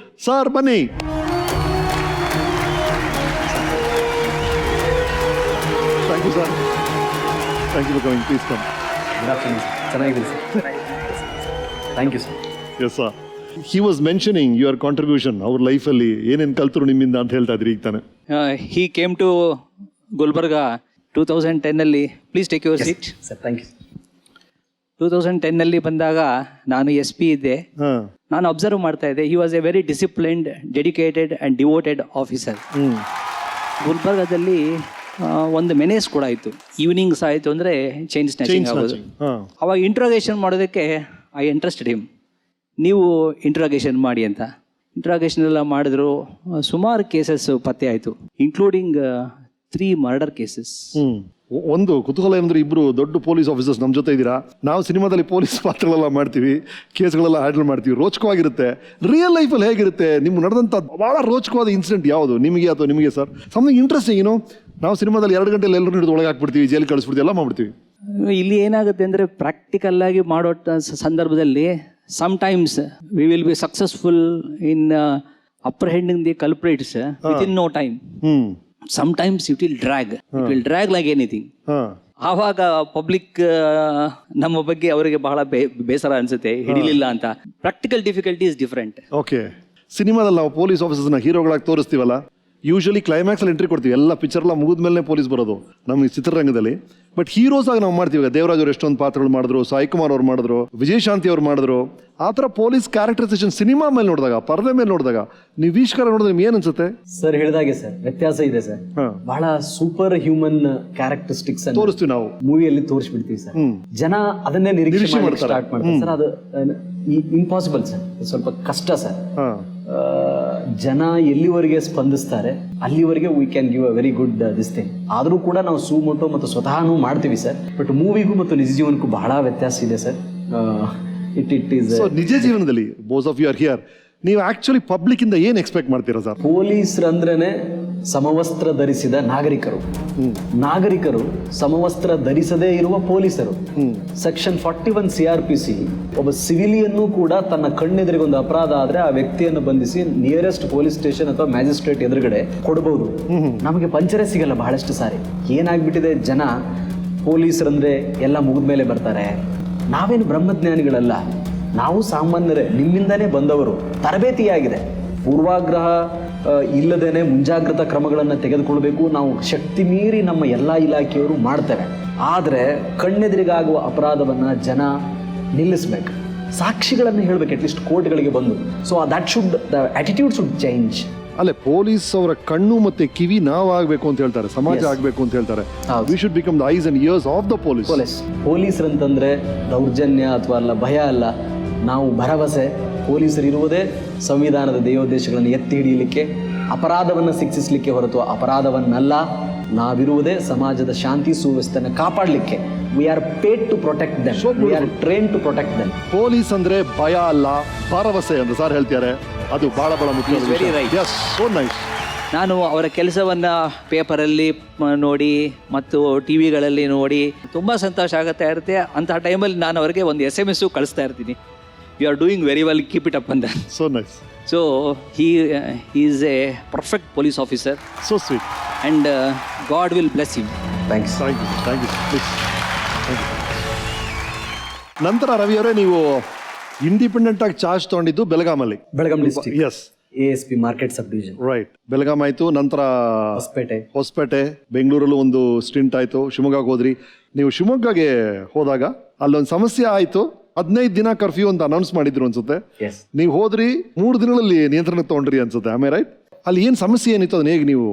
ಸಾರ್, ಬನ್ನಿ. Thank you sir, thank you for coming. Please come. Good afternoon. ಚೆನ್ನಾಗಿದ್ದೀನಿ sir. Thank you sir. Yes sir. He was mentioning your contribution ಅವ್ರ ಲೈಫಲ್ಲಿ ಏನೇನು ಕಲ್ತರು ನಿಮ್ಮಿಂದ ಅಂತ ಹೇಳ್ತಾ ಇದ್ರಿ ಈಗ ತಾನೆ. He came to Gulbarga 2010 please take your seat. Sir, thank you. 2010 ಬಂದಾಗ ನಾನು SP ಇದ್ದೆ. ನಾನು ಅಬ್ಸರ್ವ್ ಮಾಡ್ತಾ ಇದ್ದೆ, he was a very disciplined, dedicated and devoted officer. ಗುಲ್ಬರ್ಗಾದಲ್ಲಿ ಒಂದು ಮೆನೇಸ್ ಕೂಡ ಆಯಿತು. ಈವ್ನಿಂಗ್ಸ್ ಆಯಿತು ಅಂದರೆ ಚೈನ್ ಸ್ನ್ಯಾಚಿಂಗ್ ಆಗೋದು. ಅವಾಗ ಇಂಟ್ರೋಗೇಷನ್ ಮಾಡೋದಕ್ಕೆ ಐ ಇಂಟ್ರೆಸ್ಟೆಡ್ ಹಿಮ್. ನೀವು ಇಂಟ್ರೋಗೇಷನ್ ಮಾಡಿ ಅಂತ ಇಂಟ್ರಾಗೇಷನ್ ಎಲ್ಲ ಮಾಡಿದ್ರು. ಸುಮಾರು ಕೇಸಸ್ ಪತ್ತೆ ಆಯಿತು, ಇನ್ಕ್ಲೂಡಿಂಗ್ 3 ಮರ್ಡರ್ ಕೇಸಸ್. ಒಂದು ಕುತೂಹಲ ಏನಂದ್ರೆ, ಇಬ್ರು ದೊಡ್ಡ ಪೊಲೀಸ್ ಆಫೀಸರ್ಸ್ ನಮ್ಮ ಜೊತೆ ಇದ್ದೀರಾ. ನಾವು ಸಿನಿಮಾದಲ್ಲಿ ಪೊಲೀಸ್ ಪಾತ್ರಗಳೆಲ್ಲ ಮಾಡ್ತೀವಿ, ಕೇಸ್ಗಳೆಲ್ಲ ಹ್ಯಾಂಡಲ್ ಮಾಡ್ತೀವಿ, ರೋಚಕವಾಗಿರುತ್ತೆ. ರಿಯಲ್ ಲೈಫಲ್ಲಿ ಹೇಗಿರುತ್ತೆ? ನಿಮ್ಗೆ ನಡೆದಂಥ ಭಾಳ ರೋಚಕವಾದ ಇನ್ಸಿಡೆಂಟ್ ಯಾವುದು ನಿಮಗೆ ಅಥವಾ ನಿಮಗೆ ಸರ್? Something interesting. ಏನು, ನಾವು ಸಿನಿಮಾದಲ್ಲಿ 2 ಗಂಟೆಲಿ ಎಲ್ಲರೂ ಹಿಡಿದು ಒಳಗೆ ಹಾಕ್ಬಿಡ್ತೀವಿ, ಜೈಲಿಗೆ ಕಳಿಸ್ಬಿಡ್ತೀವಿ, ಎಲ್ಲ ಮಾಡ್ಬಿಡ್ತೀವಿ. ಇಲ್ಲಿ ಏನಾಗುತ್ತೆ ಅಂದರೆ, ಪ್ರಾಕ್ಟಿಕಲ್ ಆಗಿ ಮಾಡೋ ಸಂದರ್ಭದಲ್ಲಿ sometimes we will be successful in apprehending the culprits within no time. Sometimes it will drag like anything. ಆವಾಗ ಪಬ್ಲಿಕ್ ನಮ್ಮ ಬಗ್ಗೆ ಅವರಿಗೆ ಬಹಳ ಬೇಸರ ಅನ್ಸುತ್ತೆ, ಹಿಡಿಲಿಲ್ಲ ಅಂತ. Practical difficulty is different. Okay, ಸಿನಿಮಾದಲ್ಲಿ ನಾವು ಪೊಲೀಸ್ ಆಫೀಸರ್ಸ್ನ ಹೀರೋಗಳಾಗಿ ತೋರಿಸ್ತೀವಲ್ಲ, ಯೂಶಲಿ ಕ್ಲೈಮ್ಯಾಕ್ಸಲ್ಲಿ ಎಂಟ್ರಿ ಕೊಡ್ತೀವಿ. ಎಲ್ಲ ಪಿಕ್ಚರ್ಲ್ಲ ಮುಗಿದ ಮೇಲೆ ಪೊಲೀಸ್ ಬರೋದು ನಮ್ಮ ಚಿತ್ರರಂಗದಲ್ಲಿ. ಬಟ್ ಹೀರೋಸ್ ಆಗಿ ನಾವು ಮಾಡ್ತೀವಿ. ದೇವರಾಜ್ ಅವರು ಎಷ್ಟೊಂದು ಪಾತ್ರಗಳು ಮಾಡಿದ್ರು, ಸಾಯಿ ಕುಮಾರ್ ಅವ್ರು ಮಾಡಿದ್ರು, ವಿಜಯಶಾಂತಿ ಅವ್ರು ಮಾಡಿದ್ರು. ಆ ಥರ ಪೊಲೀಸ್ ಕ್ಯಾರೆಕ್ಟರೈಸೇಷನ್ ಸಿನಿಮಾ ಮೇಲೆ ನೋಡಿದಾಗ, ಪರದೆ ಮೇಲೆ ನೋಡಿದಾಗ, ನೀವು ವೀಕ್ಷಕರ ನೋಡಿದ್ರೆ ನಿಮ್ಗೆ ಏನು ಅನ್ಸುತ್ತೆ? ಸರ್ ಹೇಳಿದಾಗೆ ಸರ್, ವ್ಯತ್ಯಾಸ ಇದೆ ಸರ್. ಬಹಳ ಸೂಪರ್ ಹ್ಯೂಮನ್ ಕ್ಯಾರೆಕ್ಟರಿಸ್ಟಿಕ್ಸ್ ತೋರಿಸ್ತೀವಿ ನಾವು ಮೂವಿಯಲ್ಲಿ, ತೋರಿಸ್ಬಿಡ್ತೀವಿ ಸರ್. ಜನ ಅದನ್ನೇ ನಿರೀಕ್ಷೆ ಸ್ಟಾರ್ಟ್ ಮಾಡ್ತಾರೆ ಸರ್. ಅದು ಇಂಪಾಸಿಬಲ್ ಸರ್, ಸ್ವಲ್ಪ ಕಷ್ಟ ಸರ್. ಜನ ಎಲ್ಲಿವರೆಗೆ ಸ್ಪಂದಿಸ್ತಾರೆ ಅಲ್ಲಿವರೆಗೆ we can give a very good this thing. ಆದರೂ ಕೂಡ ನಾವು ಸುಮೋಟೋ ಮತ್ತು ಸ್ವತಃನೂ ಮಾಡ್ತೀವಿ ಸರ್. ಬಟ್ ಮೂವಿಗೂ ಮತ್ತು ನಿಜ ಜೀವನಕ್ಕೂ ಬಹಳ ವ್ಯತ್ಯಾಸ ಇದೆ ಸರ್. ಇಟ್ ಈಸ್ ನಿಜ ಜೀವನದಲ್ಲಿ both of you are here, ನೀವು ಆಕ್ಚುಲಿ ಪಬ್ಲಿಕ್ ಇಂದ ಏನು ಎಕ್ಸ್ಪೆಕ್ಟ್ ಮಾಡ್ತೀರಾ ಸರ್? ಪೊಲೀಸರಂದ್ರೇನೆ ಸಮವಸ್ತ್ರ ಧರಿಸಿದ ನಾಗರಿಕರು. ನಾಗರಿಕರು ಸಮವಸ್ತ್ರ ಧರಿಸದೇ ಇರುವ ಪೊಲೀಸರು. ಸೆಕ್ಷನ್ 41 CRPC ಒಬ್ಬ ಸಿವಿಲಿಯನ್ನು ಕೂಡ ತನ್ನ ಕಣ್ಣೆದುರಿಗೆ ಒಂದು ಅಪರಾಧ ಆದ್ರೆ ಆ ವ್ಯಕ್ತಿಯನ್ನು ಬಂಧಿಸಿ ನಿಯರೆಸ್ಟ್ ಪೊಲೀಸ್ ಸ್ಟೇಷನ್ ಅಥವಾ ಮ್ಯಾಜಿಸ್ಟ್ರೇಟ್ ಎದುರುಗಡೆ ಕೊಡಬಹುದು. ನಮಗೆ ಪಂಚರೇ ಸಿಗಲ್ಲ ಬಹಳಷ್ಟು ಸಾರಿ. ಏನಾಗ್ಬಿಟ್ಟಿದೆ, ಜನ ಪೊಲೀಸರಂದ್ರೆ ಎಲ್ಲ ಮುಗಿದ ಮೇಲೆ ಬರ್ತಾರೆ. ನಾವೇನು ಬ್ರಹ್ಮಜ್ಞಾನಿಗಳಲ್ಲ, ನಾವು ಸಾಮಾನ್ಯರೇ, ನಿಮ್ಮಿಂದನೇ ಬಂದವರು. ತರಬೇತಿಯಾಗಿದೆ, ಪೂರ್ವಾಗ್ರಹ ಇಲ್ಲದೇನೆ ಮುಂಜಾಗ್ರತಾ ಕ್ರಮಗಳನ್ನು ತೆಗೆದುಕೊಳ್ಬೇಕು. ನಾವು ಶಕ್ತಿ ಮೀರಿ ನಮ್ಮ ಎಲ್ಲ ಇಲಾಖೆಯವರು ಮಾಡ್ತೇವೆ. ಆದರೆ ಕಣ್ಣೆದುರಿಗಾಗುವ ಅಪರಾಧವನ್ನು ಜನ ನಿಲ್ಲಿಸ್ಬೇಕು, ಸಾಕ್ಷಿಗಳನ್ನು ಹೇಳ್ಬೇಕು, ಅಟ್ಲೀಸ್ಟ್ ಕೋರ್ಟ್ಗಳಿಗೆ ಬಂದು. So that should, the attitude should change. ಅಲ್ಲೇ ಪೊಲೀಸ್ ಅವರ ಕಣ್ಣು ಮತ್ತೆ ಕಿವಿ ನಾವು ಆಗಬೇಕು ಅಂತ ಹೇಳ್ತಾರೆ, ಸಮಾಜ ಆಗಬೇಕು ಅಂತ ಹೇಳ್ತಾರೆ. We should become the eyes and ears of the police. ಪೊಲೀಸರಂತಂದ್ರೆ ದೌರ್ಜನ್ಯ ಅಥವಾ ಅಲ್ಲ, ಭಯ ಅಲ್ಲ, ನಾವು ಭರವಸೆ. ಪೊಲೀಸರಿರುವುದೇ ಸಂವಿಧಾನದ ದೇವೋದ್ದೇಶಗಳನ್ನು ಎತ್ತಿ ಹಿಡಿಯಲಿಕ್ಕೆ, ಅಪರಾಧವನ್ನು ಶಿಕ್ಷಿಸಲಿಕ್ಕೆ ಹೊರತು ಅಪರಾಧವನ್ನಲ್ಲ. ನಾವಿರುವುದೇ ಸಮಾಜದ ಶಾಂತಿ ಸುವ್ಯವಸ್ಥೆಯನ್ನು ಕಾಪಾಡಲಿಕ್ಕೆ. We are paid to protect them, we are train to protect them. Police ಅಂದ್ರೆ ಭಯ ಅಲ್ಲ, ಭರವಸೆ ಅಂತ ಸರ್ ಹೇಳ್ತಾರೆ. ಅದು ಬಹಳ ಬಹಳ ಮುಖ್ಯ. Very right. So nice. ನಾನು ಅವರ ಕೆಲಸವನ್ನು ಪೇಪರಲ್ಲಿ ನೋಡಿ ಮತ್ತು ಟಿವಿಗಳಲ್ಲಿ ನೋಡಿ ತುಂಬ ಸಂತೋಷ ಆಗುತ್ತಾ ಇರುತ್ತೆ. ಅಂತಹ ಟೈಮಲ್ಲಿ ನಾನು ಅವರಿಗೆ ಒಂದು SMS ಕಳಿಸ್ತಾ ಇರ್ತೀನಿ, you are doing very well, keep it up ಅಂತ. So nice. So he is a perfect police officer. So sweet. And God will bless him. Thanks. Thank you. Thank you. Please. Thank you. ನಂತರ ರವಿ ಅವರೇ, ನೀವು independent ಆಗಿ charge ತಗೊಂಡಿದ್ದು ಬೆಳಗಾಮಲ್ಲಿ. Belgaum district. Yes. ASP market sub division. Right. Belgaum ಆಯ್ತು, ನಂತರ ಹೊಸಪೇಟೆ, ಬೆಂಗಳೂರಲ್ಲೂ ಒಂದು stint ಆಯ್ತು, ಶಿವಮೊಗ್ಗಕ್ಕೆ ಹೋದ್ರಿ. ನೀವು ಶಿವಮೊಗ್ಗಗೆ ಹೋದಾಗ ಅಲ್ಲೊಂದು ಸಮಸ್ಯೆ ಆಯ್ತು. 15 ದಿನ ಕರ್ಫ್ಯೂ ಅಂತ ಅನೌನ್ಸ್ ಮಾಡಿದ್ರು ಅನ್ಸುತ್ತೆ. ನೀವು ಹೋದ್ರಿ, 3 ದಿನಗಳಲ್ಲಿ ನಿಯಂತ್ರಣ ತಗೊಂಡ್ರಿ ಅನ್ಸುತ್ತೆ. ಆಮೇಲೆ ರೈಟ್, ಅಲ್ಲಿ ಏನ್ ಸಮಸ್ಯೆ ಏನಿತ್ತು, ಅದನ್ನ ಹೇಗೆ ನೀವು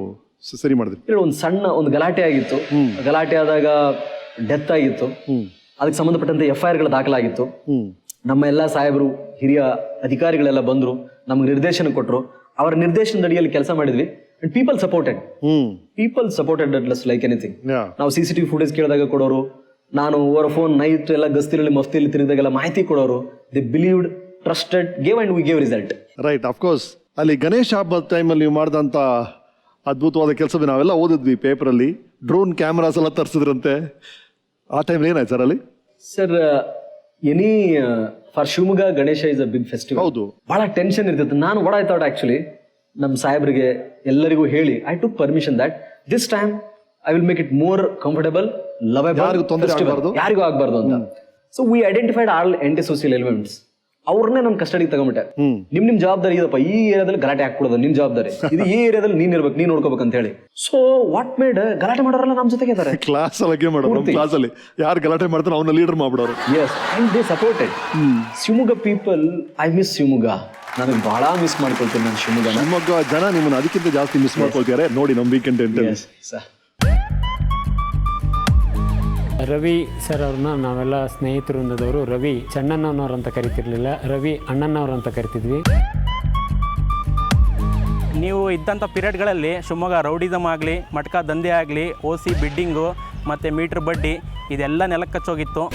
ಸರಿ ಮಾಡಿದ್ರಿ? ಒಂದು ಸಣ್ಣ ಒಂದು ಗಲಾಟೆ ಆಗಿತ್ತು. ಗಲಾಟೆ ಆದಾಗ ಡೆತ್ ಆಗಿತ್ತು. ಅದಕ್ಕೆ ಸಂಬಂಧಪಟ್ಟಂತೆ FIR ದಾಖಲಾಗಿತ್ತು. ನಮ್ಮ ಎಲ್ಲ ಸಾಹೇಬರು, ಹಿರಿಯ ಅಧಿಕಾರಿಗಳೆಲ್ಲ ಬಂದ್ರು, ನಮ್ಗೆ ನಿರ್ದೇಶನ ಕೊಟ್ಟರು. ಅವರ ನಿರ್ದೇಶನದ ಅಡಿಯಲ್ಲಿ ಕೆಲಸ ಮಾಡಿದ್ವಿ. And people supported atlas like anything. ನಾವು CCTV ಫುಟೇಜ್ ಕೇಳಿದಾಗ ಕೊಡೋರು, ನಾನು ಓವರ್ ಫೋನ್ ನೈಟ್ ಎಲ್ಲ ಗಸ್ತಿನಲ್ಲಿ ಮಫ್ತಿಯಲ್ಲಿ ತಿರುಗಿದಾಗೆಲ್ಲ ಮಾಹಿತಿ ಕೊಡೋರು. They believed, trusted, gave and we gave result. Right, of course. ಅಲ್ಲಿ ಗಣೇಶ ಹಬ್ಬದ ಟೈಮಲ್ಲಿ ನೀವು ಮಾಡಿದಂಥ ಅದ್ಭುತವಾದ ಕೆಲಸವೇ ನಾವೆಲ್ಲ ಓದಿದ್ವಿ ಪೇಪರಲ್ಲಿ. ಡ್ರೋನ್ ಕ್ಯಾಮ್ರಾಸ್ ಎಲ್ಲ ತರಿಸಿದ್ರಂತೆ, ಆ ಟೈಮ್ ಏನಾಯ್ತು ಸರ್ ಅಲ್ಲಿ? Sir, any for Shivamogga Ganesha is a big festival. ಹೌದು, ಬಹಳ ಟೆನ್ಷನ್ ಇರ್ತಿತ್ತು. ನಾನು ವಾಟ್ ಐ ಥಾಟ್ ಆಕ್ಚುಲಿ, ನಮ್ಮ ಸಾಹೇಬ್ರಿಗೆ ಎಲ್ಲರಿಗೂ ಹೇಳಿ I took permission that this time I will make it more comfortable, lovable, ಯಾರಿಗೂ ಆಗಬಾರ್ದು ಅಂತ. So we identified all anti social elements. ಅವ್ರನ್ನೇ ನನ್ನ ಕಸ್ಟಡಿಗೆ ತಗೊಂಬಿಟ್ಟೆ. ನಿಮ್ ಜವಾಬ್ದಾರಿ ಇದಪ್ಪ, ಈ ಏರಿಯಾದಲ್ಲಿ ಗಲಾಟೆ ಹಾಕ್ಬಿಡೋದು ನಿಮ್ ಜವಾಬ್ದಾರಿ, ಇದು ಈ ಏರಿಯಾದಲ್ಲಿ ನೀನ್ ಇರ್ಬೇಕು, ನೀನ್ ನೋಡ್ಕೋಬೇಕು ಅಂತ ಹೇಳಿ. ಸೊ ವಾಟ್ ಮೇಡ್, ಗಲಾಟೆ ಮಾಡೋರೆಲ್ಲ ನಮ್ಮ ಜೊತೆಗೆ ಇದ್ದಾರೆ. ಕ್ಲಾಸ್ ಅಲ್ಲಿ ಯಾರು ಗಲಾಟೆ ಮಾಡ್ತಾರೆ ಅವನ್ನ ಲೀಡರ್ ಮಾಡ್ಬಿಡೋರು. Yes, and they supported. Shivamogga people, I miss Shivamogga. ನನಗೆ ಬಹಳ ಮಿಸ್ ಮಾಡ್ಕೊಳ್ತೀನಿ ನಾನು ಶಿವಮೊಗ್ಗ ಜನ. ನಿಮ್ಮನ್ನ ಅದಕ್ಕಿಂತ ಜಾಸ್ತಿ ಮಿಸ್ ಮಾಡ್ಕೊಳ್ತಾರೆ ನೋಡಿ ನಮ್ಮ ವೀಕೆಂಡ್ ಸರ್. ರವಿ ಸರ್ ಅವ್ರನ್ನ ನಾವೆಲ್ಲ ಸ್ನೇಹಿತರು ವೃಂದದವರು ರವಿ ಚಣ್ಣಣ್ಣನವ್ರು ಅಂತ ಕರಿತಿರ್ಲಿಲ್ಲ, ರವಿ ಅಣ್ಣನವ್ರು ಅಂತ ಕರಿತಿದ್ವಿ. ನೀವು ಇದ್ದಂಥ ಪೀರಿಯಡ್ಗಳಲ್ಲಿ ಶಿವಮೊಗ್ಗ ರೌಡಿಸಮ್ ಆಗಲಿ, ಮಟ್ಕಾ ದಂಧೆ ಆಗಲಿ, OC ಬಿಡ್ಡಿಂಗು ಮತ್ತು ಮೀಟ್ರ್ ಬಡ್ಡಿ ಇದೆಲ್ಲ ನೆಲಕ್ಕೆ ಕಚ್ಚೋಗಿತ್ತು.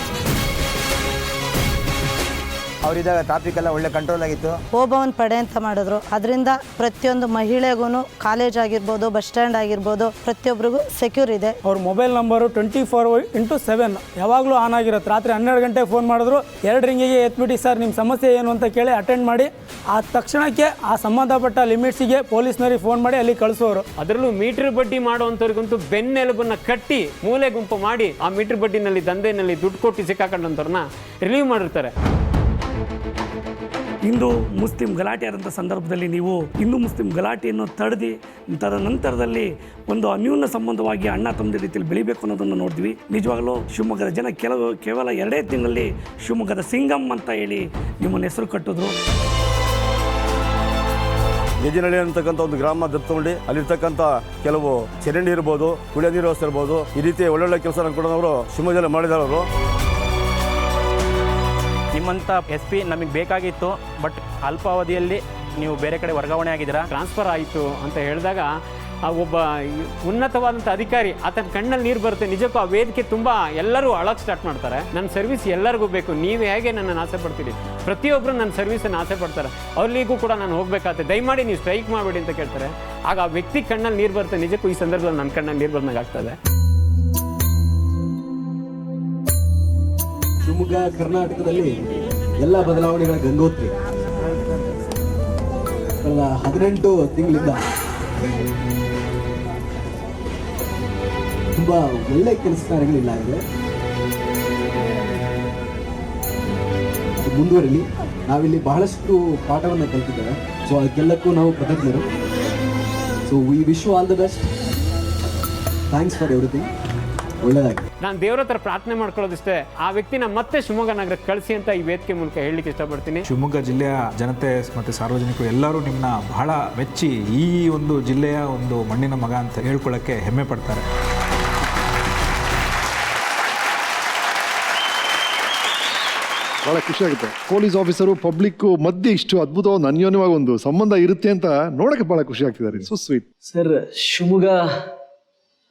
ಅವರಿದ್ದಾಗ ಟ್ರಾಫಿಕ್ ಎಲ್ಲ ಒಳ್ಳೆ ಕಂಟ್ರೋಲ್ ಆಗಿತ್ತು. ಓಬವ್ವನ ಪಡೆ ಅಂತ ಮಾಡಿದ್ರು. ಅದರಿಂದ ಪ್ರತಿಯೊಂದು ಮಹಿಳೆಗೂ ಕಾಲೇಜ್ ಆಗಿರ್ಬೋದು, ಬಸ್ ಸ್ಟ್ಯಾಂಡ್ ಆಗಿರ್ಬೋದು, ಪ್ರತಿಯೊಬ್ಬರಿಗೂ ಸೆಕ್ಯೂರ್ ಇದೆ. ಅವ್ರ ಮೊಬೈಲ್ ನಂಬರು 24/7 ಯಾವಾಗಲೂ ಆನ್ ಆಗಿರುತ್ತೆ. ರಾತ್ರಿ 12 ಗಂಟೆಗೆ ಫೋನ್ ಮಾಡಿದ್ರು 2 ರಿಂಗಿಗೆ ಎತ್ಬಿಟ್ಟು ಸರ್ ನಿಮ್ಮ ಸಮಸ್ಯೆ ಏನು ಅಂತ ಕೇಳಿ ಅಟೆಂಡ್ ಮಾಡಿ ಆ ತಕ್ಷಣಕ್ಕೆ ಆ ಸಂಬಂಧಪಟ್ಟ ಲಿಮಿಟ್ಸಿಗೆ ಪೊಲೀಸ್ನವ್ರಿಗೆ ಫೋನ್ ಮಾಡಿ ಅಲ್ಲಿ ಕಳಿಸೋರು. ಅದರಲ್ಲೂ ಮೀಟರ್ ಬಡ್ಡಿ ಮಾಡುವಂಥವ್ರಿಗಂತೂ ಬೆನ್ನೆಲುಬನ್ನ ಕಟ್ಟಿ ಮೂಲೆ ಗುಂಪು ಮಾಡಿ ಆ ಮೀಟರ್ ಬಡ್ಡಿನಲ್ಲಿ ದಂಧೆನಲ್ಲಿ ದುಡ್ಡು ಕೊಟ್ಟು ಸಿಕ್ಕಾಕೊಂಡಂಥವ್ರನ್ನ ರಿಲೀವ್ ಮಾಡಿರ್ತಾರೆ. ಹಿಂದೂ ಮುಸ್ಲಿಂ ಗಲಾಟೆ ಆದಂಥ ಸಂದರ್ಭದಲ್ಲಿ ನೀವು ಹಿಂದೂ ಮುಸ್ಲಿಂ ಗಲಾಟೆಯನ್ನು ತಡೆದು ತದನಂತರದಲ್ಲಿ ಒಂದು ಅನ್ಯೂನ್ಯ ಸಂಬಂಧವಾಗಿ ಅಣ್ಣ ತಮ್ಮದ ರೀತಿಯಲ್ಲಿ ಬೆಳಿಬೇಕು ಅನ್ನೋದನ್ನು ನೋಡಿದ್ವಿ. ನಿಜವಾಗಲೂ ಶಿವಮೊಗ್ಗದ ಜನ ಕೇವಲ 2 ತಿಂಗಳಲ್ಲಿ ಶಿವಮೊಗ್ಗದ ಸಿಂಗಮ್ ಅಂತ ಹೇಳಿ ನಿಮ್ಮನ್ನು ಹೆಸರು ಕಟ್ಟಿದ್ರು. ಗೆಜಿನಹಳ್ಳಿ ಅಂತಕ್ಕಂಥ ಒಂದು ಗ್ರಾಮ ದತ್ತುಗೊಂಡು ಅಲ್ಲಿರ್ತಕ್ಕಂಥ ಕೆಲವು ಚರಂಡಿ ಇರ್ಬೋದು, ಕುಡಿಯೋ ನೀರು ವ್ಯವಸ್ಥೆ ಇರ್ಬೋದು, ಈ ರೀತಿ ಒಳ್ಳೊಳ್ಳೆ ಕೆಲಸ ಕೊಡೋದವರು ಶಿವಮೊಗ್ಗದಲ್ಲಿ ಮಾಡಿದವರು. ನಿಮ್ಮಂಥ SP ನಮಗೆ ಬೇಕಾಗಿತ್ತು, ಬಟ್ ಅಲ್ಪಾವಧಿಯಲ್ಲಿ ನೀವು ಬೇರೆ ಕಡೆ ವರ್ಗಾವಣೆ ಆಗಿದ್ದೀರಾ. ಟ್ರಾನ್ಸ್ಫರ್ ಆಯಿತು ಅಂತ ಹೇಳಿದಾಗ ಒಬ್ಬ ಉನ್ನತವಾದಂಥ ಅಧಿಕಾರಿ ಆತನ ಕಣ್ಣಲ್ಲಿ ನೀರು ಬರುತ್ತೆ. ನಿಜಕ್ಕೂ ಆ ವೇದಿಕೆ ತುಂಬ ಎಲ್ಲರೂ ಅಳಕ್ಕೆ ಸ್ಟಾರ್ಟ್ ಮಾಡ್ತಾರೆ. ನನ್ನ ಸರ್ವಿಸ್ ಎಲ್ಲರಿಗೂ ಬೇಕು, ನೀವು ಹೇಗೆ ನನ್ನನ್ನು ಆಸೆ ಪಡ್ತೀರಿ, ಪ್ರತಿಯೊಬ್ಬರು ನನ್ನ ಸರ್ವಿಸನ್ನು ಆಸೆ ಪಡ್ತಾರೆ, ಅವ್ರಿಗೂ ಕೂಡ ನಾನು ಹೋಗಬೇಕಾಗುತ್ತೆ, ದಯಮಾಡಿ ನೀವು ಸ್ಟ್ರೈಕ್ ಮಾಡಬೇಡಿ ಅಂತ ಕೇಳ್ತಾರೆ. ಆಗ ಆ ವ್ಯಕ್ತಿ ಕಣ್ಣಲ್ಲಿ ನೀರು ಬರುತ್ತೆ. ನಿಜಕ್ಕೂ ಈ ಸಂದರ್ಭದಲ್ಲಿ ನನ್ನ ಕಣ್ಣಲ್ಲಿ ನೀರು ಬಂದಾಗ ಆಗ್ತದೆ. ಶಿವಮೊಗ್ಗ ಕರ್ನಾಟಕದಲ್ಲಿ ಎಲ್ಲ ಬದಲಾವಣೆಗಳ ಗಂಗೋತ್ರಿ. ಕಳೆದ 18 ತಿಂಗಳಿಂದ ತುಂಬಾ ಒಳ್ಳೆ ಕೆಲಸ ಕಾರ್ಯಗಳಿಲ್ಲ ಇದೆ. ಮುಂದುವರಿಲಿ. ನಾವಿಲ್ಲಿ ಬಹಳಷ್ಟು ಪಾಠವನ್ನು ಕಲಿತಿದ್ದೇವೆ. ಸೊ ಅದಕ್ಕೆಲ್ಲಕ್ಕೂ ನಾವು ಕೃತಜ್ಞರು. So we wish you all the best. Thanks for everything. ಒಳ್ಳೆಯದಾಗಿ ನಾನು ದೇವರ ಹತ್ರ ಪ್ರಾರ್ಥನೆ ಮಾಡ್ಕೊಳ್ಳೋದಿಷ್ಟೇ, ಆ ವ್ಯಕ್ತಿನ ಮತ್ತೆ ಶಿವಮೊಗ್ಗ ನಗರಕ್ಕೆ ಕಳಿಸಿ ಅಂತ ಈ ವೇದಿಕೆ ಮೂಲಕ ಹೇಳಲಿಕ್ಕೆ ಇಷ್ಟಪಡ್ತೀನಿ. ಶಿವಮೊಗ್ಗ ಜಿಲ್ಲೆಯ ಜನತೆ ಮತ್ತು ಸಾರ್ವಜನಿಕರು ಎಲ್ಲರೂ ನಿಮ್ಮನ್ನ ಬಹಳ ಮೆಚ್ಚಿ ಈ ಒಂದು ಜಿಲ್ಲೆಯ ಒಂದು ಮಣ್ಣಿನ ಮಗ ಅಂತ ಹೇಳ್ಕೊಳ್ಳೋಕ್ಕೆ ಹೆಮ್ಮೆ ಪಡ್ತಾರೆ. ಬಹಳ ಖುಷಿ ಆಗುತ್ತೆ. ಪೊಲೀಸ್ ಆಫೀಸರು ಪಬ್ಲಿಕ್ ಮಧ್ಯೆ ಇಷ್ಟು ಅದ್ಭುತವಾದ ಅನ್ಯೋನ್ಯವಾಗಿ ಒಂದು ಸಂಬಂಧ ಇರುತ್ತೆ ಅಂತ ನೋಡಕ್ಕೆ ಬಹಳ ಖುಷಿ ಆಗ್ತಿದ್ದಾರೆ. So sweet. Sir, Shivamogga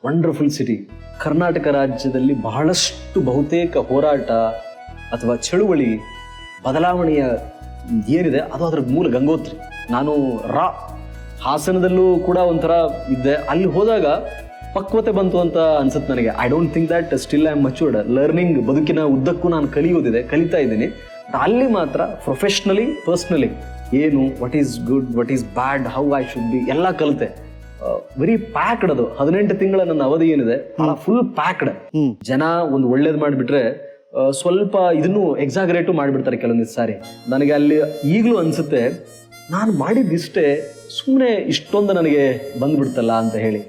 wonderful city. Karnataka ರಾಜ್ಯದಲ್ಲಿ ಬಹಳಷ್ಟು ಬಹುತೇಕ ಹೋರಾಟ ಅಥವಾ ಚಳುವಳಿ ಬದಲಾವಣೆಯ ಏನಿದೆ ಅದು ಅದರ ಮೂಲ ಗಂಗೋತ್ರಿ. ನಾನು ಹಾಸನದಲ್ಲೂ ಕೂಡ ಒಂಥರ ಇದ್ದೆ. ಅಲ್ಲಿ ಹೋದಾಗ ಪಕ್ವತೆ ಬಂತು ಅಂತ ಅನ್ಸುತ್ತೆ ನನಗೆ. I don't think that still I am matured. Learning, ಬದುಕಿನ ಉದ್ದಕ್ಕೂ ನಾನು ಕಲಿತಾ ಇದ್ದೀನಿ. ಅಲ್ಲಿ ಮಾತ್ರ ಪ್ರೊಫೆಷ್ನಲಿ, ಪರ್ಸ್ನಲಿ ಏನು, what is good, what is bad, how I should be ಎಲ್ಲ ಕಲಿತೆ. Very packed. ಅದು 18 ತಿಂಗಳ ನನ್ನ ಅವಧಿ ಏನಿದೆ ಬಹಳ ಫುಲ್ ಪ್ಯಾಕ್ಡ್. ಜನ ಒಂದು ಒಳ್ಳೇದು ಮಾಡಿಬಿಟ್ರೆ ಸ್ವಲ್ಪ ಇದನ್ನು ಎಕ್ಸಾಗರೇಟು ಮಾಡಿಬಿಡ್ತಾರೆ ಕೆಲವೊಂದಿಷ್ಟು ಸಾರಿ. ನನಗೆ ಅಲ್ಲಿ ಈಗಲೂ ಅನ್ಸುತ್ತೆ ನಾನು ಮಾಡಿದ್ದಿಷ್ಟೇ ಸುಮ್ಮನೆ ಇಷ್ಟೊಂದು ನನಗೆ ಬಂದ್ಬಿಡ್ತಲ್ಲ ಅಂತ ಹೇಳಿ.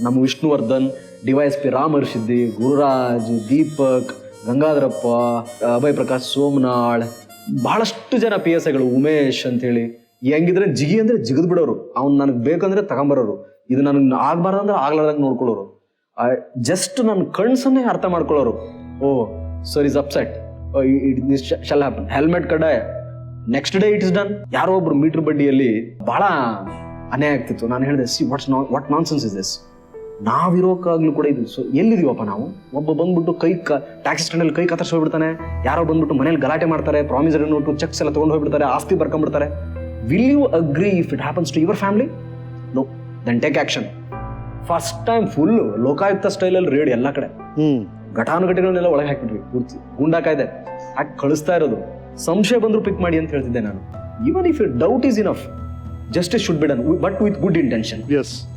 ನಮ್ಮ ವಿಷ್ಣುವರ್ಧನ್, DYSP ರಾಮರ್ಷಿದ್ದಿ, ಗುರುರಾಜ್, ದೀಪಕ್, ಗಂಗಾಧರಪ್ಪ, ಅಭಯ್ ಪ್ರಕಾಶ್ ಸೋಮನಾಳ್, ಬಹಳಷ್ಟು ಜನ PSIಗಳು, ಉಮೇಶ್ ಅಂತೇಳಿ ಹೆಂಗಿದ್ರೆ ಜಿಗಿ ಅಂದ್ರೆ ಜಿಗಿದ್ ಬಿಡೋರು, ಅವ್ನು ನನಗೆ ಬೇಕಂದ್ರೆ ತಗೊಂಬರೋರು, ಇದು ನನಗೆ ಆಗ್ಬಾರ್ದಂದ್ರೆ ಆಗ್ಲಾರ್ದಂಗೆ ನೋಡ್ಕೊಳ್ಳೋರು, ಜಸ್ಟ್ ನನ್ನ ಕಣ್ಸನ್ನೇ ಅರ್ಥ ಮಾಡ್ಕೊಳ್ಳೋರು. Oh sir is upset, this shall happen, helmet ಕಡ್ಡಾಯ, next day it is done. ಯಾರೋ ಒಬ್ರು ಮೀಟರ್ ಬಡ್ಡಿಯಲ್ಲಿ ಬಹಳ ಅನ್ಯಾಯ ಆಗ್ತಿತ್ತು. ನಾನು ಹೇಳಿದೆ, see what nonsense is this, ನಾವಿರೋಕ್ಕಾಗ್ಲೂ ಕೂಡ ಇದು ಎಲ್ಲಿದೀವಪ್ಪ ನಾವು? ಒಬ್ಬ ಬಂದ್ಬಿಟ್ಟು ಟ್ಯಾಕ್ಸಿ ಸ್ಟ್ಯಾಂಡಲ್ಲಿ ಕೈ ಕತ್ತರಿಸಿ ಹೋಗ್ಬಿಡ್ತಾನೆ, ಯಾರೋ ಬಂದ್ಬಿಟ್ಟು ಮನೇಲಿ ಗಲಾಟೆ ಮಾಡ್ತಾರೆ, ಪ್ರಾಮಿಸರಿ ನೋಟು ಚೆಕ್ಸ್ ಎಲ್ಲ ತೊಗೊಂಡು ಹೋಗ್ಬಿಡ್ತಾರೆ, ಆಸ್ತಿ ಬರ್ಕೊಂಡ್ಬಿಡ್ತಾರೆ. Will you agree if it happens to your family? No, then take action. First time full Lokayukta ಸ್ಟೈಲಲ್ಲಿ ರೇಡ್ ಎಲ್ಲ ಕಡೆ, ಘಟಾನುಘಟಿಗಳನ್ನೆಲ್ಲ ಒಳಗೆ ಹಾಕ್ಬಿಟ್ವಿ, ಪೂರ್ತಿ ಗೂಂಡಾ ಕಾಯ್ದೆ ಹಾಕಿ ಕಳಿಸ್ತಾ ಇರೋದು. ಸಂಶಯ ಬಂದ್ರು ಪಿಕ್ ಮಾಡಿ ಅಂತ ಹೇಳ್ತಿದ್ದೆ ನಾನು. Even if doubt is enough, justice should be done, but with good intention,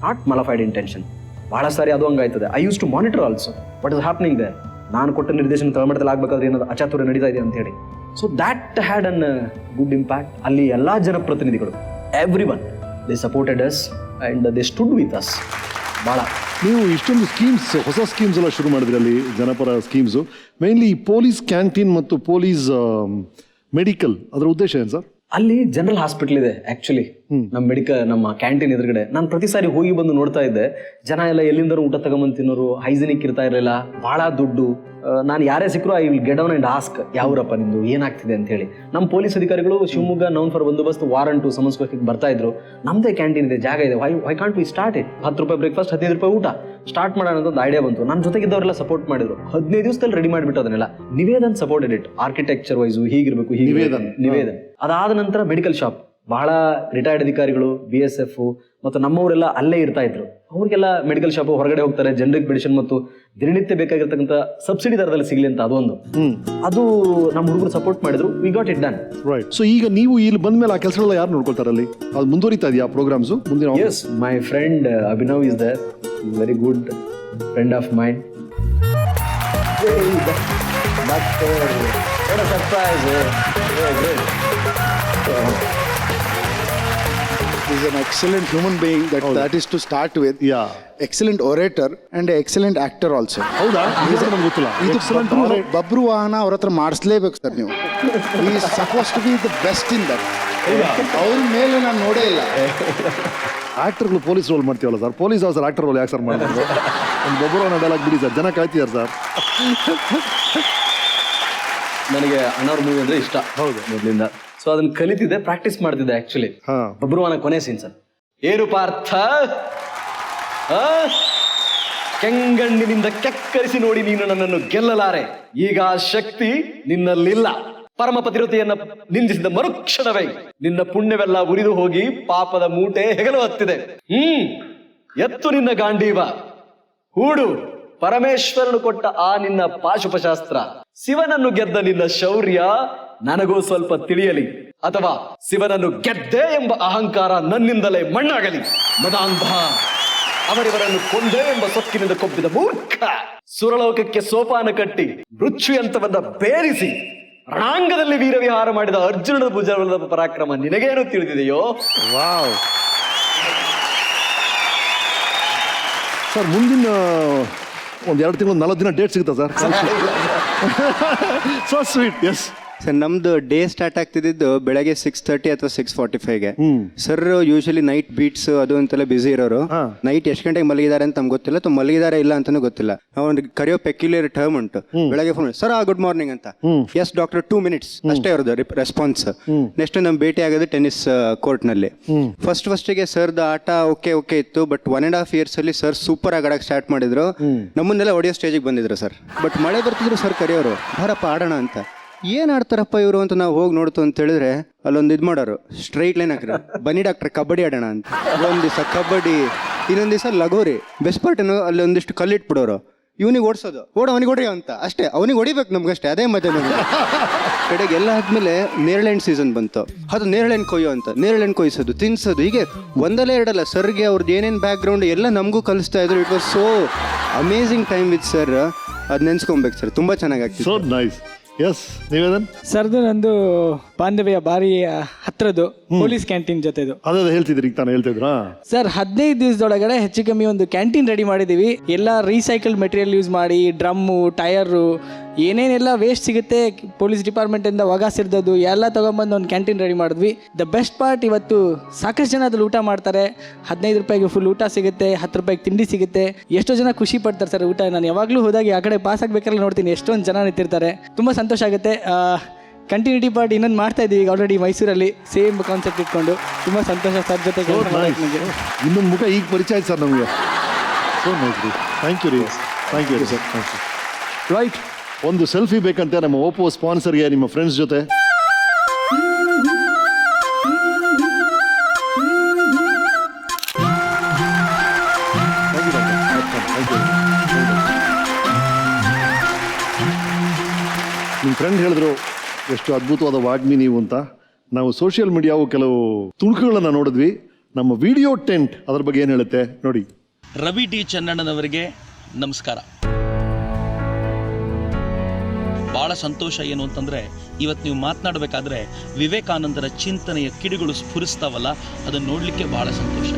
not malafide intention. ಬಹಳ ಸಾರಿ ಅದು ಹಂಗಾಯ್ತದೆ. I use to monitor also what is happening there. ನಾನು ಕೊಟ್ಟ ನಿರ್ದೇಶನ ತಳಮಟ್ಟದಲ್ಲಿ ಆಗ್ಬೇಕಾದ್ರೆ ಏನಾದ್ರು ಅಚಾತುರ್ಯ ನಡೀತಾ ಇದೆ ಅಂತ ಹೇಳಿ. So that had an good impact. ಅಲ್ಲಿ ಎಲ್ಲಾ ಜನಪ್ರತಿನಿಧಿಗಳು, every one, they supported us and they stood with us. ಭಾಳ ನೀವು ಇಷ್ಟೊಂದು ಸ್ಕೀಮ್ಸ್, ಹೊಸ ಸ್ಕೀಮ್ಸ್ ಎಲ್ಲ ಶುರು ಮಾಡಿದ್ರಿ ಅಲ್ಲಿ, ಜನಪರ ಸ್ಕೀಮ್ಸು. ಮೇನ್ಲಿ ಪೊಲೀಸ್ ಕ್ಯಾಂಟೀನ್ ಮತ್ತು ಪೊಲೀಸ್ ಮೆಡಿಕಲ್, ಅದರ ಉದ್ದೇಶ ಏನು ಸರ್? ಅಲ್ಲಿ ಜನರಲ್ ಹಾಸ್ಪಿಟಲ್ ಇದೆ ಆಕ್ಚುಲಿ, ನಮ್ಮ ಕ್ಯಾಂಟೀನ್ ಎದುರುಗಡೆ. ನಾನು ಪ್ರತಿ ಸಾರಿ ಹೋಗಿ ಬಂದು ನೋಡ್ತಾ ಇದ್ದೆ, ಜನ ಎಲ್ಲ ಎಲ್ಲಿಂದ ಊಟ ತಗೊಂಬಂದು ತಿನ್ನೋರು, ಹೈಜಿನಿಕ್ ಇರ್ತಾ ಇರಲಿಲ್ಲ, ಬಹಳ ದುಡ್ಡು. ನಾನು ಯಾರೇ ಸಿಕ್ಕರು I will get down and ask, ಯಾವ್ರಪ್ಪ ನಿಮ್ದು, ಏನಾಗ್ತಿದೆ ಅಂತ ಹೇಳಿ. ನಮ್ಮ ಪೊಲೀಸ್ ಅಧಿಕಾರಿಗಳು ಶಿವಮೊಗ್ಗ ನೌನ್ ಫಾರ್ ಬಂದೋಬಸ್ತ್ ವಾರಂಟು ಸಮಸ್ಯೆ ಬರ್ತಾ ಇದ್ರು. ನಮ್ದೇ ಕ್ಯಾಂಟೀನ್ ಇದೆ, ಜಾಗ ಇದೆ, why can't we start it? 10 ರೂಪಾಯಿ ಬ್ರೇಕ್ಫಾಸ್ಟ್, 15 ರೂಪಾಯಿ ಊಟ ಸ್ಟಾರ್ಟ್ ಮಾಡೋಣ ಅಂತ ಒಂದು ಐಡಿಯಾ ಬಂತು. ನನ್ನ ಜೊತೆಗಿದ್ದವರೆಲ್ಲ ಸಪೋರ್ಟ್ ಮಾಡಿದ್ರು. 15 ದಿವಸದಲ್ಲಿ ರೆಡಿ ಮಾಡಿಬಿಟ್ಟು ಅದನ್ನೆಲ್ಲ. Nivedan supported it, architecture wise ಹೀಗಿರ್ಬೇಕು, ನಿವೇದನ್. ಅದಾದ ನಂತರ ಮೆಡಿಕಲ್ ಶಾಪ್, ಬಹಳ ರಿಟೈರ್ಡ್ ಅಧಿಕಾರಿಗಳು, BSF ಮತ್ತು ನಮ್ಮವರೆಲ್ಲ ಅಲ್ಲೇ ಇರ್ತಾ ಇದ್ರು. ಅವ್ರಿಗೆಲ್ಲ ಮೆಡಿಕಲ್ ಶಾಪ್ ಹೊರಗಡೆ ಹೋಗ್ತಾರೆ, ಜನರಿಕ್ ಮೆಡಿಸಿನ್ ಮತ್ತು ದಿನನಿತ್ಯ ಬೇಕಾಗಿರ್ತಕ್ಕಂಥ ಸಬ್ಸಿಡಿ ದರದಲ್ಲಿ ಸಿಗಲಿ ಅಂತ ಅದೊಂದು. ಅದು ನಮ್ಮ ಹುಡುಗರು ಸಪೋರ್ಟ್ ಮಾಡಿದ್ರು, we got it done. Right. So ಈಗ ನೀವು ಇಲ್ಲಿ ಬಂದ ಮೇಲೆ ಆ ಕೆಲಸಗಳೆಲ್ಲ ಯಾರು ನೋಡ್ಕೊಳ್ತಾರೆ ಅಲ್ಲಿ? ಅದು ಮುಂದುವರಿತಾ ಇದೆಯಾ ಪ್ರೋಗ್ರಾಮ್ಸ್ ಮುಂದಿನ? Yes, my friend Abhinav is there, very good friend of mind. Surprise. He's an excellent human being, that is to start with. Yeah. Excellent orator and excellent actor also. ಹೌದಾ? ನಮ್ಗೆ ಗೊತ್ತಿಲ್ಲ. ಇದು ಬಬ್ರು ವಾಹನ ಅವ್ರ ಹತ್ರ ಮಾಡಿಸ್ಲೇಬೇಕು ಸರ್ ನೀವು. He is supposed to be the best in that. ಅವ್ರ ಮೇಲೆ ನಾನು ನೋಡೇ ಇಲ್ಲ. ಆಕ್ಟರ್ಗಳು ಪೊಲೀಸ್ ರೋಲ್ ಮಾಡ್ತೀವಲ್ಲ ಸರ್, ಪೊಲೀಸ್ ಸರ್ ಆಕ್ಟರ್ ರೋಲ್ ಯಾಕೆ ಸರ್ ಮಾಡಿದ್ರು? ಒಂದು ಬಬ್ರು ವಾಹನ ಡೈಲಾಗ್ ಬಿಡಿ ಸರ್, ಜನ ಕಾಯ್ತಿದ್ದಾರೆ ಸರ್. ನನಗೆ ಅಣ್ಣವ್ರ ಮೂವಿ ಅಂದ್ರೆ ಇಷ್ಟ, ಹೌದು, ಮೊದಲಿಂದ. ಸೊ ಅದನ್ನ ಕಲಿತಿದ್ದೆ, ಪ್ರಾಕ್ಟೀಸ್ ಮಾಡ್ತಿದ್ದೆ ಆಕ್ಚುಲಿ. ಬಬ್ರುವಾನ ಕೊನೆ ಸೀನ್ ಸರ್, ಏನು ಪಾರ್ಥ, ಕೆಂಗಣ್ಣಿನಿಂದ ಕೆಕ್ಕರಿಸಿ ನೋಡಿ ನೀನು ನನ್ನನ್ನು ಗೆಲ್ಲಲಾರೆ, ಈಗ ಆ ಶಕ್ತಿ ನಿನ್ನಲ್ಲಿಲ್ಲ. ಪರಮ ಪತಿರತೆಯನ್ನ ನಿಂದಿಸಿದ ಮರುಕ್ಷಣವೇ ನಿನ್ನ ಪುಣ್ಯವೆಲ್ಲ ಉರಿದು ಹೋಗಿ ಪಾಪದ ಮೂಟೆ ಹೆಗಲು ಹತ್ತಿದೆ. ಎತ್ತು ನಿನ್ನ ಗಾಂಡೀವ, ಹೂಡು ಪರಮೇಶ್ವರನು ಕೊಟ್ಟ ಆ ನಿನ್ನ ಪಾಶುಪಶಾಸ್ತ್ರ. ಶಿವನನ್ನು ಗೆದ್ದ ನಿನ್ನ ಶೌರ್ಯ ನನಗೂ ಸ್ವಲ್ಪ ತಿಳಿಯಲಿ, ಅಥವಾ ಶಿವನನ್ನು ಗೆದ್ದೆ ಎಂಬ ಅಹಂಕಾರ ನನ್ನಿಂದಲೇ ಮಣ್ಣಾಗಲಿ. ಮದಾಂಧ, ಅವರಿವರನ್ನು ಕೊಂದೆ ಎಂಬ ಸೊಕ್ಕಿನಿಂದ ಕೊಬ್ಬಿದ ಮೂರ್ಖ, ಸುರಲೋಕಕ್ಕೆ ಸೋಪಾನ ಕಟ್ಟಿ ಮೃತ್ಯುಯಂತವನ್ನ ಬೇರಿಸಿ ರಣಾಂಗದಲ್ಲಿ ವೀರವಿಹಾರ ಮಾಡಿದ ಅರ್ಜುನನ ಭುಜದ ಪರಾಕ್ರಮ ನಿನಗೇನು ತಿಳಿದಿದೆಯೋ? ವಾವ್ ಸರ್, ಮುಂದಿನ ಒಂದು 2 ತಿಂಗಳು 40 ದಿನ ಡೇಟ್ ಸಿಗುತ್ತಾ sir? So sweet. Yes sir, ನಮ್ದು ಡೇ ಸ್ಟಾರ್ಟ್ ಆಗ್ತಿದ್ದು ಬೆಳಗ್ಗೆ 6:30 ಅಥವಾ 6:45ಗೆ. ಸರ್ ಯೂಶಲಿ ನೈಟ್ ಬೀಟ್ಸ್ ಅದು ಅಂತೆಲ್ಲ ಬಿಸಿ ಇರೋರು. ನೈಟ್ ಎಷ್ಟು ಗಂಟೆಗೆ ಮಲಗಿದ್ದಾರೆ ಅಂತ ನಮ್ಗೆ ಗೊತ್ತಿಲ್ಲ, ಅಥವಾ ಮಲಗಿದ್ದಾರೆ ಇಲ್ಲ ಅಂತಾನು ಗೊತ್ತಿಲ್ಲ. ಒಂದು ಕರೆಯೋ ಪೆಕ್ಯುಲರ್ ಟರ್ಮ್ ಉಂಟು. ಬೆಳಗ್ಗೆ ಫೋನ್, ಸರ್ ಗುಡ್ ಮಾರ್ನಿಂಗ್ ಅಂತ. ಎಸ್ ಡಾಕ್ಟರ್, 2 minutes ಅಷ್ಟೇ ಇರೋದು ರೆಸ್ಪಾನ್ಸ್. ನೆಕ್ಸ್ಟ್ ನಮ್ ಭೇಟಿ ಆಗೋದು ಟೆನ್ನಿಸ್ ಕೋರ್ಟ್ ನಲ್ಲಿ. ಫಸ್ಟ್ಗೆ ಸರ್ದ ಆಟ ಓಕೆ ಇತ್ತು, ಬಟ್ 1.5 years ಅಲ್ಲಿ ಸರ್ ಸೂಪರ್ ಆಗಿ ಆಡಕ್ಕೆ ಸ್ಟಾರ್ಟ್ ಮಾಡಿದ್ರು. ನಮ್ಮನ್ನೆಲ್ಲ ಹೊಡೆಯೋ ಸ್ಟೇಜಿಗೆ ಬಂದಿದ್ರು ಸರ್. ಬಟ್ ಮಳೆ ಬರ್ತಿದ್ರು ಸರ್ ಕರೆಯೋರು, ಬಾರಪ್ಪ ಆಡೋಣ ಅಂತ. ಏನ್ ಆಡ್ತಾರಪ್ಪ ಇವರು ಅಂತ ನಾವು ಹೋಗಿ ನೋಡ್ತು ಅಂತ ಹೇಳಿದ್ರೆ ಅಲ್ಲೊಂದು ಇದು ಮಾಡೋರು, ಸ್ಟ್ರೈಟ್ ಲೈನ್ ಹಾಕಿದ್ರು, ಬನ್ನಿ ಡಾಕ್ಟರ್ ಕಬಡ್ಡಿ ಆಡೋಣ ಅಂತ. ಒಂದ್ ದಿವಸ ಕಬಡ್ಡಿ, ಇನ್ನೊಂದ್ ದಿವಸ ಲಗೋರಿ. ಬೆಸ್ಟ್ ಪಾರ್ಟ್ ಅಲ್ಲಿ ಒಂದಿಷ್ಟು ಕಲ್ಲಿಟ್ಬಿಡೋರು, ಇವನಿಗೆ ಓಡಿಸೋದು, ಅವನಿಗೆ ಹೊಡಿ ಅಂತ ಅಷ್ಟೇ, ಅವನಿಗೆ ಹೊಡಿಬೇಕು ನಮ್ಗಷ್ಟೇ, ಅದೇ ಮಜಾ ನಮ್ಗೆ. ಕಡೆಗೆ ಎಲ್ಲ ಆದ್ಮೇಲೆ ನೇರಳೆಣ್ಣು ಸೀಸನ್ ಬಂತು. ಅದು ನೇರಳೆಣ್ಣು ಕೊಯ್ಯೋ ಅಂತ, ನೇರಳೆಣ್ಣು ಕೊಯ್ಸೋದು, ತಿನ್ಸೋದು, ಹೀಗೆ ಒಂದಲ್ಲೇ ಎರಡಲ್ಲ. ಸರ್ಗೆ ಅವ್ರದ್ದು ಏನೇನು ಬ್ಯಾಕ್ ಗ್ರೌಂಡ್ ಎಲ್ಲ ನಮಗೂ ಕಲಿಸ್ತಾ ಇದ್ರು. It was so amazing time with sir. ಅದು ನೆನ್ಸ್ಕೊಬೇಕು ಸರ್, ತುಂಬಾ ಚೆನ್ನಾಗಿ ಆಗ್ತಿತ್ತು. So nice. ಎಸ್, ನಿವೇದನ್ ಸರ್ದು ನಂದು ಬಾಂಧವ್ಯ ಭಾರಿ ಹತ್ರದ್ದು ಪೊಲೀಸ್ ಕ್ಯಾಂಟೀನ್ ಜೊತೆದು. ಅದೇ ಹೇಳ್ತಿದ್ರಿ, ತಾನು ಹೇಳ್ತಿದ್ರಾ ಸರ್? 15 ದಿವಸದೊಳಗಡೆ ಹೆಚ್ಚು ಕಮ್ಮಿ ಒಂದು ಕ್ಯಾಂಟೀನ್ ರೆಡಿ ಮಾಡಿದೀವಿ. ಎಲ್ಲ ರೀಸೈಕಲ್ಡ್ ಮೆಟೀರಿಯಲ್ ಯೂಸ್ ಮಾಡಿ, ಡ್ರಮ್ಮು, ಟೈರು, ಏನೇನೆಲ್ಲ ವೇಸ್ಟ್ ಸಿಗುತ್ತೆ ಪೊಲೀಸ್ ಡಿಪಾರ್ಟ್ಮೆಂಟಿಂದ ಒಗಾಸಿರ್ದದ್ದು ಎಲ್ಲ ತೊಗೊಂಬಂದು ಒಂದು ಕ್ಯಾಂಟೀನ್ ರೆಡಿ ಮಾಡಿದ್ವಿ. ದ ಬೆಸ್ಟ್ ಪಾರ್ಟ್, ಇವತ್ತು ಸಾಕಷ್ಟು ಜನ ಅದ್ರಲ್ಲಿ ಊಟ ಮಾಡ್ತಾರೆ. 15 ರೂಪಾಯಿಗೆ ಫುಲ್ ಊಟ ಸಿಗುತ್ತೆ, 10 ರೂಪಾಯಿಗೆ ತಿಂಡಿ ಸಿಗುತ್ತೆ. ಎಷ್ಟೋ ಜನ ಖುಷಿ ಪಡ್ತಾರೆ ಸರ್ ಊಟ. ನಾನು ಯಾವಾಗಲೂ ಹೋದಾಗ ಆ ಕಡೆ ಪಾಸ್ ಆಗಬೇಕಾದ್ರೆ ನೋಡ್ತೀನಿ, ಎಷ್ಟೊಂದು ಜನ ನಿಂತಿರ್ತಾರೆ. ತುಂಬ ಸಂತೋಷ ಆಗುತ್ತೆ. ಕಂಟಿನ್ಯೂಟಿ ಪಾರ್ಟ್ ಇನ್ನೊಂದು ಮಾಡ್ತಾ ಇದ್ದೀವಿ ಈಗ ಆಲ್ರೆಡಿ ಮೈಸೂರಲ್ಲಿ ಸೇಮ್ ಕಾನ್ಸೆಪ್ಟ್ ಇಟ್ಕೊಂಡು ತುಂಬ ಸಂತೋಷ ಸರ್ ಜೊತೆ ಕೆಲಸ ಮಾಡೋಕ್ಕೆ ನನಗೆ. ಇನ್ನೊಂದು ಮುಖ ಈಗ ಪರಿಚಯ ಆಯ್ತು ಸರ್ ನಮಗೆ. ಸೊ ನೈಸ್ ರೀ, ಥ್ಯಾಂಕ್ ಯು ರೀ, thank you sir, thank you. Right, ಒಂದು ಸೆಲ್ಫಿ ಬೇಕಂತೆ ನಮ್ಮ ಓಪೋ ಸ್ಪಾನ್ಸರ್ಗೆ ನಿಮ್ಮ ಫ್ರೆಂಡ್ಸ್ ಜೊತೆ. ನಿಮ್ಮ ಫ್ರೆಂಡ್ ಹೇಳಿದ್ರು ಎಷ್ಟು ಅದ್ಭುತವಾದ ವಾಗ್ಮಿ ನೀವು ಅಂತ. ನಾವು ಸೋಷಿಯಲ್ ಮೀಡಿಯಾವು ಕೆಲವು ತುಣುಕುಗಳನ್ನು ನೋಡಿದ್ವಿ. ನಮ್ಮ ವಿಡಿಯೋ ಟೆಂಟ್ ಅದ್ರ ಬಗ್ಗೆ ಏನು ಹೇಳುತ್ತೆ ನೋಡಿ. ರವಿ ಡಿ ಚನ್ನಣ್ಣನವರಿಗೆ ನಮಸ್ಕಾರ. ಭಾಳ ಸಂತೋಷ ಏನು ಅಂತಂದರೆ ಇವತ್ತು ನೀವು ಮಾತನಾಡಬೇಕಾದ್ರೆ ವಿವೇಕಾನಂದರ ಚಿಂತನೆಯ ಕಿಡಿಗಳು ಸ್ಫುರಿಸ್ತಾವಲ್ಲ, ಅದನ್ನು ನೋಡಲಿಕ್ಕೆ ಭಾಳ ಸಂತೋಷ.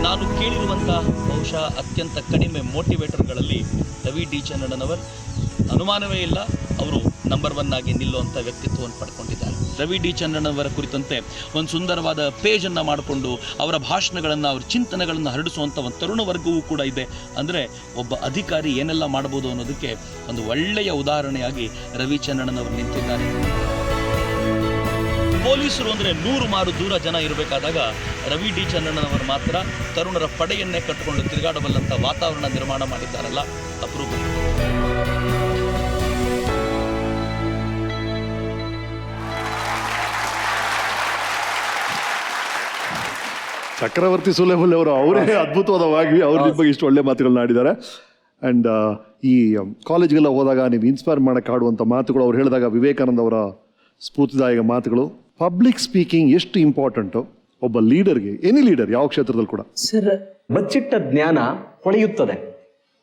ನಾನು ಕೇಳಿರುವಂಥ ಬಹುಶಃ ಅತ್ಯಂತ ಕಡಿಮೆ ಮೋಟಿವೇಟರ್ಗಳಲ್ಲಿ ರವಿ ಡಿ ಚನ್ನಣ್ಣನವರ್ ಅನುಮಾನವೇ ಇಲ್ಲ, ಅವರು ನಂಬರ್ 1 ಆಗಿ ನಿಲ್ಲುವಂಥ ವ್ಯಕ್ತಿತ್ವವನ್ನು ಪಡ್ಕೊಂಡಿದ್ದಾರೆ. ರವಿ ಡಿ ಚನ್ನಣ್ಣನವರ ಕುರಿತಂತೆ ಒಂದು ಸುಂದರವಾದ ಪೇಜನ್ನು ಮಾಡಿಕೊಂಡು ಅವರ ಭಾಷಣಗಳನ್ನು, ಅವರ ಚಿಂತನೆಗಳನ್ನು ಹರಡಿಸುವಂಥ ಒಂದು ತರುಣ ವರ್ಗವೂ ಕೂಡ ಇದೆ. ಅಂದರೆ ಒಬ್ಬ ಅಧಿಕಾರಿ ಏನೆಲ್ಲ ಮಾಡ್ಬೋದು ಅನ್ನೋದಕ್ಕೆ ಒಂದು ಒಳ್ಳೆಯ ಉದಾಹರಣೆಯಾಗಿ ರವಿ ಚನ್ನಣ್ಣನವರು ನಿಂತಿದ್ದಾರೆ. ಪೊಲೀಸರು ಅಂದರೆ 100 ಮಾರು ದೂರ ಜನ ಇರಬೇಕಾದಾಗ ರವಿ ಡಿ ಚನ್ನಣ್ಣನವರು ಮಾತ್ರ ತರುಣರ ಪಡೆಯನ್ನೇ ಕಟ್ಟಿಕೊಂಡು ತಿರುಗಾಡಬಲ್ಲಂಥ ವಾತಾವರಣ ನಿರ್ಮಾಣ ಮಾಡಿದ್ದಾರಲ್ಲ, ಅಪರೂಪ. ಚಕ್ರವರ್ತಿ ಸುಲೇಹುಲ್ ಅವರು ಅವರೇ ಅದ್ಭುತವಾದ ವಾಗ್ಮಿ. ಅವ್ರ ಬಗ್ಗೆ ಇಷ್ಟು ಒಳ್ಳೆ ಮಾತುಗಳನ್ನ ಆಡಿದ್ದಾರೆ. ಆ್ಯಂಡ್ ಈ ಕಾಲೇಜ್ಗೆಲ್ಲ ಹೋದಾಗ ನೀವು ಇನ್ಸ್ಪೈರ್ ಮಾಡೋಕ್ಕೆ ಆಡುವಂಥ ಮಾತುಗಳು ಅವ್ರು ಹೇಳಿದಾಗ ವಿವೇಕಾನಂದ ಅವರ ಸ್ಫೂರ್ತಿದಾಯಕ ಮಾತುಗಳು. ಪಬ್ಲಿಕ್ ಸ್ಪೀಕಿಂಗ್ ಎಷ್ಟು ಇಂಪಾರ್ಟೆಂಟು ಒಬ್ಬ ಲೀಡರ್ಗೆ, ಎನಿ ಲೀಡರ್ ಯಾವ ಕ್ಷೇತ್ರದಲ್ಲಿ ಕೂಡ. ಸರ್, ಬಚ್ಚಿಟ್ಟ ಜ್ಞಾನ ಹೊಳೆಯುತ್ತದೆ,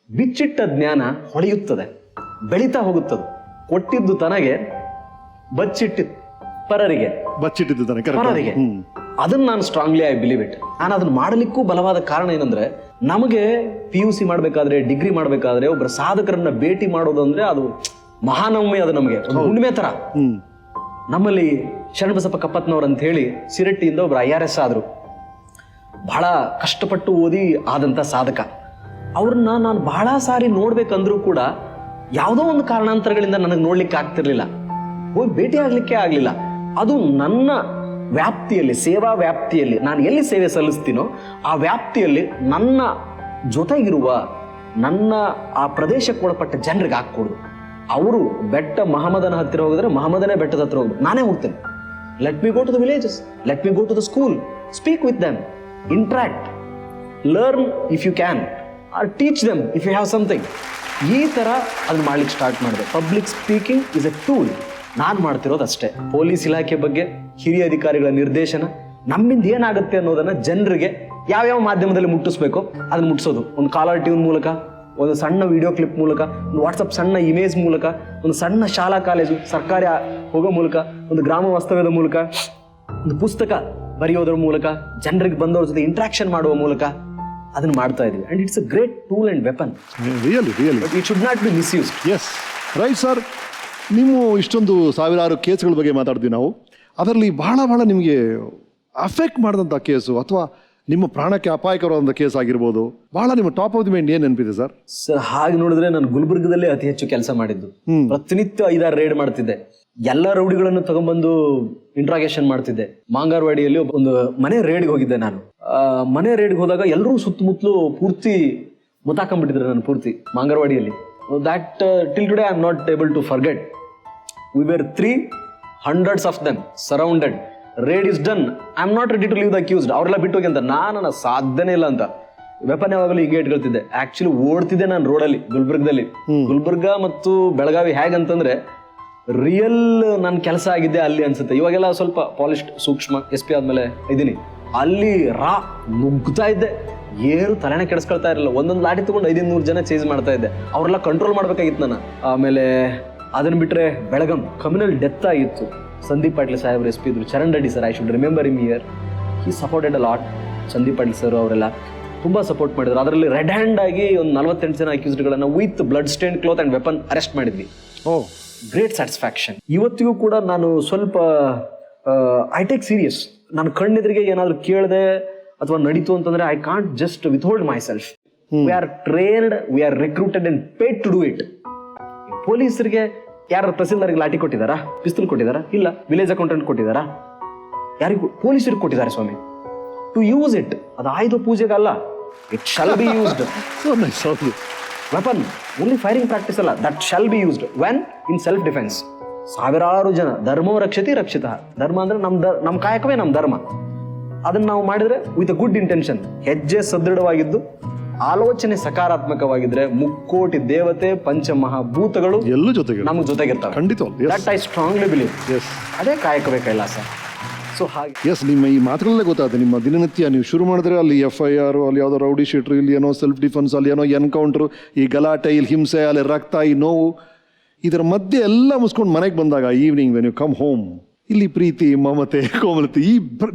ಬಿಚ್ಚಿಟ್ಟ ಜ್ಞಾನ ಹೊಳೆಯುತ್ತದೆ, ಬೆಳೀತಾ ಹೋಗುತ್ತದೆ. ಕೊಟ್ಟಿದ್ದು ತನಗೆ, ಬಚ್ಚಿಟ್ಟಿದ್ದು ಪರರಿಗೆ, ಬಚ್ಚಿಟ್ಟಿದ್ದು ತನಗೆ ಪರರಿಗೆ. ಅದನ್ನ ನಾನು ಸ್ಟ್ರಾಂಗ್ಲಿ ಐ ಬಿಲೀವ್ ಇಟ್. ನಾನು ಅದನ್ನ ಮಾಡಲಿಕ್ಕೂ ಬಲವಾದ ಕಾರಣ ಏನಂದ್ರೆ, ನಮಗೆ PUC ಮಾಡಬೇಕಾದ್ರೆ, ಡಿಗ್ರಿ ಮಾಡಬೇಕಾದ್ರೆ ಒಬ್ಬರ ಸಾಧಕರನ್ನ ಭೇಟಿ ಮಾಡೋದಂದ್ರೆ ಅದು ಮಹಾನವಮಿ, ಅದು ನಮಗೆ ಹುಣ್ಣಿಮೆ ತರ. ನಮ್ಮಲ್ಲಿ ಶರಣಬಸಪ್ಪ ಕಪ್ಪತ್ನವ್ರು ಅಂತ ಹೇಳಿ ಸಿರಟ್ಟಿಯಿಂದ ಒಬ್ರು IRS ಆದ್ರು. ಬಹಳ ಕಷ್ಟಪಟ್ಟು ಓದಿ ಆದಂತ ಸಾಧಕ. ಅವ್ರನ್ನ ನಾನು ಬಹಳ ಸಾರಿ ನೋಡ್ಬೇಕಂದ್ರೂ ಕೂಡ ಯಾವುದೋ ಒಂದು ಕಾರಣಾಂತರಗಳಿಂದ ನನಗೆ ನೋಡ್ಲಿಕ್ಕೆ ಆಗ್ತಿರ್ಲಿಲ್ಲ, ಹೋಗಿ ಭೇಟಿ ಆಗ್ಲಿಕ್ಕೆ ಆಗ್ಲಿಲ್ಲ. ಅದು ನನ್ನ ವ್ಯಾಪ್ತಿಯಲ್ಲಿ, ಸೇವಾ ವ್ಯಾಪ್ತಿಯಲ್ಲಿ, ನಾನು ಎಲ್ಲಿ ಸೇವೆ ಸಲ್ಲಿಸ್ತೀನೋ ಆ ವ್ಯಾಪ್ತಿಯಲ್ಲಿ ನನ್ನ ಜೊತೆಗಿರುವ, ನನ್ನ ಆ ಪ್ರದೇಶಕ್ಕೆ ಒಳಪಟ್ಟ ಜನರಿಗೆ ಹಾಕ್ಕೊಡುದು. ಅವರು ಬೆಟ್ಟ ಮಹಮ್ಮದನ ಹತ್ತಿರ ಹೋಗಿದ್ರೆ ಮಹಮ್ಮದನೇ ಬೆಟ್ಟದ ಹತ್ರ ಹೋಗ್ಬೇಕು, ನಾನೇ ಹೋಗ್ತೇನೆ. Let me go to the villages, let me go to the school, speak with them, interact, learn if you can, or teach them if you have something. ಈ ಥರ ಅದನ್ನ ಮಾಡ್ಲಿಕ್ಕೆ ಸ್ಟಾರ್ಟ್ ಮಾಡಿದೆ. Public speaking is a tool. ನಾನು ಮಾಡ್ತಿರೋದು ಅಷ್ಟೇ. Police ಇಲಾಖೆ ಬಗ್ಗೆ ಹಿರಿಯ ಅಧಿಕಾರಿಗಳ ನಿರ್ದೇಶನ, ನಮ್ಮಿಂದ ಏನಾಗುತ್ತೆ ಅನ್ನೋದನ್ನ ಜನರಿಗೆ ಯಾವ್ಯಾವ ಮಾಧ್ಯಮದಲ್ಲಿ ಮುಟ್ಟಿಸ್ಬೇಕು ಅದನ್ನ ಮುಟ್ಟಿಸೋದು. ಒಂದು ಕಾಲರ್ ಟ್ಯೂನ್ ಮೂಲಕ, ಒಂದು ಸಣ್ಣ ವಿಡಿಯೋ ಕ್ಲಿಪ್ ಮೂಲಕ, ಒಂದು ವಾಟ್ಸಪ್ ಸಣ್ಣ ಇಮೇಜ್ ಮೂಲಕ, ಒಂದು ಸಣ್ಣ ಶಾಲಾ ಕಾಲೇಜು ಸರ್ಕಾರಿ ಹೋಗೋ ಮೂಲಕ, ಒಂದು ಗ್ರಾಮ ವಾಸ್ತವ್ಯದ ಮೂಲಕ, ಒಂದು ಪುಸ್ತಕ ಬರೆಯೋದ್ರ ಮೂಲಕ, ಜನರಿಗೆ ಬಂದವ್ರ ಜೊತೆ ಇಂಟ್ರಾಕ್ಷನ್ ಮಾಡುವ ಮೂಲಕ ಅದನ್ನ ಮಾಡ್ತಾ ಇದ್ವಿ. And it's a great tool and weapon. Really it should not be misused. Yes, right sir. ನೀವು ಇಷ್ಟೊಂದು ಸಾವಿರಾರು ಕೇಸ್ಗಳ ಬಗ್ಗೆ ಮಾತಾಡ್ತೀವಿ ನಾವು. ಅದರಲ್ಲಿ ಬಹಳ ನಿಮಗೆ ಅಫೆಕ್ಟ್ ಮಾಡಿದಂಥ ಕೇಸು ಅಥವಾ ನಿಮ್ಮ ಪ್ರಾಣಕ್ಕೆ ಅಪಾಯಕರವಾದಂಥ ಕೇಸ್ ಆಗಿರ್ಬೋದು, ಬಹಳ ನಿಮ್ಮ ಟಾಪ್ ಆಫ್ ದಿ ಮೈಂಡ್ ಏನು ನೆನಪಿದೆ ಸರ್? ಸರ್, ಹಾಗೆ ನೋಡಿದ್ರೆ ನಾನು ಗುಲ್ಬರ್ಗದಲ್ಲೇ ಅತಿ ಹೆಚ್ಚು ಕೆಲಸ ಮಾಡಿದ್ದು. ಪ್ರತಿನಿತ್ಯ 5-6 ರೇಡ್ ಮಾಡ್ತಿದ್ದೆ. ಎಲ್ಲ ರೌಡಿಗಳನ್ನು ತಗೊಂಡ್ಬಂದು ಇಂಟ್ರಾಗೇಷನ್ ಮಾಡ್ತಿದ್ದೆ. ಮಾಂಗಾರವಾಡಿಯಲ್ಲಿ ಒಂದು ಮನೆ ರೇಡ್ಗೆ ಹೋಗಿದ್ದೆ ನಾನು. ಮನೆ ರೇಡ್ಗೆ ಹೋದಾಗ ಎಲ್ಲರೂ ಸುತ್ತಮುತ್ತಲು ಪೂರ್ತಿ ಮುತ್ತಾಕೊಂಡ್ಬಿಟ್ಟಿದ್ರು ನಾನು ಪೂರ್ತಿ ಮಾಂಗಾರವಾಡಿಯಲ್ಲಿ. that till today I am not able to forget. We were 300s of them surrounded. Raid is done. I am not ready to leave the accused. ಅವರೆಲ್ಲ ಬಿಟ್ಟು ಹೋಗಿ ಅಂತ ನಾನು ಸಾಧ್ಯನೇ ಇಲ್ಲ ಅಂತ ವೆಪನ್ ಯಾವಾಗಲೂ ಹೀಗೆ ಇಟ್ಕೊಳ್ತಿದ್ದೆ. ಆಕ್ಚುಲಿ ಓಡ್ತಿದ್ದೆ ನಾನು ರೋಡಲ್ಲಿ ಗುಲ್ಬರ್ಗದಲ್ಲಿ. ಗುಲ್ಬರ್ಗ ಮತ್ತು ಬೆಳಗಾವಿ ಹೇಗಂತಂದ್ರೆ ರಿಯಲ್ ನನ್ನ ಕೆಲಸ ಆಗಿದ್ದೆ ಅಲ್ಲಿ ಅನ್ಸುತ್ತೆ. ಇವಾಗೆಲ್ಲ ಸ್ವಲ್ಪ ಪಾಲಿಶ್ಡ್ ಸೂಕ್ಷ್ಮ SP ಆದ್ಮೇಲೆ ಇದ್ದೀನಿ. ಅಲ್ಲಿ ನುಗ್ಗುತ್ತಾ ಇದ್ದೆ, ಏನು ತಲೆನೇ ಕೆಡಿಸ್ಕೊಳ್ತಾ ಇರಲಿಲ್ಲ. ಒಂದೊಂದು ಲಾಠಿ ತಗೊಂಡು 500 ಜನ ಚೇಂಜ್ ಮಾಡ್ತಾ ಇದ್ದೆ. ಅವರೆಲ್ಲ ಕಂಟ್ರೋಲ್ ಮಾಡ್ಬೇಕಾಗಿತ್ತು ನಾನು. ಆಮೇಲೆ ಅದನ್ನ ಬಿಟ್ರೆ ಬೆಳಗಂ ಕಮ್ಯುನಲ್ ಡೆತ್ ಆಗಿತ್ತು. ಸಂದೀಪ್ ಪಾಟೀಲ್ ಸಾಹೇಬ್ರು SP ಇದ್ರು. Charan Reddy sir, I should remember him here. He supported a lot. Sandeep Patil sir ಅವರೆಲ್ಲ ತುಂಬ ಸಪೋರ್ಟ್ ಮಾಡಿದ್ರು. ಅದರಲ್ಲಿ ರೆಡ್ ಹ್ಯಾಂಡ್ ಆಗಿ ಒಂದು 48 ಜನ ಅಕ್ಯೂಸ್ಡ್ಗಳನ್ನು with blood stain cloth and weapon arrest ಮಾಡಿದ್ವಿ. Great satisfaction. ಇವತ್ತಿಗೂ ಕೂಡ ನಾನು ಸ್ವಲ್ಪ ಐ ಟೇಕ್ ಸೀರಿಯಸ್. ನಾನು ಕಣ್ಣೆದುರಿಗೆ ಏನಾದರೂ ಕೇಳಿದೆ ಅಥವಾ ನಡೀತು ಅಂತಂದ್ರೆ I can't just withhold myself. We are trained, we are recruited and paid to do it. ಪೊಲೀಸರಿಗೆ ಯಾರು ತಹಸೀಲ್ದಾರ್ಗೆ ಲಾಠಿ ಕೊಟ್ಟಿದ್ದಾರಾ, ಪಿಸ್ತೂಲ್ ಕೊಟ್ಟಿದ್ದಾರಾ? ಇಲ್ಲ. ವಿಲೇಜ್ ಅಕೌಂಟೆಂಟ್ ಕೊಟ್ಟಿದ್ದಾರಾ? ಯಾರಿಗೂ? ಪೊಲೀಸರಿಗೆ ಕೊಟ್ಟಿದ್ದಾರೆ ಸ್ವಾಮಿ. ಟು ಯೂಸ್ ಇಟ್, ಅದು ಆಯುಧ ಪೂಜೆಗಲ್ಲ. It shall be used. Weapon, only firing practice ಅಲ್ಲ, that shall be used when in self defence. ಸಾವಿರಾರು ಜನ ಧರ್ಮೋ ರಕ್ಷತಿ ರಕ್ಷಿತ. ಧರ್ಮ ಅಂದ್ರೆ ನಮ್ಮ ಕಾಯಕವೇ ನಮ್ಮ ಧರ್ಮ. ಅದನ್ನ ನಾವು ಮಾಡಿದ್ರೆ ವಿತ್ ಅ ಗುಡ್ ಇಂಟೆನ್ಷನ್, ಹೆಜ್ಜೆ ಸದೃಢವಾಗಿದ್ದು ಆಲೋಚನೆ ಸಕಾರಾತ್ಮಕವಾಗಿದ್ರೆ ಮುಕ್ಕೋಟಿ ದೇವತೆ ಪಂಚಮಹಾಭೂತಗಳು ಎಲ್ಲೂ ಜೊತೆಗೆ ನಮ್ಗೆ ಜೊತೆಗಿರ್ತಾವೆ. ಖಂಡಿತ. That I strongly believe. ಅದೇ ಕಾಯಕವೇ ಕೈಲಾಸ. ಸೊ ಹಾಗೆ ನಿಮ್ಮ ಈ ಮಾತುಗಳಲ್ಲೇ ಗೊತ್ತಾಗುತ್ತೆ ನಿಮ್ಮ ದಿನನಿತ್ಯ ನೀವು ಶುರು ಮಾಡಿದ್ರೆ ಅಲ್ಲಿ FIR, ಅಲ್ಲಿ ಯಾವುದೋ ರೌಡಿ ಶೀಟ್ರು, ಇಲ್ಲಿ ಏನೋ ಸೆಲ್ಫ್ ಡಿಫೆನ್ಸ್, ಅಲ್ಲಿ ಏನೋ ಎನ್ಕೌಂಟ್ರು, ಈ ಗಲಾಟೆ, ಇಲ್ಲಿ ಹಿಂಸೆ, ಅಲ್ಲಿ ರಕ್ತ, ಈ ನೋವು, ಇದರ ಮಧ್ಯೆ ಎಲ್ಲ ಮುಸ್ಕೊಂಡು ಮನೆಗೆ ಬಂದಾಗ evening when you come home, ಇಲ್ಲಿ ಪ್ರೀತಿ, ಮಮತೆ, ಕೋಮಲತೆ, ಈ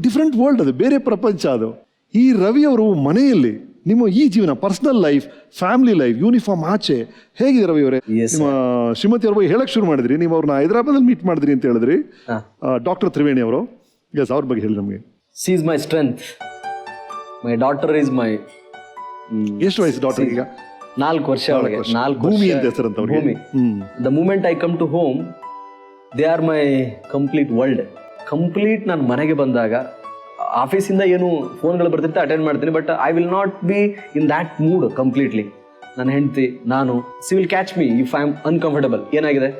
ಡಿಫ್ರೆಂಟ್ ವರ್ಲ್ಡ್, ಅದು ಬೇರೆ ಪ್ರಪಂಚ. ಅದು ಈ ರವಿ ಅವರು ಮನೆಯಲ್ಲಿ ನಿಮ್ಮ ಈ ಜೀವನ, personal life, family life, uniform ಆಚೆ ಹೇಗಿದೆ ರವಿ ಅವರೇ? ನಿಮ್ಮ ಶ್ರೀಮತಿ ಅವ್ರ ಬಗ್ಗೆ ಹೇಳಕ್ ಶುರು ಮಾಡಿದ್ರಿ, ನೀವು ಅವ್ರನ್ನ ಹೈದರಾಬಾದಲ್ಲಿ ಮೀಟ್ ಮಾಡಿದ್ರಿ ಅಂತ ಹೇಳಿದ್ರಿ. ಡಾಕ್ಟರ್ ತ್ರಿವೇಣಿ ಅವರು, ಎಸ್, ಅವ್ರ ಬಗ್ಗೆ ಹೇಳಿ ನಮಗೆ. C is my strength. My daughter is my. ಎಷ್ಟು ವಯಸ್ಸು ಡಾಟರ್ ಈಗ? 4 ವರ್ಷ. 4 ಭೂಮಿ ಅಂತ ಹೆಸರಂತ Bhoomi. The moment I come to home, they are my complete world. Complete ನಾನು ಮನೆಗೆ ಬಂದಾಗ ಆಫೀಸಿಂದ ಏನು ಫೋನ್ಗಳು ಬರ್ತಿರ್ತೆ ಅಟೆಂಡ್ ಮಾಡ್ತೀನಿ, but I will not be in that mood completely. ನನ್ನ ಹೆಂಡತಿ, ನಾನು, she will catch me if I am uncomfortable. ಏನಾಗಿದೆ,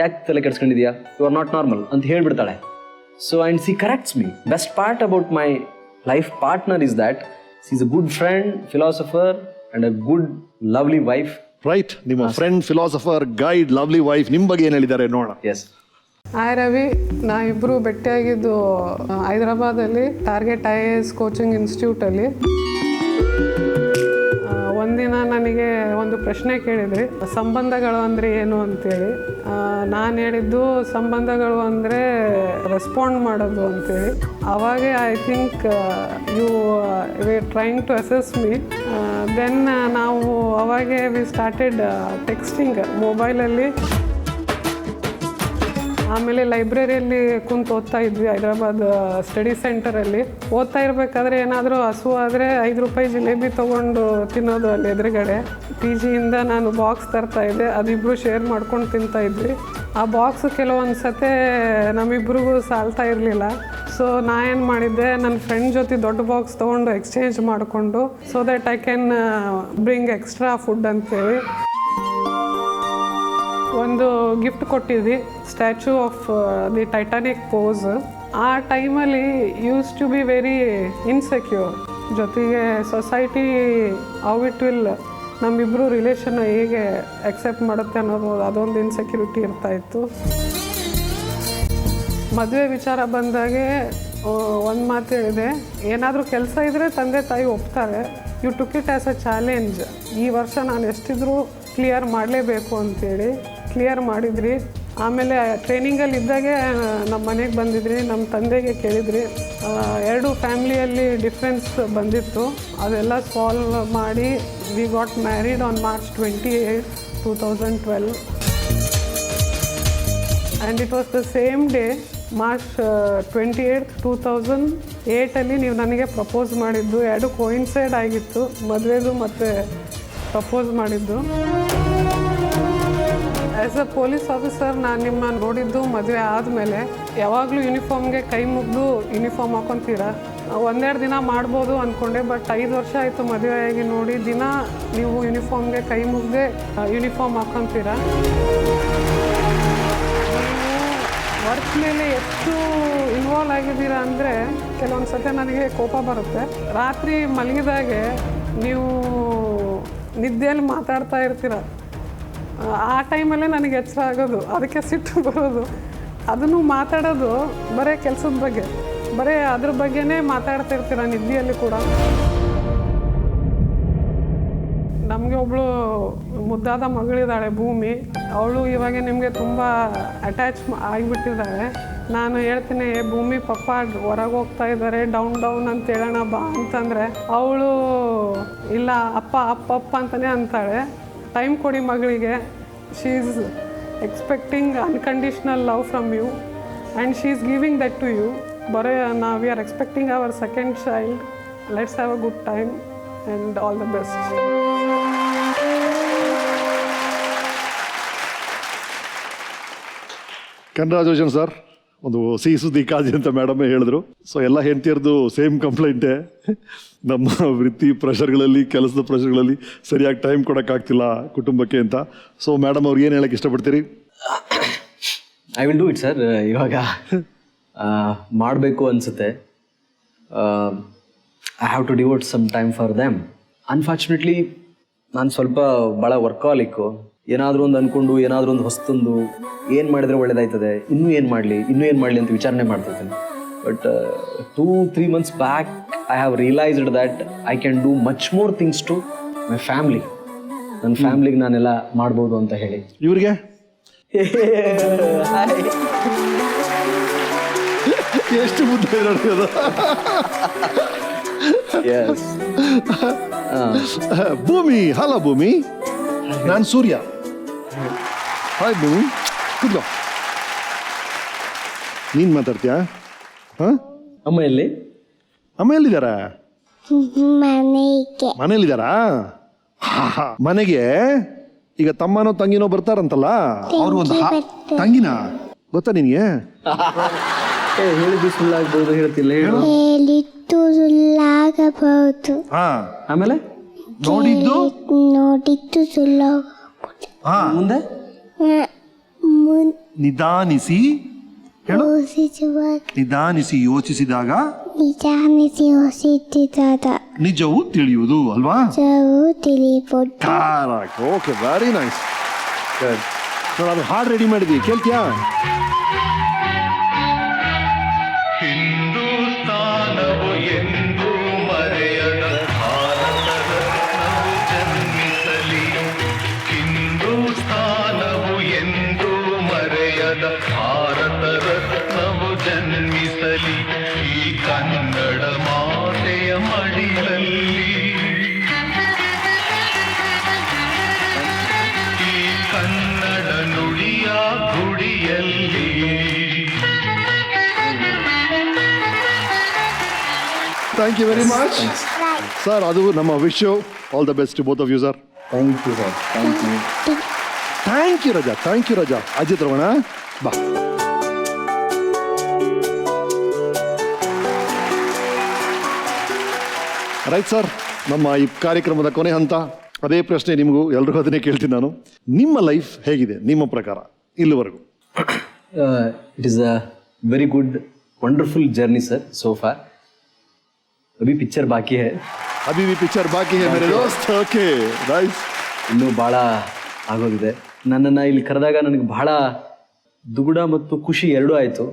ಯಾಕೆ ತಲೆ ಕೆಡ್ಸ್ಕೊಂಡಿದ್ಯಾ, ಯು ಆರ್ ನಾಟ್ ನಾರ್ಮಲ್ ಅಂತ ಹೇಳ್ಬಿಡ್ತಾಳೆ. So and she corrects me. Best part about my life partner is that she is a good friend, philosopher and a good lovely wife. Right, ನಿಮ್ಮ friend, philosopher, guide, lovely wife ನಿಮ್ಮ ಬಗ್ಗೆ ಏನು ಹೇಳಿದ್ದಾರೆ ನೋಡೋಣ. Yes. Hi Ravi, ನಾವಿಬ್ಬರು ಭೇಟಿಯಾಗಿದ್ದು ಹೈದರಾಬಾದಲ್ಲಿ target IAS coaching ಇನ್ಸ್ಟಿಟ್ಯೂಟಲ್ಲಿ. ಒಂದಿನ ನನಗೆ ಒಂದು ಪ್ರಶ್ನೆ ಕೇಳಿದ್ರಿ, ಸಂಬಂಧಗಳು ಅಂದರೆ ಏನು ಅಂತೇಳಿ. ನಾನು ಹೇಳಿದ್ದು ಸಂಬಂಧಗಳು ಅಂದರೆ ರೆಸ್ಪಾಂಡ್ ಮಾಡೋದು ಅಂತೇಳಿ. ಅವಾಗೆ I think you we trying to assess me. Then ನಾವು ಅವಾಗೆ ವಿ ಸ್ಟಾರ್ಟೆಡ್ ಟೆಕ್ಸ್ಟಿಂಗ್ ಮೊಬೈಲಲ್ಲಿ. ಆಮೇಲೆ ಲೈಬ್ರರಿಯಲ್ಲಿ ಕುಂತು ಓದ್ತಾ ಇದ್ವಿ ಹೈದರಾಬಾದ್ ಸ್ಟಡಿ ಸೆಂಟರಲ್ಲಿ. ಓದ್ತಾ ಇರಬೇಕಾದ್ರೆ ಏನಾದರೂ ಹಸು ಆದರೆ 5 ರೂಪಾಯಿ ಜಿಲೇಬಿ ತೊಗೊಂಡು ತಿನ್ನೋದು ಅಲ್ಲಿ ಎದುರುಗಡೆ. PGಯಿಂದ ನಾನು ಬಾಕ್ಸ್ ತರ್ತಾ ಇದ್ದೆ, ಅದಿಬ್ಬರು ಶೇರ್ ಮಾಡ್ಕೊಂಡು ತಿಂತಾ ಇದ್ವಿ. ಆ ಬಾಕ್ಸ್ ಕೆಲವೊಂದು ಸತೆ ನಮ್ಮಿಬ್ರಿಗೂ ಸಾಲ್ತಾ ಇರಲಿಲ್ಲ. ಸೊ ನಾ ಏನು ಮಾಡಿದ್ದೆ, ನನ್ನ ಫ್ರೆಂಡ್ ಜೊತೆ ದೊಡ್ಡ ಬಾಕ್ಸ್ ತೊಗೊಂಡು ಎಕ್ಸ್ಚೇಂಜ್ ಮಾಡಿಕೊಂಡು, so that I can bring extra food ಅಂತೇಳಿ ಒಂದು ಗಿಫ್ಟ್ ಕೊಟ್ಟಿದ್ವಿ, statue of the Titanic pose. ಆ ಟೈಮಲ್ಲಿ use to be very insecure. ಜೊತೆಗೆ ಸೊಸೈಟಿ ಹೌ ಇಟ್ ವಿಲ್, ನಮ್ಮಿಬ್ಬರು ರಿಲೇಷನ್ ಹೇಗೆ ಅಕ್ಸೆಪ್ಟ್ ಮಾಡುತ್ತೆ ಅನ್ನೋದು ಅದೊಂದು ಇನ್ಸೆಕ್ಯೂರಿಟಿ ಇರ್ತಾಯಿತ್ತು. ಮದುವೆ ವಿಚಾರ ಬಂದಾಗೆ ಒಂದು ಮಾತು ಹೇಳಿದೆ, ಏನಾದರೂ ಕೆಲಸ ಇದ್ದರೆ ತಂದೆ ತಾಯಿ ಒಪ್ತಾರೆ. You took it as a challenge. ಈ ವರ್ಷ ನಾನು ಎಷ್ಟಿದ್ರೂ ಕ್ಲಿಯರ್ ಮಾಡಲೇಬೇಕು ಅಂತೇಳಿ ಕ್ಲಿಯರ್ ಮಾಡಿದ್ರಿ. ಆಮೇಲೆ ಟ್ರೈನಿಂಗಲ್ಲಿ ಇದ್ದಾಗೆ ನಮ್ಮ ಮನೆಗೆ ಬಂದಿದ್ರಿ, ನಮ್ಮ ತಂದೆಗೆ ಕೇಳಿದ್ರಿ. 2 ಫ್ಯಾಮ್ಲಿಯಲ್ಲಿ ಡಿಫ್ರೆನ್ಸ್ ಬಂದಿತ್ತು, ಅದೆಲ್ಲ ಸಾಲ್ವ್ ಮಾಡಿ we got married on March 28, 2012. And it was the same day, March 28, 2008 ನೀವು ನನಗೆ ಪ್ರಪೋಸ್ ಮಾಡಿದ್ದು. 2 ಕೋಯಿನ್ಸೈಡ್ ಆಗಿತ್ತು, ಮದುವೆದು ಮತ್ತು ಪ್ರಪೋಸ್ ಮಾಡಿದ್ದು. ಆ್ಯಸ್ ಅ ಪೊಲೀಸ್ ಆಫೀಸರ್ ನಾನು ನಿಮ್ಮ ನೋಡಿದ್ದು ಮದುವೆ ಆದಮೇಲೆ. ಯಾವಾಗಲೂ ಯೂನಿಫಾರ್ಮ್ಗೆ ಕೈ ಮುಗಿದು ಯೂನಿಫಾರ್ಮ್ ಹಾಕೊತೀರಾ. 1-2 ದಿನ ಮಾಡ್ಬೋದು ಅಂದ್ಕೊಂಡೆ, ಬಟ್ 5 ವರ್ಷ ಆಯಿತು ಮದುವೆಯಾಗಿ ನೋಡಿ, ದಿನ ನೀವು ಯೂನಿಫಾರ್ಮ್ಗೆ ಕೈ ಮುಗ್ದೆ ಯೂನಿಫಾರ್ಮ್ ಹಾಕೊತೀರಾ. ವರ್ಕ್ ಮೇಲೆ ಎಷ್ಟು ಇನ್ವಾಲ್ವ್ ಆಗಿದ್ದೀರಾ ಅಂದರೆ ಕೆಲವೊಂದು ಸತಿ ನನಗೆ ಕೋಪ ಬರುತ್ತೆ. ರಾತ್ರಿ ಮಲಗಿದಾಗೆ ನೀವು ನಿದ್ದೆಯಲ್ಲಿ ಮಾತಾಡ್ತಾ ಇರ್ತೀರ. ಆ ಟೈಮಲ್ಲೇ ನನಗೆ ಎಚ್ಚರ ಆಗೋದು, ಅದಕ್ಕೆ ಸಿಟ್ಟು ಬರೋದು. ಅದನ್ನು ಮಾತಾಡೋದು ಬರೀ ಕೆಲಸದ ಬಗ್ಗೆ, ಬರೀ ಅದ್ರ ಬಗ್ಗೆನೇ ಮಾತಾಡ್ತಿರ್ತೀರ ನಿದ್ದೆಯಲ್ಲಿ ಕೂಡ. ನಮಗೆ ಒಬ್ಬಳು ಮುದ್ದಾದ ಮಗಳಿದ್ದಾಳೆ ಭೂಮಿ. ಅವಳು ಇವಾಗ ನಿಮಗೆ ತುಂಬ ಅಟ್ಯಾಚ್ ಆಗಿಬಿಟ್ಟಿದ್ದಾಳೆ. ನಾನು ಹೇಳ್ತೀನಿ, ಭೂಮಿ ಪಪ್ಪ ಹೊರಗೆ ಹೋಗ್ತಾ ಇದ್ದಾರೆ, ಡೌನ್ ಅಂತ ಹೇಳೋಣ ಬಾ ಅಂತಂದರೆ ಅವಳು ಇಲ್ಲ ಅಪ್ಪ ಅಪ್ಪ ಅಪ್ಪ ಅಂತಲೇ ಅಂತಾಳೆ. ಟೈಮ್ ಕೊಡಿ ಮಗಳಿಗೆ. She is expecting unconditional love from you and she is giving that to you. ಬರೀ ನಾವು we are expecting our second child. Let's have a good time and all the best. Congratulation sir. ಒಂದು ಸಿಹಿ ಸುದ್ದಿ ಕಾಜಿ ಅಂತ ಮೇಡಮೇ ಹೇಳಿದ್ರು. So ಎಲ್ಲ ಹೆಂಡತಿಯರ್ದು same ಕಂಪ್ಲೇಂಟೇ, ನಮ್ಮ ವೃತ್ತಿ ಪ್ರೆಷರ್ಗಳಲ್ಲಿ, ಕೆಲಸದ ಪ್ರೆಷರ್ಗಳಲ್ಲಿ ಸರಿಯಾಗಿ ಟೈಮ್ ಕೊಡೋಕ್ಕಾಗ್ತಿಲ್ಲ ಕುಟುಂಬಕ್ಕೆ ಅಂತ. ಸೊ ಮೇಡಮ್ ಅವ್ರಿಗೆ ಏನು ಹೇಳಕ್ಕೆ ಇಷ್ಟಪಡ್ತೀರಿ? I will do it sir. ಇವಾಗ ಮಾಡಬೇಕು ಅನಿಸುತ್ತೆ. I have to devote some time for them. Unfortunately ನಾನು ಸ್ವಲ್ಪ ಭಾಳ ವರ್ಕಾಲಿಕ್ಕು. ಏನಾದರೂ ಒಂದು ಅಂದ್ಕೊಂಡು ಏನಾದರೂ ಒಂದು ಹೊಸ್ತೊಂದು ಏನು ಮಾಡಿದರೆ ಒಳ್ಳೇದಾಯ್ತದೆ, ಇನ್ನೂ ಏನು ಮಾಡಲಿ ಅಂತ ವಿಚಾರಣೆ ಮಾಡ್ತಿರ್ತೀನಿ. But 2-3 months back I have realised that I can do much more things to my family. ನನ್ನ ಫ್ಯಾಮ್ಲಿಗೆ ನಾನೆಲ್ಲ ಮಾಡ್ಬೋದು ಅಂತ ಹೇಳಿ. ಇವ್ರಿಗೆ ಎಷ್ಟು ಮುದ್ದೆ ನಡೆಯೋದು. ಭೂಮಿ, ಹಲೋ ಭೂಮಿ, ನಾನು ಸೂರ್ಯ. ಹಾಯ್ ಭೂಮಿ, ಕೂತ್ಕೋ. ನೀನು ಮಾತಾಡ್ತೀಯಾ? ಹಾಂ, ಅಮ್ಮ ಎಲ್ಲಿ? ಅಮ್ಮ ಎಲ್ಲಿದ್ದಾರಾ? ಮನೇಲಿದ್ದಾರಾ? ಮನೆಗೆ ಈಗ ತಮ್ಮನೋ ತಂಗಿನೋ ಬರ್ತಾರಂತಲ್ಲ, ಅವ್ರು ಒಂದು ತಂಗಿನ ಗೊತ್ತಾ ನಿನಗೆ? ಹೇಳಿದ್ದು ಸುಳ್ಳಾಗಬಹುದು, ಹೇಳ್ತಿಲ್ಲ. ಹೇಳಿದ್ದು ಸುಳ್ಳಾಗಬಹುದು. ಆಮೇಲೆ ನೋಡಿದ್ದು ಸುಳ್ಳಾಗಬಹುದು. ಮುಂದೆ ನಿಧಾನಿಸಿ ಹೇಳು. ನಿಧಾನಿಸಿ ಯೋಚಿಸಿದಾಗ ನಿಜವು ತಿಳಿಯುವುದು ಅಲ್ವಾ? Okay, very nice. ಅದು ಹಾಡು ರೆಡಿ ಮಾಡಿದ್ವಿ, ಕೇಳ್ತೀಯಾ? ಹಿಂದೂಸ್ತಾನವು ಎಂದು ಮರೆಯದ ಭಾರತ ರತ್ನವು ಜನ್ಮಿಸಲಿ. ಹಿಂದೂಸ್ತಾನವು ಎಂದು ಮರೆಯದ ಭಾರತ ರತ್ನವು ಜನ್ಮಿಸಲಿ. ಈ ಕನ್ನಡ ಮಾತೆಯ ಮಡಿಲಲ್ಲಿ, ಈ ಕನ್ನಡ ನುಡಿಯ ಗುಡಿಯಲ್ಲಿ. Thank you very much sir. ಅದು ನಮ್ಮ wish you all the best to both of you sir. Thank you sir. Thank you Raja. Thank you Raja. Ajit Ramana ಬಾ. ರೈಟ್ ಸರ್, ನಮ್ಮ ಈ ಕಾರ್ಯಕ್ರಮದ ಕೊನೆ ಹಂತ. ಅದೇ ಪ್ರಶ್ನೆ ನಿಮಗೂ, ಎಲ್ರಿಗೂ ಅದನ್ನೇ ಕೇಳ್ತೀನಿ ನಾನು. ನಿಮ್ಮ ಲೈಫ್ ಹೇಗಿದೆ ನಿಮ್ಮ ಪ್ರಕಾರ ಇಲ್ಲಿವರೆಗೂ? It is a very good wonderful journey sir so for. Abhi picture ಬಾಕಿ ಹೈ. ಅಭಿ ಪಿಕ್ಚರ್ ಬಾಕಿ ಹೈ ಮೇರೆ ದೋಸ್ತ್. Okay, nice. ಇನ್ನೂ ಭಾಳ ಆಗೋದಿದೆ. ನನ್ನನ್ನು ಇಲ್ಲಿ ಕರೆದಾಗ ನನಗೆ ಬಹಳ ದುಗುಡ ಮತ್ತು ಖುಷಿ ಎರಡೂ ಆಯಿತು.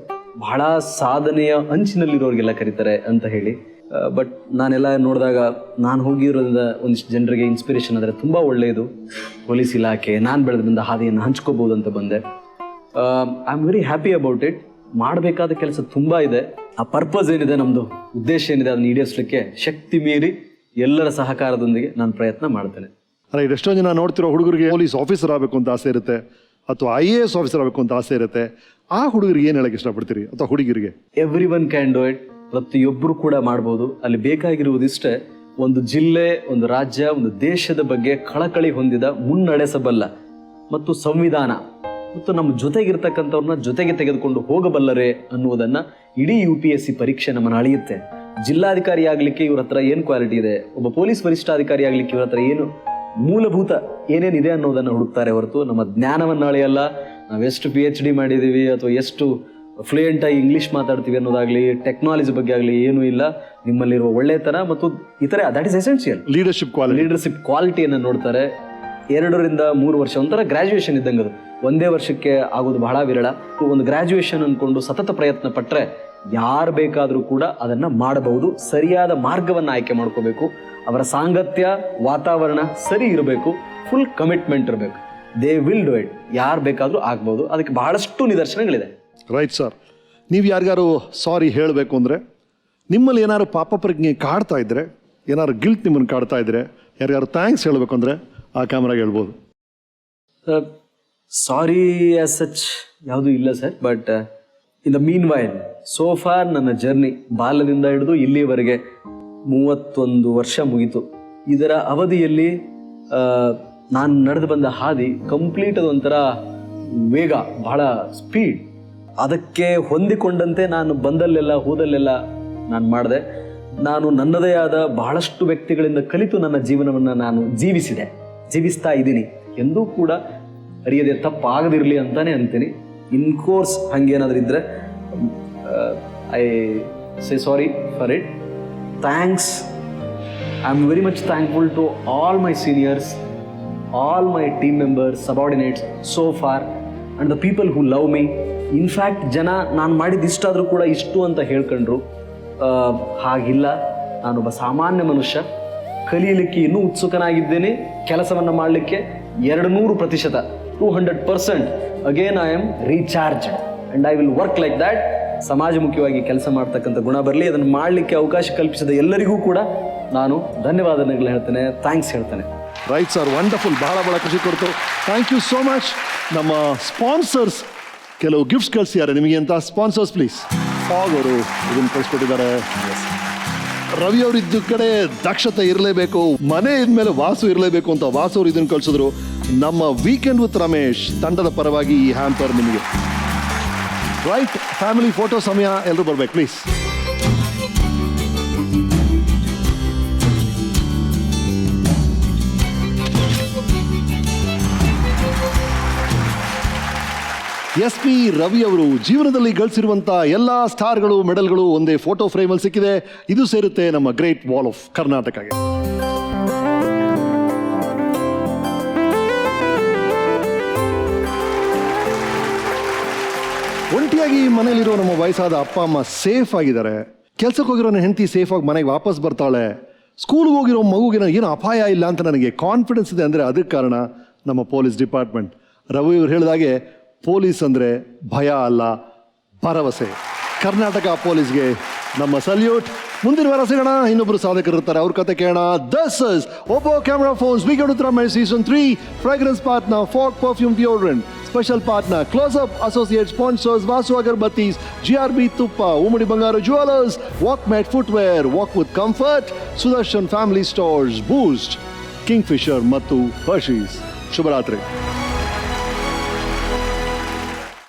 ಬಹಳ ಸಾಧನೆಯ ಅಂಚಿನಲ್ಲಿರೋರಿಗೆಲ್ಲ ಕರೀತಾರೆ ಅಂತ ಹೇಳಿ. ಬಟ್ ನಾನೆಲ್ಲ ನೋಡಿದಾಗ ನಾನು ಹೋಗಿರೋದ್ರಿಂದ ಒಂದಿಷ್ಟು ಜನರಿಗೆ ಇನ್ಸ್ಪಿರೇಷನ್ ಆದರೆ ತುಂಬ ಒಳ್ಳೆಯದು. ಪೊಲೀಸ್ ಇಲಾಖೆ, ನಾನು ಬೆಳೆದ ಬಂದ ಹಾದಿಯನ್ನು ಹಂಚ್ಕೋಬೋದು ಅಂತ ಬಂದೆ. I am very happy about it. ಮಾಡಬೇಕಾದ ಕೆಲಸ ತುಂಬ ಇದೆ. ಆ ಪರ್ಪಸ್ ಏನಿದೆ, ನಮ್ಮದು ಉದ್ದೇಶ ಏನಿದೆ, ಅದನ್ನು ಈಡೇರಿಸಲಿಕ್ಕೆ ಶಕ್ತಿ ಮೀರಿ ಎಲ್ಲರ ಸಹಕಾರದೊಂದಿಗೆ ನಾನು ಪ್ರಯತ್ನ ಮಾಡ್ತೇನೆ. ರೈಟ್. ಎಷ್ಟೋ ಜನ ನೋಡ್ತಿರೋ ಹುಡುಗರಿಗೆ ಪೊಲೀಸ್ ಆಫೀಸರ್ ಆಗಬೇಕು ಅಂತ ಆಸೆ ಇರುತ್ತೆ, ಅಥವಾ IAS ಆಫೀಸರ್ ಆಗಬೇಕು ಅಂತ ಆಸೆ ಇರುತ್ತೆ. ಆ ಹುಡುಗರಿಗೆ ಏನು ಹೇಳಕ್ಕೆ ಇಷ್ಟಪಡ್ತೀರಿ, ಅಥವಾ ಹುಡುಗಿರಿಗೆ? Every one can do it. ಪ್ರತಿಯೊಬ್ಬರು ಕೂಡ ಮಾಡ್ಬೋದು. ಅಲ್ಲಿ ಬೇಕಾಗಿರುವುದಿಷ್ಟೇ ಒಂದು ಜಿಲ್ಲೆ, ಒಂದು ರಾಜ್ಯ, ಒಂದು ದೇಶದ ಬಗ್ಗೆ ಕಳಕಳಿ ಹೊಂದಿದ, ಮುನ್ನಡೆಸಬಲ್ಲ ಮತ್ತು ಸಂವಿಧಾನ ಮತ್ತು ನಮ್ಮ ಜೊತೆಗಿರ್ತಕ್ಕಂಥವ್ರನ್ನ ಜೊತೆಗೆ ತೆಗೆದುಕೊಂಡು ಹೋಗಬಲ್ಲರೆ ಅನ್ನುವುದನ್ನು ಇಡೀ UPSC ಪರೀಕ್ಷೆ ನಮ್ಮನ್ನು ಅಳೆಯುತ್ತೆ. ಜಿಲ್ಲಾಧಿಕಾರಿ ಆಗಲಿಕ್ಕೆ ಇವ್ರ ಹತ್ರ ಏನು ಕ್ವಾಲಿಟಿ ಇದೆ, ಒಬ್ಬ ಪೊಲೀಸ್ ವರಿಷ್ಠಾಧಿಕಾರಿ ಆಗಲಿಕ್ಕೆ ಇವ್ರ ಹತ್ರ ಏನು ಮೂಲಭೂತ ಏನೇನಿದೆ ಅನ್ನೋದನ್ನು ಹುಡುಕ್ತಾರೆ ಹೊರತು ನಮ್ಮ ಜ್ಞಾನವನ್ನು ಅಳೆಯಲ್ಲ. ನಾವೆಷ್ಟು PhD ಮಾಡಿದ್ದೀವಿ ಅಥವಾ ಎಷ್ಟು ಫ್ಲೂಯೆಂಟಾಗಿ ಇಂಗ್ಲೀಷ್ ಮಾತಾಡ್ತೀವಿ ಅನ್ನೋದಾಗಲಿ, ಟೆಕ್ನಾಲಜಿ ಬಗ್ಗೆ ಆಗಲಿ ಏನೂ ಇಲ್ಲ. ನಿಮ್ಮಲ್ಲಿರುವ ಒಳ್ಳೆತನ ಮತ್ತು ಇತರೆ, ದಟ್ ಇಸ್ ಎಸೆನ್ಷಿಯಲ್. ಲೀಡರ್ಶಿಪ್ ಕ್ವಾಲಿಟಿಯನ್ನು ನೋಡ್ತಾರೆ. 2-3 ವರ್ಷ ಒಂಥರ ಗ್ರ್ಯಾಜುಯೇಷನ್ ಇದ್ದಂಗೆ. ಅದು ಒಂದೇ ವರ್ಷಕ್ಕೆ ಆಗೋದು ಬಹಳ ವಿರಳ. ಒಂದು ಗ್ರ್ಯಾಜುಯೇಷನ್ ಅಂದ್ಕೊಂಡು ಸತತ ಪ್ರಯತ್ನ ಪಟ್ಟರೆ ಯಾರು ಬೇಕಾದರೂ ಕೂಡ ಅದನ್ನು ಮಾಡಬಹುದು. ಸರಿಯಾದ ಮಾರ್ಗವನ್ನು ಆಯ್ಕೆ ಮಾಡ್ಕೋಬೇಕು. ಅವರ ಸಾಂಗತ್ಯ, ವಾತಾವರಣ ಸರಿ ಇರಬೇಕು. ಫುಲ್ ಕಮಿಟ್ಮೆಂಟ್ ಇರಬೇಕು. They will do it. ಯಾರು ಬೇಕಾದರೂ ಆಗ್ಬೋದು. ಅದಕ್ಕೆ ಬಹಳಷ್ಟು ನಿದರ್ಶನಗಳಿದೆ. Right sir. ನೀವು ಯಾರಿಗಾರು ಸಾರಿ ಹೇಳಬೇಕು ಅಂದರೆ, ನಿಮ್ಮಲ್ಲಿ ಏನಾದ್ರು ಪಾಪ ಪ್ರಜ್ಞೆ ಕಾಡ್ತಾ ಇದ್ದರೆ, ಏನಾದ್ರು ಗಿಲ್ಟ್ ನಿಮ್ಮನ್ನು ಕಾಡ್ತಾ ಇದ್ದರೆ, ಯಾರ್ಯಾರು ಥ್ಯಾಂಕ್ಸ್ ಹೇಳಬೇಕು ಅಂದರೆ ಆ ಕ್ಯಾಮ್ರಾಗೆ ಹೇಳ್ಬೋದು. ಸಾರಿ ಆಸ್ ಸಚ್ ಯಾವುದೂ ಇಲ್ಲ sir. But in the mean while so for ನನ್ನ ಜರ್ನಿ ಬಾಲ್ಯದಿಂದ ಹಿಡಿದು ಇಲ್ಲಿವರೆಗೆ 31 ವರ್ಷ ಮುಗೀತು. ಇದರ ಅವಧಿಯಲ್ಲಿ ನಾನು ನಡೆದು ಬಂದ ಹಾದಿ ಕಂಪ್ಲೀಟ್ ಅದೊಂಥರ ವೇಗ, ಬಹಳ ಸ್ಪೀಡ್. ಅದಕ್ಕೆ ಹೊಂದಿಕೊಂಡಂತೆ ನಾನು ಬಂದಲ್ಲೆಲ್ಲ ಹೋದಲ್ಲೆಲ್ಲ ನಾನು ಮಾಡಿದೆ. ನಾನು ನನ್ನದೇ ಆದ ಬಹಳಷ್ಟು ವ್ಯಕ್ತಿಗಳಿಂದ ಕಲಿತು ನನ್ನ ಜೀವನವನ್ನು ನಾನು ಜೀವಿಸ್ತಾ ಇದ್ದೀನಿ. ಎಂದೂ ಕೂಡ ಅರಿಯದೆ ತಪ್ಪಾಗದಿರಲಿ ಅಂತಾನೆ ಅಂತೀನಿ. ಇನ್ ಕೋರ್ಸ್ ಹಂಗೇನಾದ್ರೂ ಇದ್ದರೆ I say sorry for it. Thanks. I am very much thankful to all my seniors, all my team members, subordinates so far and the people who love me. In fact ಜನ ನಾನು ಮಾಡಿದ್ದು ಇಷ್ಟಾದರೂ ಕೂಡ ಇಷ್ಟು ಅಂತ ಹೇಳ್ಕೊಂಡ್ರು. ಹಾಗಿಲ್ಲ, ನಾನೊಬ್ಬ ಸಾಮಾನ್ಯ ಮನುಷ್ಯ, ಕಲಿಯಲಿಕ್ಕೆ ಇನ್ನೂ ಉತ್ಸುಕನಾಗಿದ್ದೇನೆ. ಕೆಲಸವನ್ನು ಮಾಡಲಿಕ್ಕೆ 200%, 200%. Again I am recharged and I will work like that. ಸಮಾಜಮುಖಿಯಾಗಿ ಕೆಲಸ ಮಾಡ್ತಕ್ಕಂಥ ಗುಣ ಬರಲಿ. ಅದನ್ನು ಮಾಡಲಿಕ್ಕೆ ಅವಕಾಶ ಕಲ್ಪಿಸಿದ ಎಲ್ಲರಿಗೂ ಕೂಡ ನಾನು ಧನ್ಯವಾದಗಳು ಹೇಳ್ತೇನೆ, ಥ್ಯಾಂಕ್ಸ್ ಹೇಳ್ತೇನೆ. Right sir, wonderful. ಬಹಳ ಖುಷಿ ಕೊಡ್ತು. Thank you so much. ನಮ್ಮ ಸ್ಪಾನ್ಸರ್ಸ್ ಕೆಲವು ಗಿಫ್ಟ್ಸ್ ಕಳಿಸಿದ್ದಾರೆ ನಿಮಗೆ ಅಂತ. Sponsors please. ಫಾಗ್ ಅವರು ಇದನ್ನು ಕಳಿಸ್ಕೊಟ್ಟಿದ್ದಾರೆ. ರವಿ ಅವರು ಇದ್ದ ಕಡೆ ದಕ್ಷತೆ ಇರಲೇಬೇಕು, ಮನೆ ಇದ್ಮೇಲೆ ವಾಸು ಇರಲೇಬೇಕು ಅಂತ ವಾಸು ಅವರು ಇದನ್ನು ಕಳಿಸಿದ್ರು. ನಮ್ಮ ವೀಕೆಂಡ್ ವಿತ್ ರಮೇಶ್ ತಂಡದ ಪರವಾಗಿ ಈ ಹ್ಯಾಂಪರ್ ನಿಮಗೆ. ರೈಟ್, ಫ್ಯಾಮಿಲಿ ಫೋಟೋ ಸಮಯ, ಎಲ್ಲರೂ ಬರ್ಬೇಕು ಪ್ಲೀಸ್. SP ರವಿ ಅವರು ಜೀವನದಲ್ಲಿ ಗಳಿಸಿರುವಂಥ ಎಲ್ಲ ಸ್ಟಾರ್ಗಳು, ಮೆಡಲ್ಗಳು ಒಂದೇ ಫೋಟೋ ಫ್ರೇಮಲ್ಲಿ ಸಿಕ್ಕಿದೆ. ಇದು ಸೇರುತ್ತೆ ನಮ್ಮ ಗ್ರೇಟ್ ವಾಲ್ ಆಫ್ ಕರ್ನಾಟಕಗೆ. ಒಂಟಿಯಾಗಿ ಮನೇಲಿರೋ ನಮ್ಮ ವಯಸ್ಸಾದ ಅಪ್ಪ ಅಮ್ಮ ಸೇಫ್ ಆಗಿದ್ದಾರೆ. ಕೆಲ್ಸಕ್ಕೆ ಹೋಗಿರೋ ನನ್ನ ಹೆಂಡತಿ ಸೇಫ್ ಆಗಿ ಮನೆಗೆ ವಾಪಸ್ ಬರ್ತಾಳೆ. ಸ್ಕೂಲ್ಗೆ ಹೋಗಿರೋ ಮಗುಗಿನ ಏನು ಅಪಾಯ ಇಲ್ಲ ಅಂತ ನನಗೆ ಕಾನ್ಫಿಡೆನ್ಸ್ ಇದೆ ಅಂದರೆ ಅದಕ್ಕೆ ಕಾರಣ ನಮ್ಮ ಪೊಲೀಸ್ ಡಿಪಾರ್ಟ್ಮೆಂಟ್. ರವಿ ಅವರು ಹೇಳಿದಾಗೆ ಪೊಲೀಸ್ ಅಂದರೆ ಭಯ ಅಲ್ಲ, ಭರವಸೆ. ಕರ್ನಾಟಕ ಪೊಲೀಸ್ಗೆ ನಮ್ಮ ಸಲ್ಯೂಟ್. ಮುಂದಿನ ವಾರ ಸಿಗೋಣ, ಇನ್ನೊಬ್ಬರು ಸಾಧಕರು ಇರ್ತಾರೆ, ಅವ್ರ ಕತೆ ಕೇಳೋಣ. This is Oppo camera phones weekend with Ramesh season 3. Fragrance partner Fogg perfume deodorant. Special partner Close Up. Associate sponsors Vasu agarbattis, GRB ತುಪ್ಪ, Ummadi Bangara jewellers, Walkmate footwear, walk with comfort, Sudarshan family stores, Boost, Kingfisher ಮತ್ತು Hershey's. ಶುಭರಾತ್ರಿ.